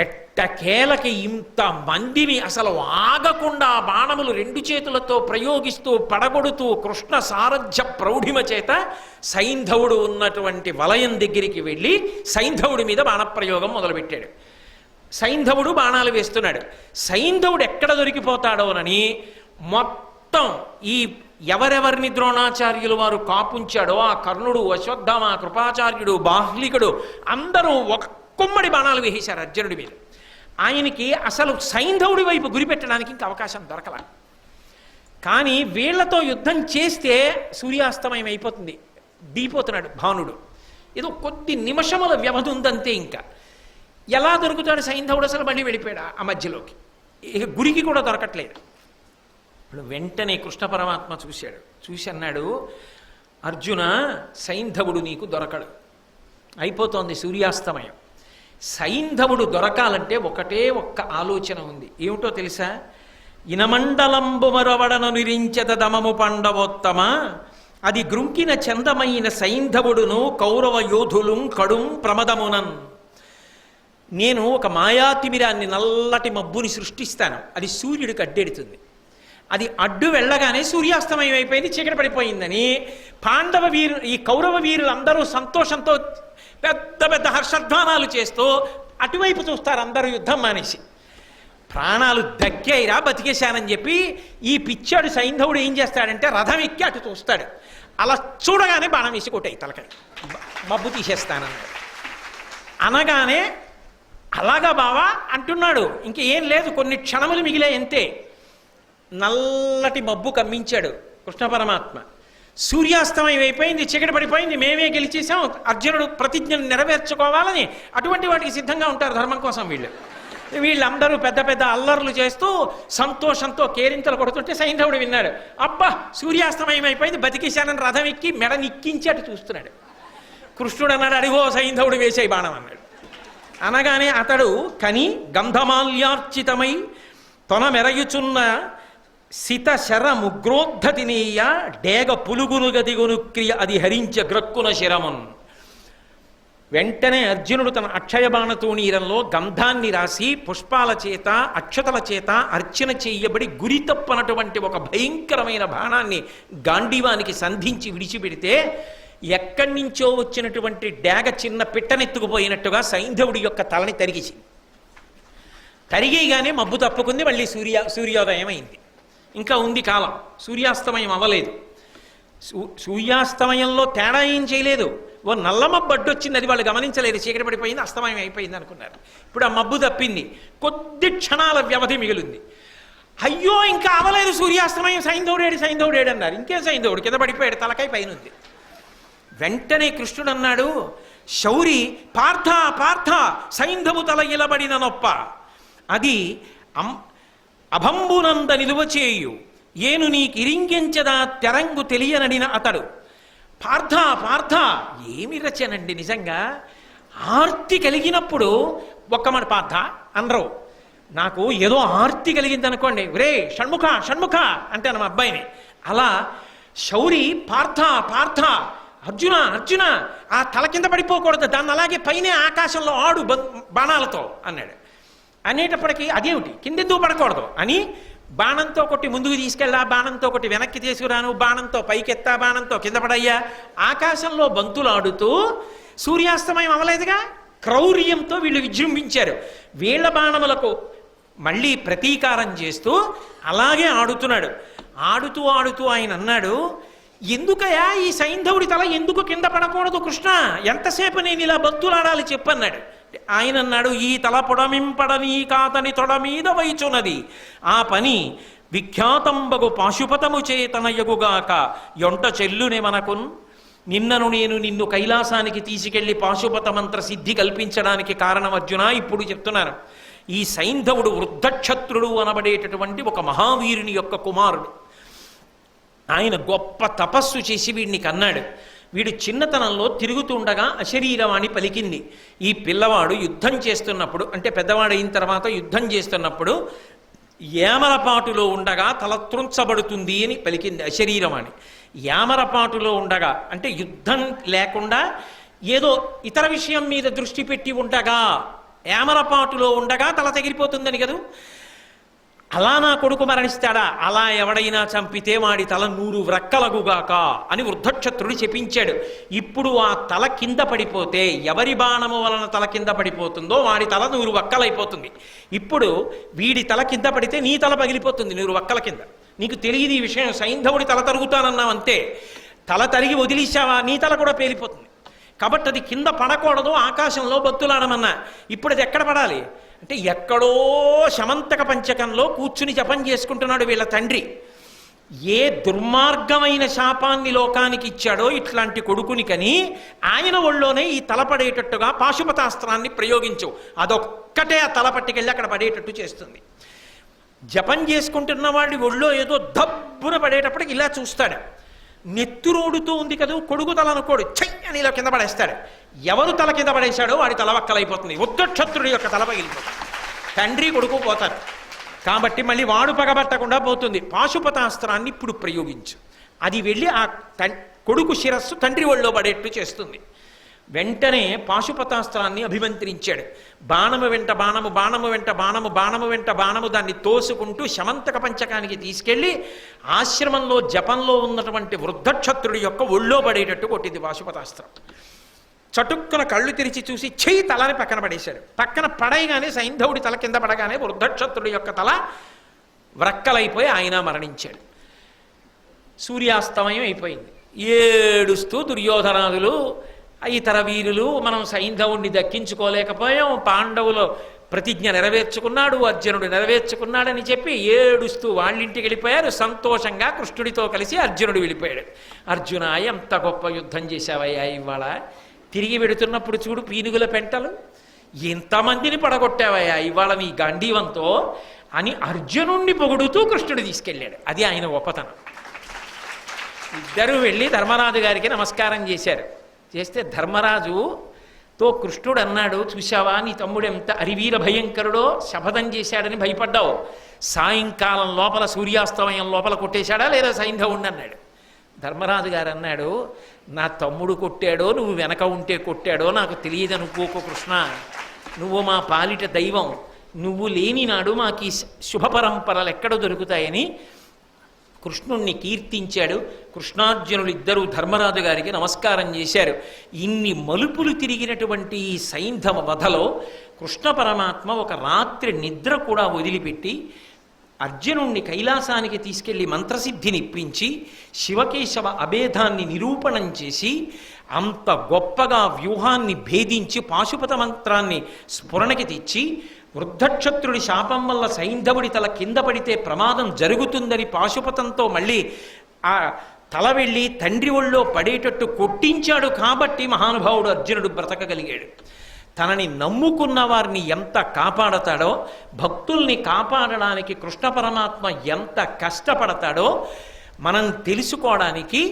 ఎట్టకేలకి ఇంత మందిని అసలు ఆగకుండా బాణములు రెండు చేతులతో ప్రయోగిస్తూ పడగొడుతూ కృష్ణ సారథ్య ప్రౌఢిమ చేత సైంధవుడు ఉన్నటువంటి వలయం దగ్గరికి వెళ్ళి సైంధవుడి మీద బాణప్రయోగం మొదలుపెట్టాడు. సైంధవుడు బాణాలు వేస్తున్నాడు. సైంధవుడు ఎక్కడ దొరికిపోతాడోనని మొత్తం ఈ ఎవరెవరిని ద్రోణాచార్యులు వారు కాపుంచాడో ఆ కర్ణుడు, అశ్వత్థామ, కృపాచార్యుడు, బాహ్లికుడు అందరూ ఒక కుమ్మడి బాణాలు వేసేశారు అర్జునుడి మీద. ఆయనకి అసలు సైంధవుడి వైపు గురిపెట్టడానికి ఇంకా అవకాశం దొరకల. కానీ వీళ్లతో యుద్ధం చేస్తే సూర్యాస్తమయం అయిపోతుంది. దిగిపోతున్నాడు భానుడు. ఏదో కొద్ది నిమిషముల వ్యవధి ఉందంతే. ఇంకా ఎలా దొరుకుతాడు సైంధవుడు? అసలు మళ్ళీ వెళ్ళిపోయాడు ఆ మధ్యలోకి. ఇక గురికి కూడా దొరకట్లేదు. ఇప్పుడు వెంటనే కృష్ణ పరమాత్మ చూశాడు. చూసి అన్నాడు, అర్జున, సైంధవుడు నీకు దొరకడు, అయిపోతోంది సూర్యాస్తమయం. సైంధవుడు దొరకాలంటే ఒకటే ఒక్క ఆలోచన ఉంది. ఏమిటో తెలుసా? ఇనమండలంబు మరవడను నిరించద దమము పండవోత్తమ, అది గృంకిన చందమైన సైంధవుడును కౌరవ యోధులు కడుం ప్రమదమునన్. నేను ఒక మాయాతిమిరాన్ని, నల్లటి మబ్బుని సృష్టిస్తాను. అది సూర్యుడికి అడ్డెడుతుంది. అది అడ్డు వెళ్ళగానే సూర్యాస్తమయం అయిపోయింది, చీకటి పడిపోయిందని ఈ కౌరవ వీరులందరూ సంతోషంతో పెద్ద పెద్ద హర్షధ్వానాలు చేస్తూ అటువైపు చూస్తారు. అందరూ యుద్ధం మానేసి ప్రాణాలు దక్కాయిరా, బతికేశానని చెప్పి ఈ పిచ్చాడు సైంధవుడు ఏం చేస్తాడంటే రథం ఎక్కి అటు చూస్తాడు. అలా చూడగానే బాణం వేసి కొట్టాయి తలకాయ, మబ్బు తీసేస్తానన్నాడు. అనగానే అలాగా బావా అంటున్నాడు. ఇంకేం లేదు, కొన్ని క్షణములు మిగిలే అంతే. నల్లటి మబ్బు కమ్మించాడు కృష్ణ పరమాత్మ. సూర్యాస్తమయం అయిపోయింది, చీకటి పడిపోయింది, మేమే గెలిచేసాం, అర్జునుడు ప్రతిజ్ఞను నెరవేర్చుకోవాలని అటువంటి వాటికి సిద్ధంగా ఉంటారు ధర్మం కోసం వీళ్ళు. వీళ్ళందరూ పెద్ద పెద్ద అల్లర్లు చేస్తూ సంతోషంతో కేరింతలు కొడుతుంటే సైంధవుడు విన్నాడు. అబ్బా, సూర్యాస్తమయం అయిపోయింది, బతికేశానని రథం ఎక్కి మెడ నిక్కించి అటు చూస్తున్నాడు. కృష్ణుడు అన్నాడు, అడిగో సైంధవుడు వేసే బాణం అన్నాడు. అనగానే అతడు కని గంధమాల్యార్చితమై తొన మెరయుచున్న సిత శర ముగ్రోద్ధతినీయ డేగ పులుగును గదిగును క్రియ అది హరించ గ్రక్కున శరమున్. వెంటనే అర్జునుడు తన అక్షయ బాణతూణీరంలో గంధాన్ని రాసి పుష్పాల చేత అక్షతల చేత అర్చన చేయబడి గురి తప్పనటువంటి ఒక భయంకరమైన బాణాన్ని గాంధీవానికి సంధించి విడిచిపెడితే ఎక్కడి నుంచో వచ్చినటువంటి డేగ చిన్న పిట్టనెత్తుకుపోయినట్టుగా సైంధవుడి యొక్క తలని తరిగిసింది. తరిగేగానే మబ్బు తప్పుకుంది, మళ్ళీ సూర్యోదయం అయింది. ఇంకా ఉంది కాలం, సూర్యాస్తమయం అవ్వలేదు. సూర్యాస్తమయంలో తేడా ఏం చేయలేదు. ఓ నల్ల మబ్బు అడ్డొచ్చింది, అది వాళ్ళు గమనించలేదు. చీకటి పడిపోయింది, అస్తమయం అయిపోయింది అనుకున్నారు. ఇప్పుడు ఆ మబ్బు తప్పింది, కొద్ది క్షణాల వ్యవధి మిగిలింది. అయ్యో ఇంకా అవ్వలేదు సూర్యాస్తమయం, సైంధవుడేడు అన్నారు. ఇంకేం సైంధవుడు? కింద పడిపోయాడు, తలకాయ పైన ఉంది. వెంటనే కృష్ణుడు అన్నాడు, శౌరి పార్థ పార్థ, సైంధవు తల ఇలబడిన నొప్ప అది అభంబునంద నిలువచేయు ఏను నీకిరింగించదా తెరంగు తెలియనడిన అతడు. పార్థ పార్థ, ఏమి రచనండి నిజంగా. ఆర్తి కలిగినప్పుడు ఒక్కమాట పార్థ అనరు. నాకు ఏదో ఆర్తి కలిగింది అనుకోండి, రే షణ్ముఖ షణ్ముఖ అంటాను మా అబ్బాయిని. అలా శౌరి పార్థ పార్థ, అర్జున అర్జున, ఆ తల కింద పడిపోకూడదు, దాన్ని అలాగే పైనే ఆకాశంలో ఆడు బాణాలతో అన్నాడు. అనేటప్పటికీ అదేమిటి కిందెందుకు పడకూడదు అని బాణంతో కొట్టి ముందుకు తీసుకెళ్ళా, బాణంతో కొట్టి వెనక్కి తీసుకురాను, బాణంతో పైకెత్తా, బాణంతో కింద పడయ్యా. ఆకాశంలో బంతులు ఆడుతూ సూర్యాస్తమయం అవ్వలేదుగా. క్రౌర్యంతో వీళ్ళు విజృంభించారు. వీళ్ల బాణములకు మళ్ళీ ప్రతీకారం చేస్తూ అలాగే ఆడుతున్నాడు. ఆడుతూ ఆడుతూ ఆయన అన్నాడు, ఎందుకయా ఈ సైంధవుడి తల ఎందుకు కింద పడకూడదు కృష్ణ, ఎంతసేపు నేను ఇలా బతులాడాలి చెప్పన్నాడు. ఆయన అన్నాడు, ఈ తల పొడమింపడని కాతని తొడ మీద వైచున్నది, ఆ పని విఖ్యాతంబగు పాశుపతము చేతనయగుగాక యొంట చెల్లునే మనకున్. నిన్ను కైలాసానికి తీసుకెళ్లి పాశుపత మంత్ర సిద్ధి కల్పించడానికి కారణం అర్జున ఇప్పుడు చెప్తున్నాను. ఈ సైంధవుడు వృద్ధక్షత్రుడు అనబడేటటువంటి ఒక మహావీరుని యొక్క కుమారుడు. ఆయన గొప్ప తపస్సు చేసి వీడిని కన్నాడు. వీడు చిన్నతనంలో తిరుగుతుండగా అశరీరవాణి పలికింది. ఈ పిల్లవాడు యుద్ధం చేస్తున్నప్పుడు, అంటే పెద్దవాడైన తర్వాత యుద్ధం చేస్తున్నప్పుడు ఏమరపాటులో ఉండగా తల త్రుంచబడుతుంది అని పలికింది అశరీరవాణి. యామరపాటులో ఉండగా అంటే యుద్ధం లేకుండా ఏదో ఇతర విషయం మీద దృష్టి పెట్టి ఉండగా, యామరపాటులో ఉండగా తల తగిలిపోతుందని కదా. అలా నా కొడుకు మరణిస్తాడా, అలా ఎవడైనా చంపితే వాడి తల 100 వ్రక్కలగుగాక అని వృద్ధక్షత్రుడు చెప్పించాడు. ఇప్పుడు ఆ తల కింద పడిపోతే, ఎవరి బాణము వలన తల కింద పడిపోతుందో వాడి తల 100 వక్కలైపోతుంది. ఇప్పుడు వీడి తల కింద పడితే నీ తల పగిలిపోతుంది 100 వక్కల కింద. నీకు తెలియదు ఈ విషయం. సైంధవుడి తల తరుగుతానన్నావు అంతే, తల తరిగి వదిలేసావా నీ తల కూడా పేలిపోతుంది. కాబట్టి అది కింద పడకూడదు, ఆకాశంలో బత్తులాడమన్నా. ఇప్పుడు అది ఎక్కడ పడాలి అంటే ఎక్కడో శమంతక పంచకంలో కూర్చుని జపం చేసుకుంటున్నాడు వీళ్ళ తండ్రి. ఏ దుర్మార్గమైన శాపాన్ని లోకానికి ఇచ్చాడో ఇట్లాంటి కొడుకుని కని ఆయన ఒళ్ళోనే ఈ తల పడేటట్టుగా పాశుపతాస్త్రాన్ని ప్రయోగించు, అదొక్కటే ఆ తల పట్టుకెళ్ళి అక్కడ పడేటట్టు చేస్తుంది. జపం చేసుకుంటున్న వాడి ఒళ్ళో ఏదో దబ్బున పడేటప్పటికి ఇలా చూస్తాడు, నెత్తురోడుతూ ఉంది కదా, కొడుకు తల అనుకోడు, చెయ్యి అని ఇలా కింద పడేస్తాడు. ఎవరు తల కింద పడేశాడో వాడి తల వక్కలైపోతుంది, వృద్ధక్షత్రుడి యొక్క తల పగిలిపోతుంది, తండ్రి కొడుకు పోతారు. కాబట్టి మళ్ళీ వాడు పగబట్టకుండా పోతుంది. పాశుపతాస్త్రాన్ని ఇప్పుడు ప్రయోగించు, అది వెళ్ళి ఆ కొడుకు శిరస్సు తండ్రి ఒళ్ళో పడేట్టు చేస్తుంది. వెంటనే పాశుపతాస్త్రాన్ని అభిమంత్రించాడు. బాణము వెంట బాణము, బాణము వెంట బాణము, బాణము వెంట బాణము దాన్ని తోసుకుంటూ శమంతక పంచకానికి తీసుకెళ్లి ఆశ్రమంలో జపంలో ఉన్నటువంటి వృద్ధక్షత్రుడి యొక్క ఒళ్ళో పడేటట్టు కొట్టింది పాశుపతాస్త్రం. చటుక్కున కళ్ళు తెరిచి చూసి చెయ్యి తలని పక్కన పడేశాడు. పక్కన పడైగానే సైంధవుడి తల కింద పడగానే వృద్ధక్షత్రుడి యొక్క తల వ్రక్కలైపోయి ఆయన మరణించాడు. సూర్యాస్తమయం అయిపోయింది. ఏడుస్తూ దుర్యోధనాదులు ఇతర వీరులు మనం సైంధవుణ్ణి దక్కించుకోలేకపోయాం, పాండవులు ప్రతిజ్ఞ నెరవేర్చుకున్నాడు, అర్జునుడు నెరవేర్చుకున్నాడని చెప్పి ఏడుస్తూ వాళ్ళింటికి వెళ్ళిపోయారు. సంతోషంగా కృష్ణుడితో కలిసి అర్జునుడు వెళ్ళిపోయాడు. అర్జున, ఎంత గొప్ప యుద్ధం చేశావయ్యా ఇవాళ, తిరిగి వెడుతున్నప్పుడు చూడు పీనుగుల పెంటలు, ఎంతమందిని పడగొట్టావయ్యా ఇవాళ నీ గాంధీవంతో అని అర్జునుణ్ణి పొగుడుతూ కృష్ణుడు తీసుకెళ్ళాడు. అది ఆయన గొప్పతనం. ఇద్దరు వెళ్ళి ధర్మరాజు గారికి నమస్కారం చేశారు. చేస్తే ధర్మరాజుతో కృష్ణుడు అన్నాడు, చూశావా నీ తమ్ముడు ఎంత అరివీర భయంకరుడో, శపథం చేశాడని భయపడ్డావు, సాయంకాలం లోపల సూర్యాస్తమయం లోపల కొట్టేశాడా లేదా సైంధవుణ్ణి అన్నాడు. ధర్మరాజు గారు అన్నాడు, నా తమ్ముడు కొట్టాడో నువ్వు వెనక ఉంటే కొట్టాడో నాకు తెలియదనుకోకు కృష్ణ, నువ్వు మా పాలిట దైవం, నువ్వు లేని నాడు మాకు ఈ శుభ పరంపరలు ఎక్కడ దొరుకుతాయని కృష్ణుణ్ణి కీర్తించాడు. కృష్ణార్జునులు ఇద్దరూ ధర్మరాజు గారికి నమస్కారం చేశారు. ఇన్ని మలుపులు తిరిగినటువంటి ఈ సైంధవ వధలో కృష్ణ పరమాత్మ ఒక రాత్రి నిద్ర కూడా వదిలిపెట్టి అర్జునుణ్ణి కైలాసానికి తీసుకెళ్లి మంత్రసిద్ధిని ఇప్పించి శివకేశవ అభేదాన్ని నిరూపణం చేసి అంత గొప్పగా వ్యూహాన్ని భేదించి పాశుపత మంత్రాన్ని స్ఫురణకి తెచ్చి వృద్ధక్షత్రుడి శాపం వల్ల సైంధవుడి తల కింద పడితే ప్రమాదం జరుగుతుందని పాశుపతంతో మళ్ళీ ఆ తల వెళ్ళి తండ్రి ఒళ్ళో పడేటట్టు కొట్టించాడు. కాబట్టి మహానుభావుడు అర్జునుడు బ్రతకగలిగాడు. తనని నమ్ముకున్న వారిని ఎంత కాపాడతాడో, భక్తుల్ని కాపాడడానికి కృష్ణ పరమాత్మ ఎంత కష్టపడతాడో మనం తెలుసుకోవడానికి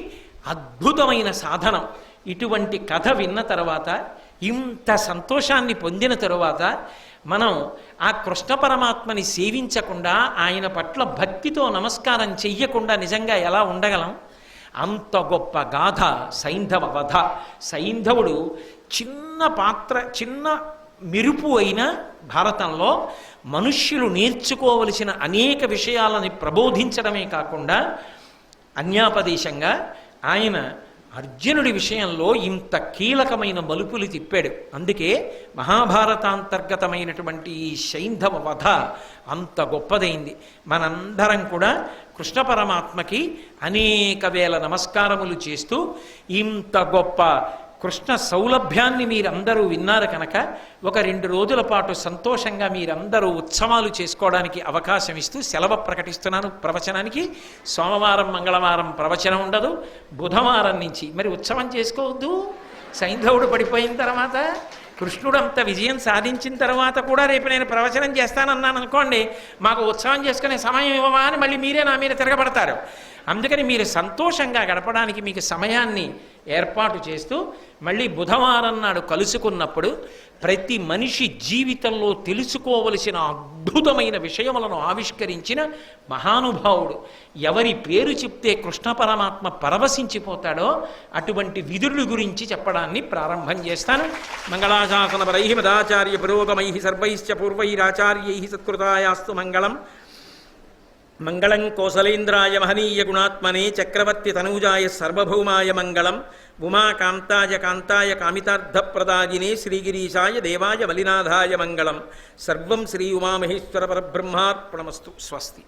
అద్భుతమైన సాధనం. ఇటువంటి కథ విన్న తర్వాత, ఇంత సంతోషాన్ని పొందిన తరువాత మనం ఆ కృష్ణ పరమాత్మని సేవించకుండా, ఆయన పట్ల భక్తితో నమస్కారం చెయ్యకుండా నిజంగా ఎలా ఉండగలం? అంత గొప్ప గాథ సైంధవ వధ. సైంధవుడు చిన్న పాత్ర, చిన్న మెరుపు అయిన భారతంలో మనుష్యులు నేర్చుకోవలసిన అనేక విషయాలని ప్రబోధించడమే కాకుండా అన్యాపదేశంగా ఆయన అర్జునుడి విషయంలో ఇంత కీలకమైన మలుపులు తిప్పాడు. అందుకే మహాభారతాంతర్గతమైనటువంటి ఈ సైంధవ వధ అంత గొప్పదైంది. మనందరం కూడా కృష్ణ పరమాత్మకి అనేక వేల నమస్కారములు చేస్తూ ఇంత గొప్ప కృష్ణ సౌలభ్యాన్ని మీరందరూ విన్నారు కనుక ఒక 2 రోజుల పాటు సంతోషంగా మీరందరూ ఉత్సవాలు చేసుకోవడానికి అవకాశం ఇస్తూ సెలవు ప్రకటిస్తున్నాను. ప్రవచనానికి సోమవారం మంగళవారం ప్రవచనం ఉండదు. బుధవారం నుంచి మరి ఉత్సవం చేసుకోవద్దు. సైంధవుడు పడిపోయిన తర్వాత కృష్ణుడు అంత విజయం సాధించిన తర్వాత కూడా రేపు నేను ప్రవచనం చేస్తానన్నాను అనుకోండి, మాకు ఉత్సవం చేసుకునే సమయం ఇవ్వవా అని మళ్ళీ మీరే నా మీద తిరగబడతారు. అందుకని మీరు సంతోషంగా గడపడానికి మీకు సమయాన్ని ఏర్పాటు చేస్తూ మళ్ళీ బుధవారం నాడు కలుసుకున్నప్పుడు ప్రతి మనిషి జీవితంలో తెలుసుకోవలసిన అద్భుతమైన విషయములను ఆవిష్కరించిన మహానుభావుడు, ఎవరి పేరు చెప్తే కృష్ణ పరమాత్మ పరవశించిపోతాడో అటువంటి విదురుడి గురించి చెప్పడాన్ని ప్రారంభం చేస్తాను. మంగళాశాసనపరై మదాచార్య పురోగమై సర్వైశ్చ పూర్వైరాచార్యై సత్కృతాయాస్తు మంగళం. మంగళం కోసలేంద్రాయ మహనీయ గుణాత్మనే చక్రవర్తి తనూజాయ సర్వభౌమాయ మంగళం. ఉమాకాంతాయ కాంతాయ కామితార్థప్రదాయినే శ్రీగిరీశాయ దేవాయ మలినాథాయ మంగళం. సర్వం శ్రీ ఉమామహేశ్వర పరబ్రహ్మార్పణమస్తు. స్వస్తి.